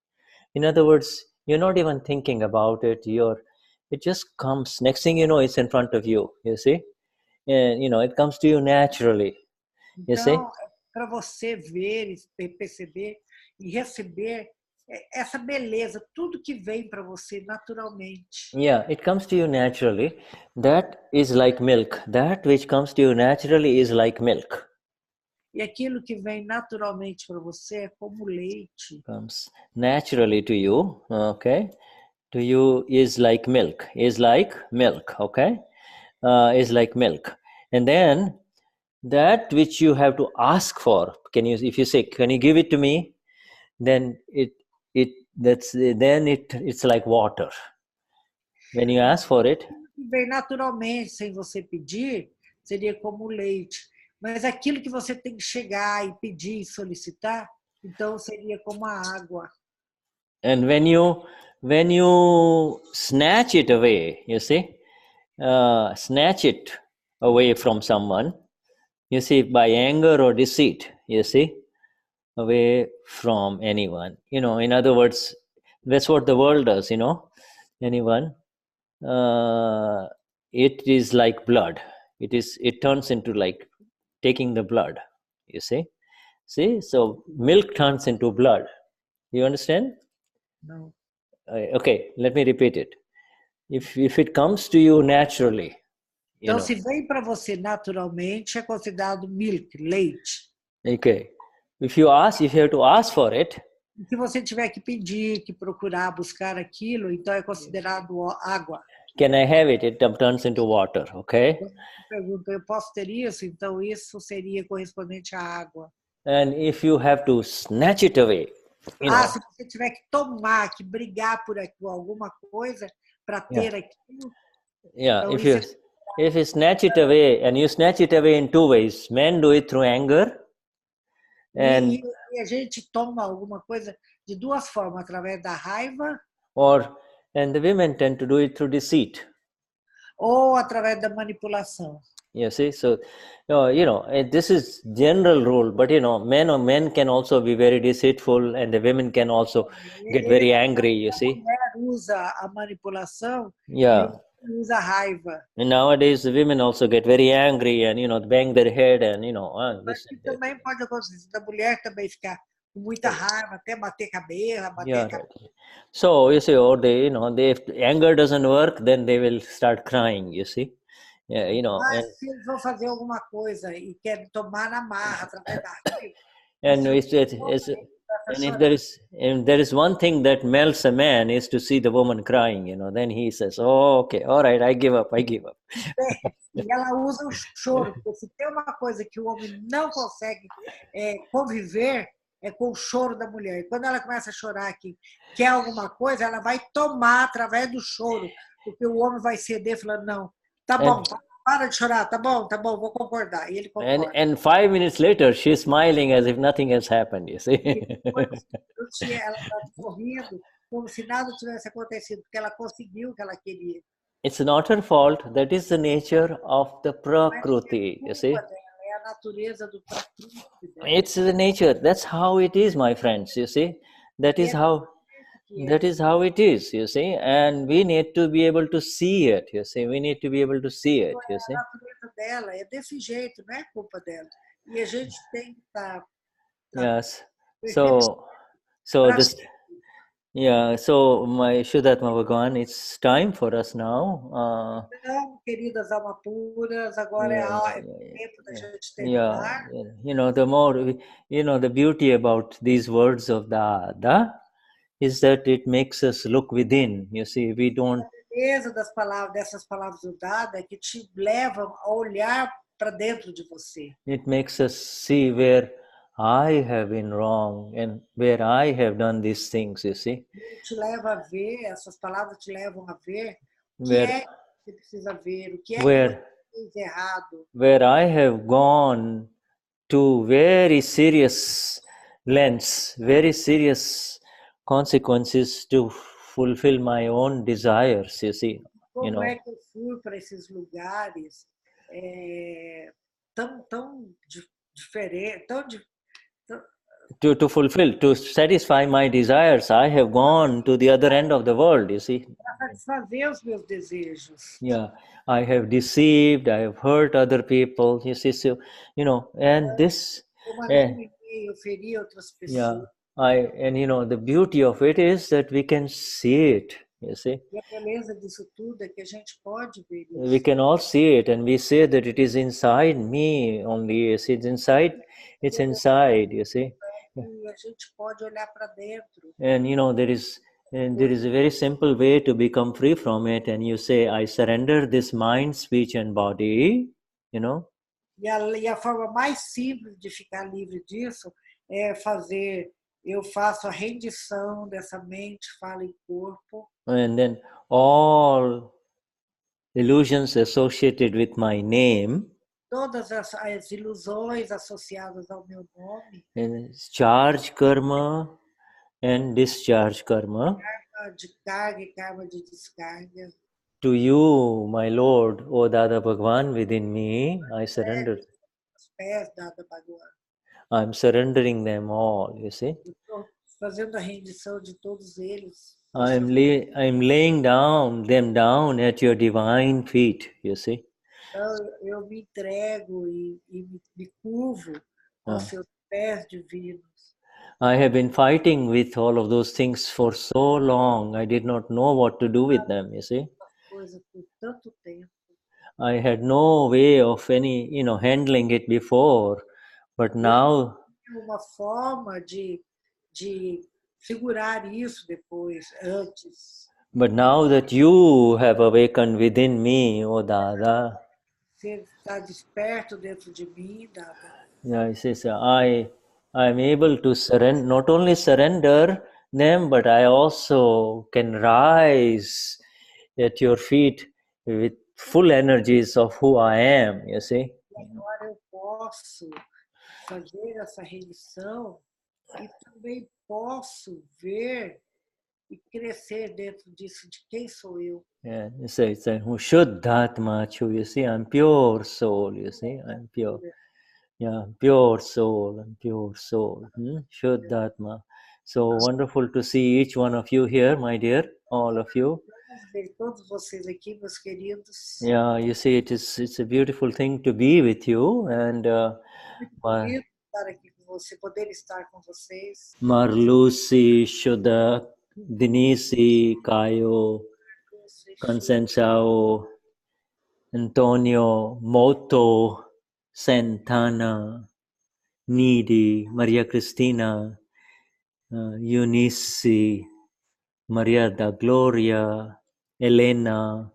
In other words, you're not even thinking about it. It just comes. Next thing you know, it's in front of you. You see, and it comes to you naturally. You see. Para você ver, perceber e receber essa beleza, tudo que vem para você naturalmente. Yeah, it comes to you naturally. That is like milk. That which comes to you naturally is like milk. E aquilo que vem naturalmente para você é como leite. Comes naturally to you, okay? To you is like milk. Is like milk, okay? Is like milk. And then that which you have to ask for, if you say, can you give it to me? Then it's like water. When you ask for it, vem naturalmente sem você pedir, seria como leite. Mas aquilo que você tem que chegar e pedir e solicitar, então seria como a água. And when you snatch it away, you see, snatch it away from someone, you see, by anger or deceit, you see, away from anyone. In other words, that's what the world does, anyone. It is like blood. It turns into like taking the blood, you see. So milk turns into blood. You understand? No. Okay, let me repeat it. If it comes to you naturally, então se vem para você naturalmente, é considerado milk, leite. Okay. If you have to ask for it, se você tiver que pedir, que procurar, buscar aquilo, então é considerado água. Can I have it? It turns into water, okay? Pergunta, eu posso ter isso? Então isso seria correspondente à água. And if you have to snatch it away, se você tiver que tomar, que brigar por alguma coisa para ter aquilo. Yeah, então if you snatch it away, and you snatch it away in two ways. Men do it through anger. E a gente toma alguma coisa de duas formas, através da raiva. And the women tend to do it through deceit. Ou através da manipulação. You see, so this is general rule, but men can also be very deceitful, and the women can also get very angry. You see. A mulher usa a manipulação. Yeah. E usa a raiva. And nowadays the women also get very angry and bang their head and Mas também pode acontecer da mulher também ficar com muita raiva, até bater cabeça, So you see, or if anger doesn't work, then they will start crying. You see. Yeah, Mas se eles vão fazer alguma coisa e querem tomar na marra através da raiva. And if there is one thing that melts a man is to see the woman crying, then he says, oh, okay, all right, I give up. E ela usa o choro, porque se tem uma coisa que o homem não consegue conviver, é com o choro da mulher. E quando ela começa a chorar que quer alguma coisa, ela vai tomar através do choro, porque o homem vai ceder falando, não, tá bom, para de chorar, tá bom, vou concordar. E ele concorda. And 5 minutes later, she's smiling as if nothing has happened, you see. Ela está sorrindo, como se nada tivesse acontecido, porque ela conseguiu o que ela queria. It's not her fault. That is the nature of the Prakriti, you see. É a natureza do Prakriti. It's the nature. That's how it is, my friends, you see. That is how it is, you see. And we need to be able to see it, you see. We need to be able to see it, you see. A natureza dela é desse jeito, não é culpa dela. E a gente tem que estar... Yes. So Yeah, so my Shuddhatma Bhagavan, it's time for us now. Então, queridas almas puras, agora é tempo da gente terminar. You know, the more, the beauty about these words of the Ada is that it makes us look within. You see, we don't. A beleza dessas palavras do Dada é que te levam a olhar para dentro de você. It makes us see where I have been wrong and where I have done these things, you see. Te leva a ver, essas palavras te levam a ver o que é que você precisa ver, o que é que você fez errado. Where I have gone to very serious lengths, very serious consequences to fulfill my own desires, you see. Como é que eu fui para esses lugares tão diferentes, to fulfill, to satisfy my desires, I have gone to the other end of the world, you see. Para satisfazer os meus desejos. Yeah, I have deceived, I have hurt other people, you see, so, and this... Eu feri outras pessoas. Yeah, and the beauty of it is that we can see it, you see. E a beleza disso tudo é que a gente pode ver isso. We can all see it, and we say that it is inside me only, you see, it's inside, you see. E a gente pode olhar para dentro. And there is a very simple way to become free from it, and you say, I surrender this mind, speech and body, E a forma mais simples de ficar livre disso é eu faço a rendição dessa mente, fala e corpo. And then all illusions associated with my name, todas as ilusões associadas ao meu nome, charge karma and discharge karma, karma de carga e karma de descarga. To you, my Lord, O Dada Bhagwan, within me, I surrender. I'm surrendering them all, you see. Fazendo a rendição de todos eles. I'm laying them down at your divine feet, you see. Eu me entrego e me curvo aos seus pés divinos. I have been fighting with all of those things for so long. I did not know what to do with them, you see. I had no way of handling it before, but now. Uma forma de segurar isso antes. But now that you have awakened within me, O Dada. Você está desperto dentro de mim, Dada. Yeah, he says, I am able to surrender, not only surrender them, but I also can rise at your feet with full energies of who I am, you see. Agora eu posso fazer essa rendição e também posso ver e crescer dentro disso de quem sou eu. Yeah, it's a Shuddhatma, you see, I'm pure soul, you see, I'm pure. Yeah, pure soul and pure soul. Shuddhatma. So wonderful to see each one of you here, my dear, all of you. Todos vocês aqui, meus queridos. Yeah, you see, it's a beautiful thing to be with you, and poder estar com vocês. Marlusi, Shuddha, Denize, Caio, Consensuao, Antonio, Moto, Santana, Needy, Maria Cristina, Eunice, Maria da Gloria, Elena,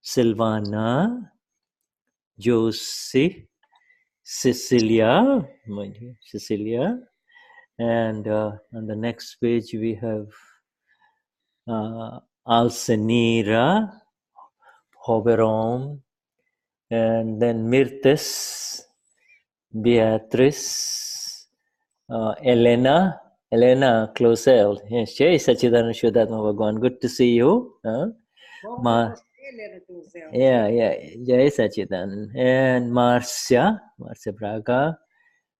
Silvana, Josie, Cecilia, and on the next page we have Alcenira, Hoberom, and then Mirtes, Beatrice, Elena Closel. Yes, Jai Sachidananda Shuddhatma Bhagwan. Good to see you. Yeah, Jai Sachidananda. And Marcia Braga,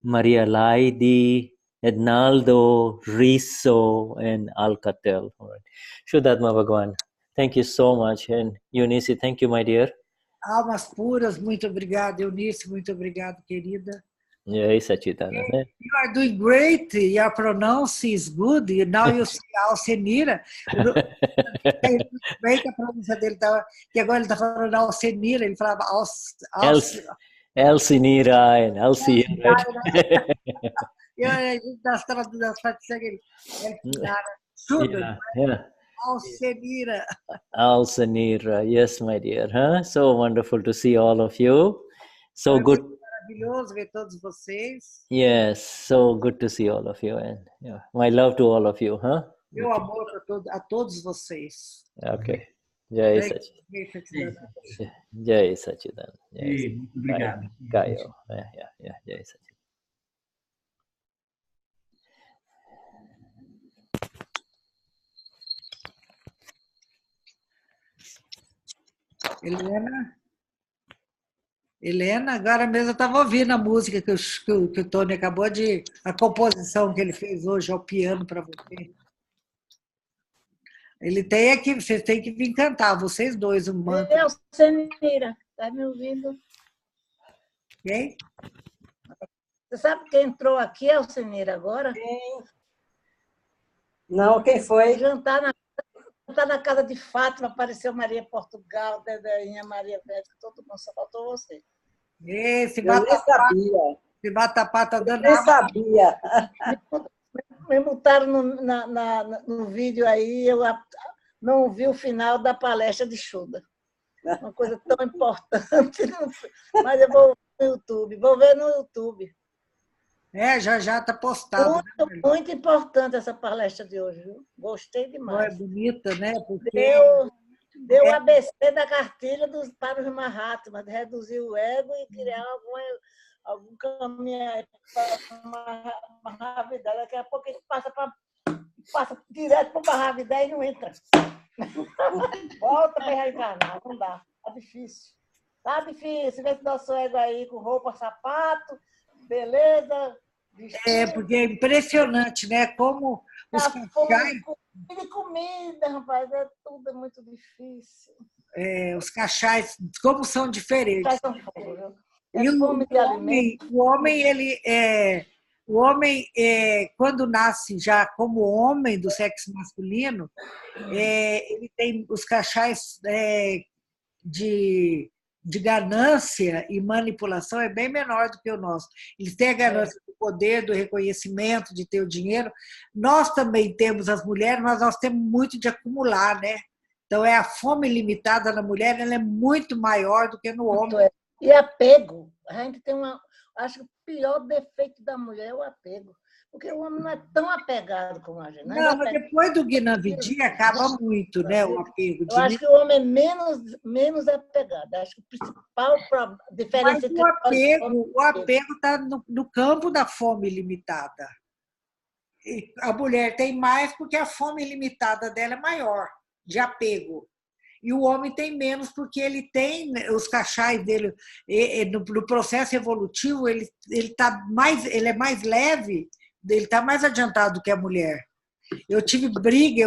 Maria Laidi, Ednaldo, Riso, and Alcatel. All right. Shuddhatma Bhagwan. Thank you so much. And Eunice, thank you, my dear. Almas puras, muito obrigada. Eunice, muito obrigado, querida. Jai Satchidananda. You are doing great. Your pronunciation is good. Now you see Alcenira. Bem que a pronúncia dele estava... Que agora ele está falando Alcenira. Ele falava Alcenira and Alcia, right? Das traduções, Shuddha. Alcenira. Alcenira. Yes, my dear. Huh? So wonderful to see all of you. So good. Maravilhoso ver todos vocês. Yes, so good to see all of you, and my love to all of you, huh? Meu amor a todos vocês. Okay. Jai Satchidananda. Jai Satchidananda. Muito obrigado. Caio. Jai Satchidananda. Helena, agora mesmo eu estava ouvindo a música que o Tony acabou de... A composição que ele fez hoje ao piano para você. Vocês têm que vir cantar, vocês dois, um mantra. Alcenira, está me ouvindo? Quem? Você sabe quem entrou aqui, Alcenira, agora? Quem? Não, quem foi? Jantar na casa de Fátima, apareceu Maria Portugal, Dedinha, Maria Vete, todo mundo, só faltou você. Esse batapá tá dando nem sabia. Me multaram no vídeo aí, eu não vi o final da palestra de Shuddha. Uma coisa tão importante, mas eu vou ver no YouTube. Já está postado. Muito importante essa palestra de hoje, viu? Gostei demais. É bonita, né? Porque... Deu o ABC da cartilha para os Mahatmas, de reduzir o ego e criar algum caminho para uma gravidade. Daqui a pouco ele passa direto para uma gravidade e não entra. Volta para reencarnar, não dá. Tá difícil. Tá difícil. Vê esse nosso ego aí com roupa, sapato, beleza. Porque é impressionante, né? Como os cachais... Comida, rapaz, tudo é muito difícil. Os cachais, como são diferentes. E o homem, quando nasce já como homem do sexo masculino, ele tem os cachais de ganância e manipulação é bem menor do que o nosso. Eles têm a ganância do poder, do reconhecimento, de ter o dinheiro. Nós também temos as mulheres, mas nós temos muito de acumular, né? Então, a fome limitada na mulher, ela é muito maior do que no homem. E apego. A gente tem acho que o pior defeito da mulher é o apego. Porque o homem não é tão apegado como a gente. Não, mas depois do Gnani acaba muito, né, o apego. Eu acho que o homem é menos apegado. Acho que o principal diferença entre o apego está no campo da fome limitada. E a mulher tem mais porque a fome limitada dela é maior, de apego. E o homem tem menos porque ele tem os cachais dele. No processo evolutivo, ele é mais leve, ele está mais adiantado que a mulher. Eu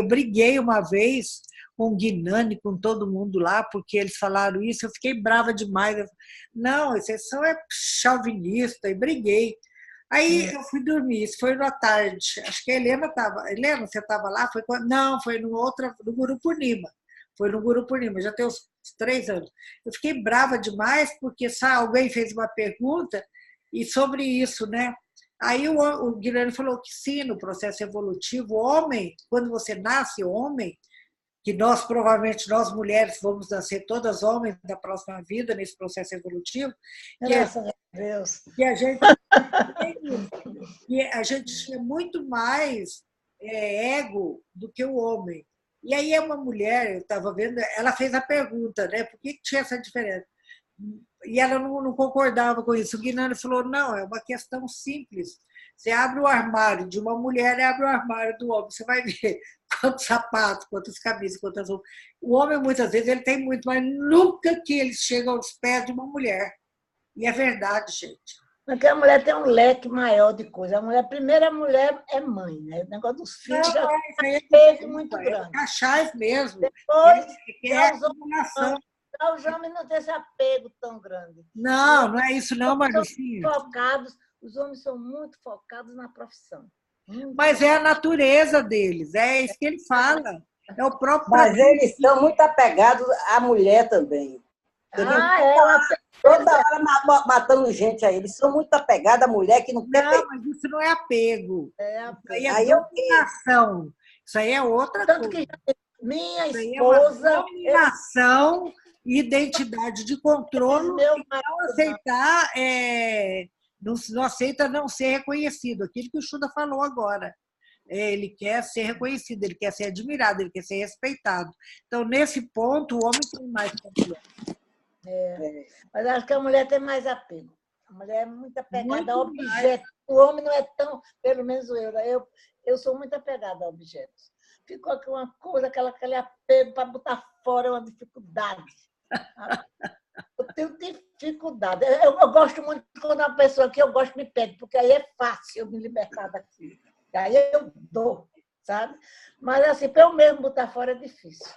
briguei uma vez com o Gnani, com todo mundo lá, porque eles falaram isso, eu fiquei brava demais. Não, vocês são chauvinista, e briguei. Aí eu fui dormir, isso foi na tarde. Acho que a Helena estava. Helena, você estava lá? Não, foi no Guru Purnima. Foi no Guru Purnima, já tem uns 3 anos. Eu fiquei brava demais, porque alguém fez uma pergunta e sobre isso, né? Aí o Guilherme falou que sim, no processo evolutivo, o homem, quando você nasce homem, que provavelmente nós mulheres vamos nascer todas homens da próxima vida nesse processo evolutivo, graças a Deus. Que a gente tinha muito mais ego do que o homem. E aí uma mulher, eu estava vendo, ela fez a pergunta, né? Por que tinha essa diferença? E ela não concordava com isso. O Gnani falou, não, é uma questão simples. Você abre o armário de uma mulher e abre o armário do homem. Você vai ver quantos sapatos, quantas camisas, quantas roupas. O homem, muitas vezes, ele tem muito, mas nunca que ele chega aos pés de uma mulher. E é verdade, gente. Porque a mulher tem um leque maior de coisa. A primeira mulher é mãe, né? O negócio dos filhos é muito grande. Cachais mesmo. Depois, os homens não têm esse apego tão grande. Não é isso não, Marlucinha. Focados Os homens são muito focados na profissão. Mas é a natureza deles, é isso que ele fala. É o próprio. Mas eles são muito apegados à mulher também. Toda hora matando gente aí. Eles são muito apegados à mulher que não quer. Não, mas isso não é apego. Isso aí é dominação. Isso aí é outra Tanto coisa. que minha esposa. Dominação, identidade de controle, não aceitar, não aceita não ser reconhecido. Aquilo que o Shuddha falou agora. Ele quer ser reconhecido, ele quer ser admirado, ele quer ser respeitado. Então, nesse ponto, o homem tem mais confiança. Mas acho que a mulher tem mais apego. A mulher é muito apegada a objetos. O homem não é tão, pelo menos eu sou muito apegada a objetos. Ficou aqui uma coisa, aquele apego para botar fora é uma dificuldade. Eu tenho dificuldade. Eu gosto muito quando uma pessoa que eu gosto me pede, porque aí é fácil eu me libertar daquilo. Aí eu dou, sabe? Mas assim, para eu mesmo botar fora é difícil.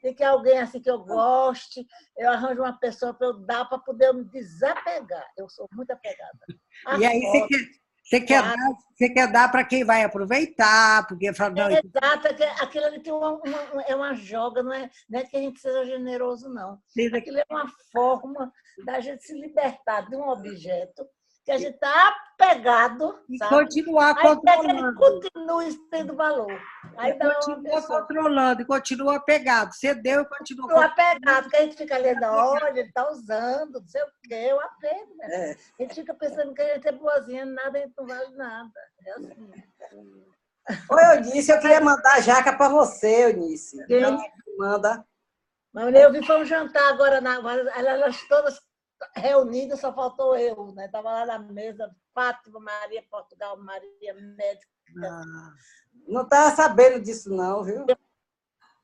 Tem que alguém assim que eu goste, eu arranjo uma pessoa para eu dar, para poder eu me desapegar. Eu sou muito apegada. E aí você quer dar para quem vai aproveitar, porque fala, não, exato, aquilo ali tem é uma joga, não é que a gente seja generoso, não. Aquilo é uma forma da gente se libertar de um objeto que a gente está apegado, e sabe? continuar controlando. Continua tendo valor. Aí continua controlando e continua apegado. Você deu e continua apegado, porque a gente fica ali, olha, ele está usando, não sei o quê, o apego. Né? A gente fica pensando que a gente é boazinha, nada, a gente não vale nada. É assim. Oi, Eunice, eu queria mandar a jaca para você, Eunice. Quem? Manda. Mas eu vi, foi um jantar agora, elas todas reunidas, só faltou eu, né? Estava lá na mesa, Fátima, Maria, Portugal, Maria, médica. Não estava sabendo disso, não, viu?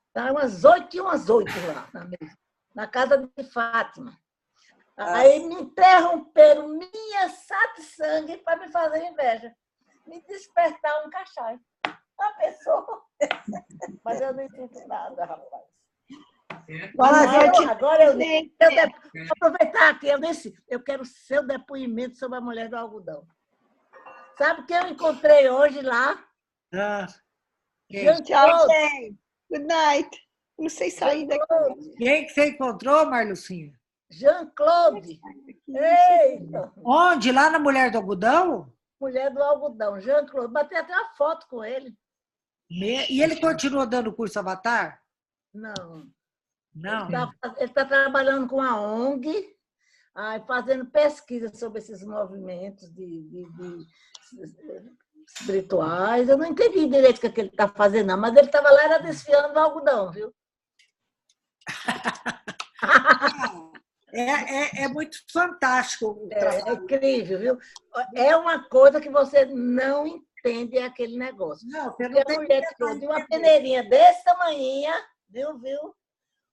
Estavam umas 8 e umas 8 lá na mesa, na casa de Fátima. Aí me interromperam minha sangue para me fazer inveja. Me despertar um cachaço. A pessoa. Mas eu não sinto nada, rapaz. Agora eu vou aproveitar aqui, eu quero seu depoimento sobre a mulher do algodão. Sabe o que eu encontrei hoje lá? Tchau, gente. Good night. Não sei sair daqui. Quem que você encontrou, Marlucinha? Jean-Claude. Eita! Onde? Lá na Mulher do Algodão? Mulher do Algodão, Jean-Claude. Batei até uma foto com ele. E ele continua dando curso Avatar? Não. Não. Ele está trabalhando com a ONG, fazendo pesquisa sobre esses movimentos espirituais. Eu não entendi direito o que ele está fazendo, não, mas ele estava lá era desfiando o algodão, viu? É muito fantástico. É incrível, viu? É uma coisa que você não entende aquele negócio. Não, você não tem a mulher tirou de uma peneirinha desse tamanho, viu?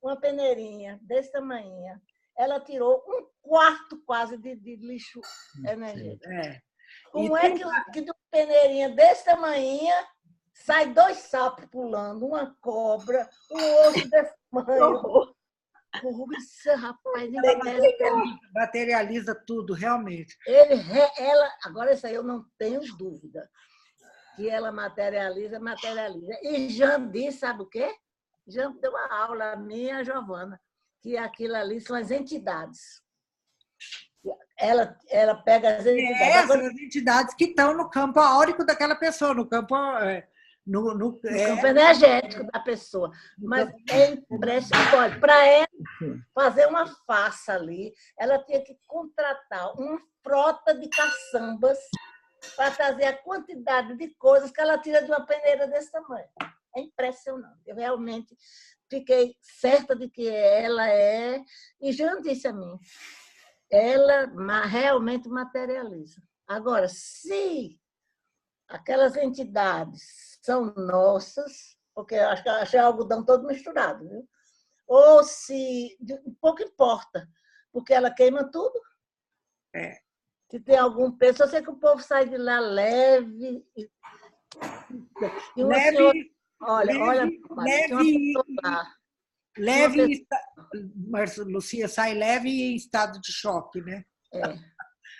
Uma peneirinha desse tamanho. Ela tirou 1/4 quase de lixo energético. Como é que de uma peneirinha desse tamanho sai 2 sapos pulando, uma cobra, um osso desse tamanho? Isso, rapaz, materializa tudo, realmente. Agora isso aí eu não tenho dúvida. Que ela materializa. E Jean disse, sabe o quê? Jean deu uma aula a mim e a Giovana, que aquilo ali são as entidades. Ela pega as entidades. As entidades que estão no campo áurico daquela pessoa, no campo... No campo energético da pessoa. Mas é impressionante. Para ela fazer uma farsa ali, ela tinha que contratar uma frota de caçambas para trazer a quantidade de coisas que ela tira de uma peneira desse tamanho. É impressionante. Eu realmente fiquei certa de que ela é... E Jean disse a mim, ela realmente materializa. Agora, se aquelas entidades são nossas, porque eu acho que achei o algodão todo misturado, viu? Ou se... Pouco importa, porque ela queima tudo. Se tem algum peso, eu sei que o povo sai de lá leve. E uma senhora... Olha, leve, Lucia, sai leve em estado de choque, né?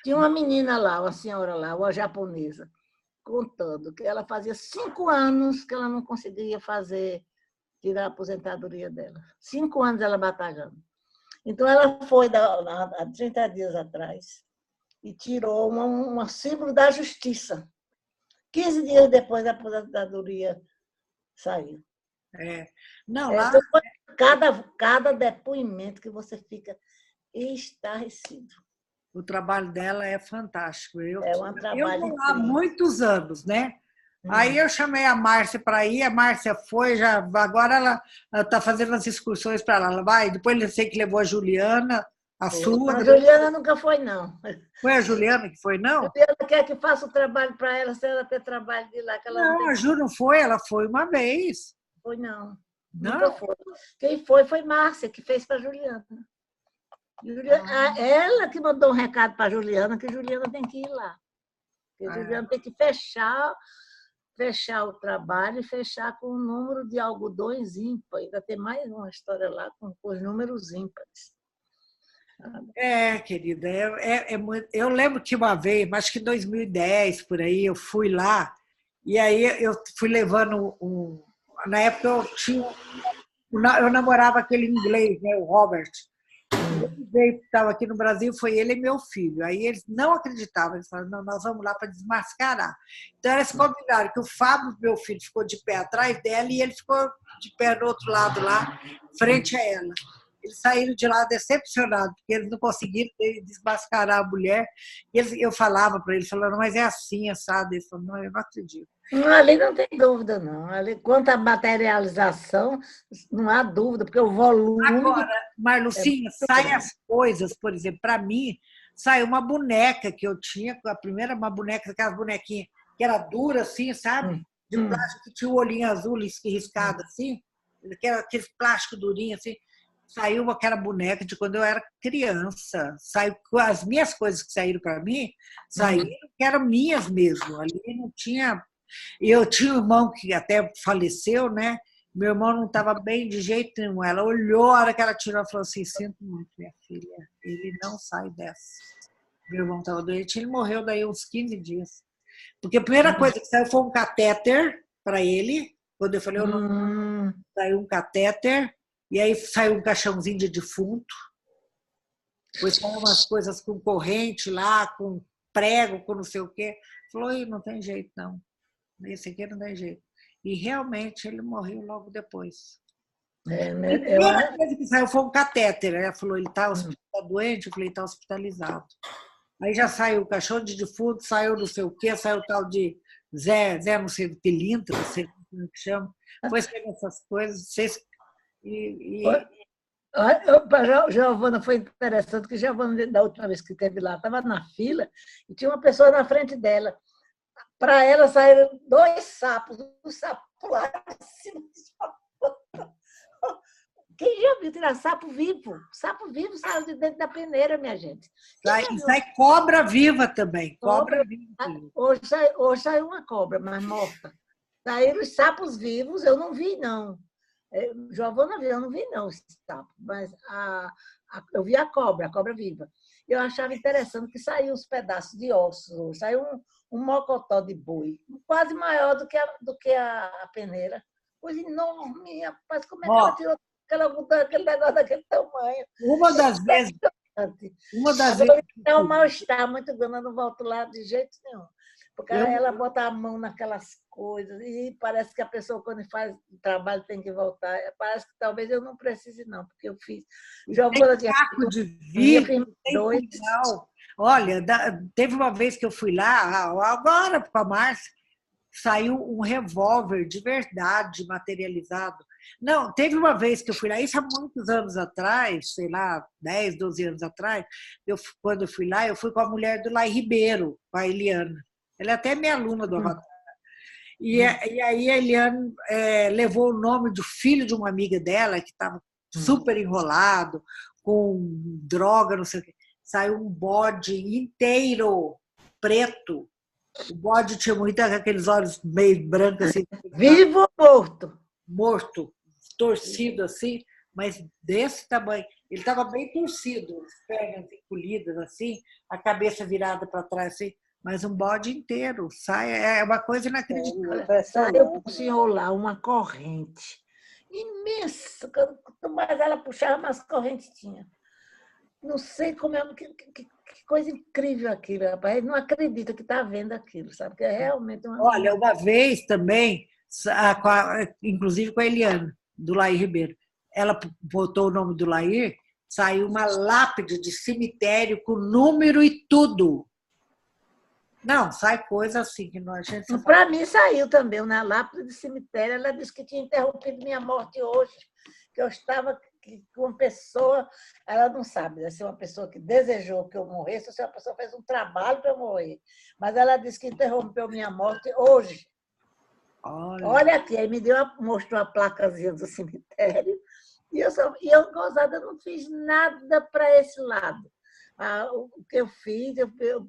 Tinha uma menina lá, uma senhora lá, uma japonesa, contando que ela fazia 5 anos que ela não conseguia tirar a aposentadoria dela. 5 anos ela batalhando. Então, ela foi há 30 dias atrás e tirou um símbolo da justiça. 15 dias depois da aposentadoria saiu. Não, lá... Então, cada depoimento que você fica estarrecido. O trabalho dela é fantástico. Eu trabalho vou lá há muitos anos, né? Aí eu chamei a Márcia para ir, a Márcia foi, agora ela está fazendo as excursões para lá. Ela vai, depois eu sei que levou a Juliana, a sua. A Juliana nunca foi, não. Foi a Juliana que foi, não? A Juliana quer que faça o trabalho para ela, se ela ter trabalho de lá. Que ela não, a Ju não foi, ela foi uma vez. Foi, não. Não? Nunca foi. Quem foi Márcia, que fez para a Juliana. Ela que mandou um recado para a Juliana, que a Juliana tem que ir lá. Que a Juliana tem que fechar o trabalho e fechar com o número de algodões ímpar. Ainda tem mais uma história lá com os números ímpares. Querida, eu lembro que uma vez, acho que em 2010, por aí, eu fui lá, e aí eu fui levando na época eu namorava aquele inglês, né, o Robert. Ele estava aqui no Brasil, foi ele e meu filho. Aí eles não acreditavam, eles falaram, não, nós vamos lá para desmascarar. Então eles combinaram que o Fábio, meu filho, ficou de pé atrás dela e ele ficou de pé do outro lado lá, frente a ela. Eles saíram de lá decepcionados, porque eles não conseguiram desmascarar a mulher. Eu falava para eles, falando, mas é assim, sabe? Eles falaram, não, eu não acredito. Ali não tem dúvida, não. Ali, quanto à materialização, não há dúvida, porque o volume... Agora, Marlucinha, saem as coisas, por exemplo, para mim, saiu uma boneca que eu tinha, a primeira, uma boneca, aquelas bonequinhas que era dura, assim, sabe? De plástico, que tinha o olhinho azul riscado, assim, aquele plástico durinho, assim. Saiu aquela boneca de quando eu era criança. Saiu as minhas coisas que saíram para mim, saíram que eram minhas mesmo. Ali não tinha. Eu tinha um irmão que até faleceu, né? Meu irmão não estava bem de jeito nenhum. Ela olhou, a hora que ela tirou, ela falou assim: sinto muito, minha filha, ele não sai dessa. Meu irmão estava doente, ele morreu daí uns 15 dias. Porque a primeira coisa que saiu foi um catéter para ele. Quando eu falei, eu não, saiu um catéter. E aí saiu um caixãozinho de defunto, depois saiu umas coisas com corrente lá, com prego, com não sei o quê. Falou, não tem jeito, não. Esse aqui não tem jeito. E realmente ele morreu logo depois. A primeira coisa que saiu foi um catéter. Ela falou, ele está doente? Eu falei, está hospitalizado. Aí já saiu o caixão de defunto, saiu não sei o quê, saiu o tal de Zé não sei o pilintra, não sei como que chama. Foi saindo essas coisas, Giovana, foi interessante que Giovana, da última vez que esteve lá, estava na fila e tinha uma pessoa na frente dela. Para ela saíram 2 sapos, um sapo lá em cima do sapo. Quem já viu tirar sapo vivo? Sapo vivo saiu de dentro da peneira, minha gente. Sai cobra viva também. Cobra viva. Hoje saiu uma cobra, mas morta. Saíram os sapos vivos, eu não vi, não. Giovana viu, eu não vi, não, esse sapo. Mas eu vi a cobra viva. Eu achava interessante que saiu os pedaços de ossos. Saiu um mocotó de boi, quase maior do que a peneira. Coisa enorme, rapaz. Como é que ela tirou aquele negócio daquele tamanho? Uma das vezes... É um mal-estar muito grande, eu não volto lá de jeito nenhum. Porque ela bota a mão naquelas coisas e parece que a pessoa, quando faz o trabalho, tem que voltar. Parece que talvez eu não precise, não, porque eu fiz. Tem saco de vidro, tem punhal. Olha, teve uma vez que eu fui lá, agora com a Márcia, saiu um revólver de verdade materializado. Não, teve uma vez que eu fui lá, isso há muitos anos atrás, sei lá, 10, 12 anos atrás, quando eu fui lá, eu fui com a mulher do Lai Ribeiro, com a Eliana. Ela é até minha aluna do Avatar. E aí a Eliane levou o nome do filho de uma amiga dela, que estava super enrolado, com droga, não sei o quê. Saiu um bode inteiro, preto. O bode tinha muito aqueles olhos meio brancos assim. Vivo ou morto? Morto, torcido assim. mas desse tamanho. Ele estava bem torcido, as pernas encolhidas, assim, a cabeça virada para trás, assim, mas um bode inteiro. Sai, é uma coisa inacreditável. Saiu para o senhor lá uma corrente imensa. Quanto mais ela puxava, mais corrente tinha. Não sei como é, que coisa incrível aquilo, rapaz. Ele não acredita que está vendo aquilo, sabe? Que é realmente uma... Olha, uma vez também, inclusive com a Eliana, do Laí Ribeiro, ela botou o nome do Laí, saiu uma lápide de cemitério com número e tudo. Não, sai coisa assim que a gente... Para mim saiu também, na lápide de cemitério. Ela disse que tinha interrompido minha morte hoje, que eu estava com uma pessoa, ela não sabe se é uma pessoa que desejou que eu morresse ou se uma pessoa fez um trabalho para eu morrer. Mas ela disse que interrompeu minha morte hoje. Olha aqui, aí mostrou a placazinha do cemitério, e eu gozada, não fiz nada para esse lado. O que eu fiz,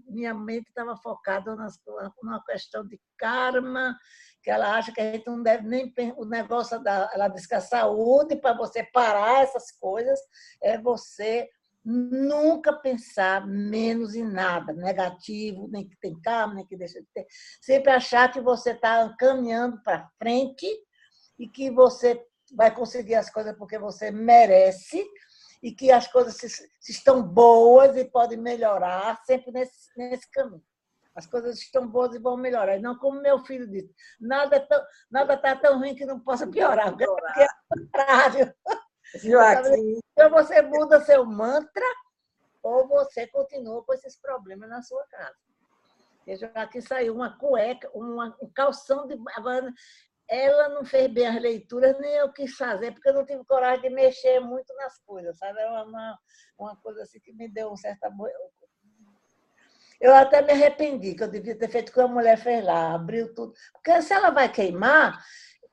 minha mente estava focada numa questão de karma, que ela acha que a gente não deve nem... O negócio ela diz que a saúde, para você parar essas coisas, é você nunca pensar menos em nada, negativo, nem que tem karma, nem que deixa de ter. Sempre achar que você está caminhando para frente e que você vai conseguir as coisas porque você merece, e que as coisas se estão boas e podem melhorar sempre nesse caminho. As coisas estão boas e vão melhorar. E não como meu filho disse, nada está tão ruim que não possa piorar, porque é o contrário. Então você muda seu mantra ou você continua com esses problemas na sua casa. Veja, aqui saiu uma cueca, um calção de... Agora, ela não fez bem as leituras, nem eu quis fazer, porque eu não tive coragem de mexer muito nas coisas, sabe? Era uma coisa assim que me deu um certo... Eu até me arrependi, que eu devia ter feito o que a mulher fez lá, abriu tudo. Porque se ela vai queimar,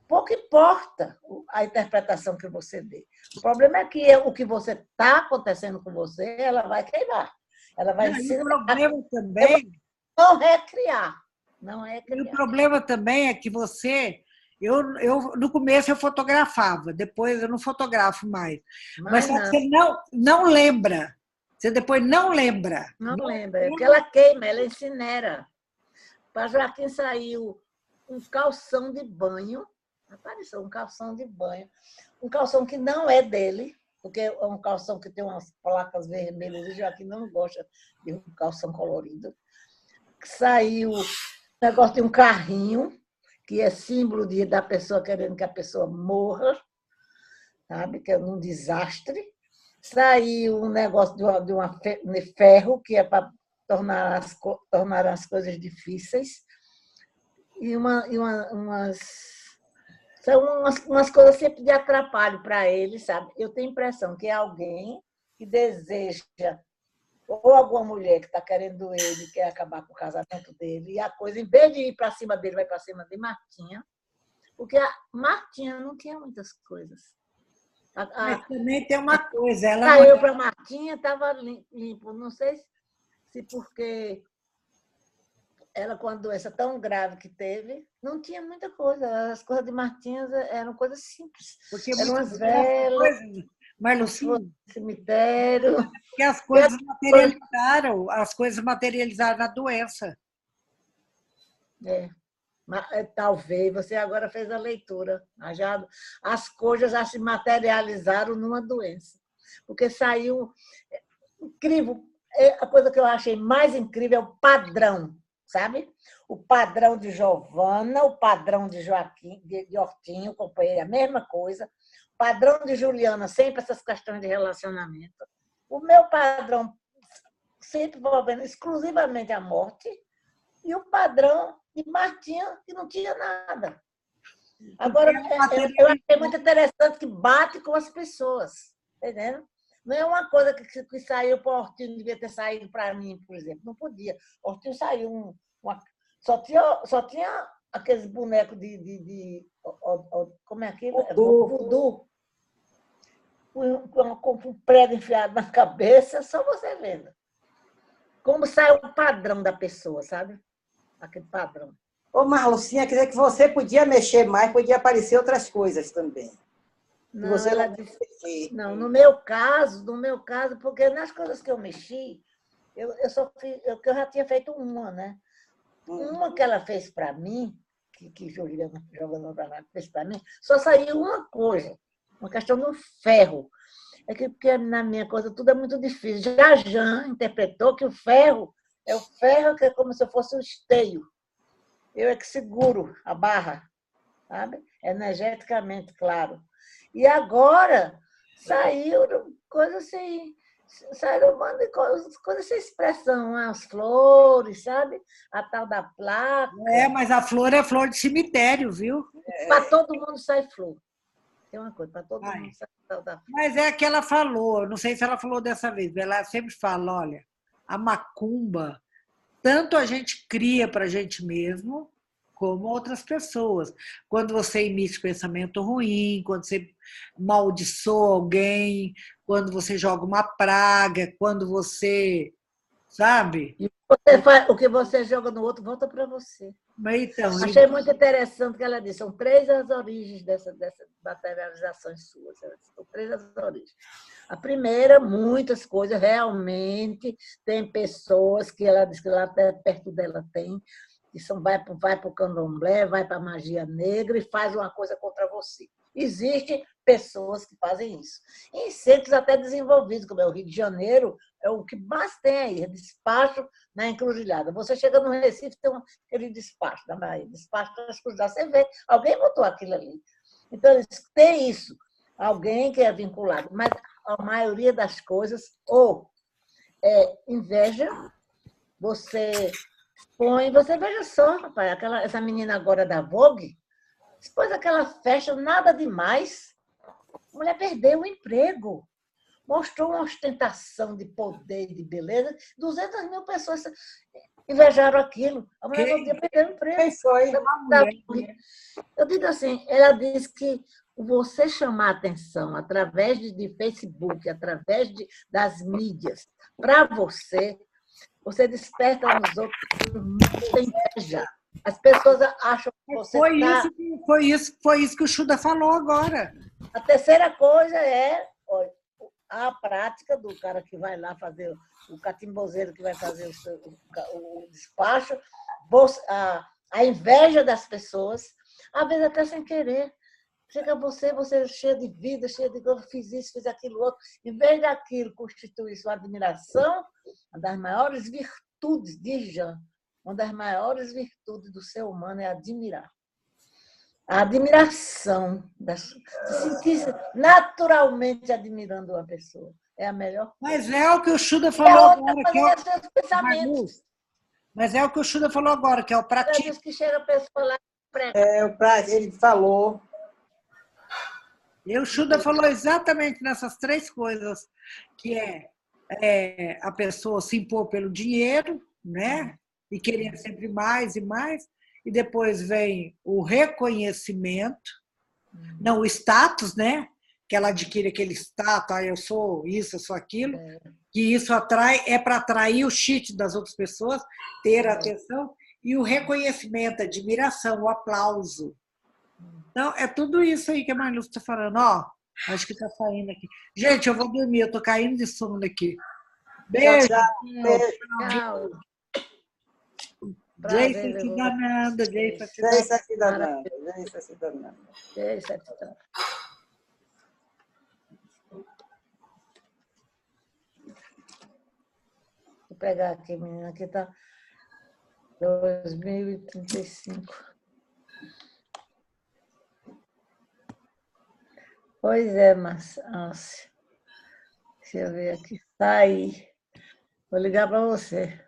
pouco importa a interpretação que você dê. O problema é que o que você está acontecendo com você, ela vai queimar. Ela vai ensinar. O problema também... Não recriar. Não recriar. E o problema também é que você... no começo eu fotografava, depois eu não fotografo mais. Mas você não lembra. Você depois não lembra. Não lembra. É porque ela queima, ela incinera. Para Joaquim saiu um calção de banho. Apareceu um calção de banho. Um calção que não é dele, porque é um calção que tem umas placas vermelhas e Joaquim não gosta de um calção colorido. Saiu um negócio de um carrinho, que é símbolo da pessoa querendo que a pessoa morra, sabe? Que é um desastre. Saiu um negócio de ferro, que é para tornar as coisas difíceis. E são umas coisas sempre de atrapalho para ele, sabe? Eu tenho a impressão que é alguém que deseja, ou alguma mulher que está querendo ele, quer acabar com o casamento dele, e a coisa, em vez de ir para cima dele, vai para cima de Martinha, porque a Martinha não tinha muitas coisas. Mas também tem uma coisa. Ela saiu para Martinha, estava limpo. Não sei se porque ela, com a doença tão grave que teve, não tinha muita coisa. As coisas de Martinha eram coisas simples. Porque eram umas velas, Marlucinha, cemitério. Porque as coisas materializaram a doença. Talvez, você agora fez a leitura. As coisas já se materializaram numa doença. Porque saiu... Incrível. A coisa que eu achei mais incrível é o padrão, sabe? O padrão de Giovana, o padrão de Joaquim, de Hortinho, companheiro, a mesma coisa. O padrão de Juliana, sempre essas questões de relacionamento. O meu padrão, sempre envolvendo exclusivamente a morte. E o padrão de Martinha, que não tinha nada. Agora, eu achei muito interessante que bate com as pessoas. Entendendo? Não é uma coisa que saiu para o Hortinho, devia ter saído para mim, por exemplo. Não podia. O Hortinho saiu só tinha aqueles bonecos como é aquilo? Voodoo. Com um prego enfiado na cabeça, só você vendo. Como sai o padrão da pessoa, sabe? Aquele padrão. Ô, Marlucinha, quer dizer que você podia mexer mais, podia aparecer outras coisas também. Não, você ela não disse, não, no meu caso, porque nas coisas que eu mexi, eu só fiz, eu já tinha feito uma, né? Uma que ela fez para mim, que jogando para lá, fez para mim, só saiu uma coisa, uma questão do ferro. É que porque na minha coisa tudo é muito difícil. Já Jean interpretou que o ferro é o ferro que é como se fosse o esteio. Eu é que seguro a barra, sabe? Energeticamente, claro. E agora saíram coisas assim, saíram um monte de coisas sem expressão, as flores, sabe? A tal da placa. Mas a flor é flor de cemitério, viu? Para todo mundo sai flor. Tem uma coisa, para todo mundo sai tal da flor. Mas é que ela falou, não sei se ela falou dessa vez, mas ela sempre fala, olha, a macumba, tanto a gente cria para a gente mesmo, como outras pessoas. Quando você emite pensamento ruim, quando você maldiçoa alguém, quando você joga uma praga, quando você, sabe? E o que você joga no outro volta para você. Mas então, achei muito interessante que ela disse, são 3 as origens dessa materializações suas. São 3 as origens. A primeira, muitas coisas, realmente, tem pessoas que ela diz que lá perto dela tem, que vai para o candomblé, vai para a magia negra e faz uma coisa contra você. Existem pessoas que fazem isso. Em centros até desenvolvidos, como é o Rio de Janeiro, é o que mais tem aí, despacho na encruzilhada. Você chega no Recife, tem aquele despacho da Bahia, despacho das cruzadas. Você vê, alguém botou aquilo ali. Então, tem isso. Alguém que é vinculado. Mas a maioria das coisas, ou é inveja, você põe... Você veja só, rapaz, essa menina agora da Vogue, depois daquela festa, nada demais. A mulher perdeu o emprego. Mostrou uma ostentação de poder e de beleza. 200 mil pessoas invejaram aquilo. A mulher não podia perder o emprego. Quem foi? Eu digo assim, ela diz que você chamar atenção através de Facebook, através das mídias, para você, você desperta nos outros muita inveja. As pessoas acham que você está... Foi isso que o Shuddha falou agora. A terceira coisa é a prática do cara que vai lá fazer, o catimbozeiro que vai fazer o despacho, a inveja das pessoas, às vezes até sem querer. Chega você é cheio de vida, cheio de eu fiz isso, fiz aquilo outro. Em vez daquilo constituir sua admiração, uma das maiores virtudes de Jean, uma das maiores virtudes do ser humano é admirar. A admiração, se sentir naturalmente admirando uma pessoa. É a melhor coisa. Mas é o que o Shuddha falou agora. Seus pensamentos. Mas é o que o Shuddha falou agora, que é o pratishtha. Diz que chega a pessoa lá e prega. Ele falou. E o Shuddha falou exatamente nessas 3 coisas, que é a pessoa se impor pelo dinheiro, né? E querer sempre mais e mais. E depois vem o reconhecimento, não o status, né? Que ela adquire aquele status, eu sou isso, eu sou aquilo, que isso é para atrair o cheat das outras pessoas, ter atenção, e o reconhecimento, a admiração, o aplauso. Então, é tudo isso aí que a Marluce está falando. Ó, acho que está saindo aqui. Gente, eu vou dormir, eu estou caindo de sono aqui. Beijo. Tchau. Jai Satchidananda, Jai Satchidananda. Jai Satchidananda. Jai Satchidananda. Vou pegar aqui, menina, aqui está 2035. Pois é, Márcia. Deixa eu ver aqui. Tá aí. Vou ligar para você.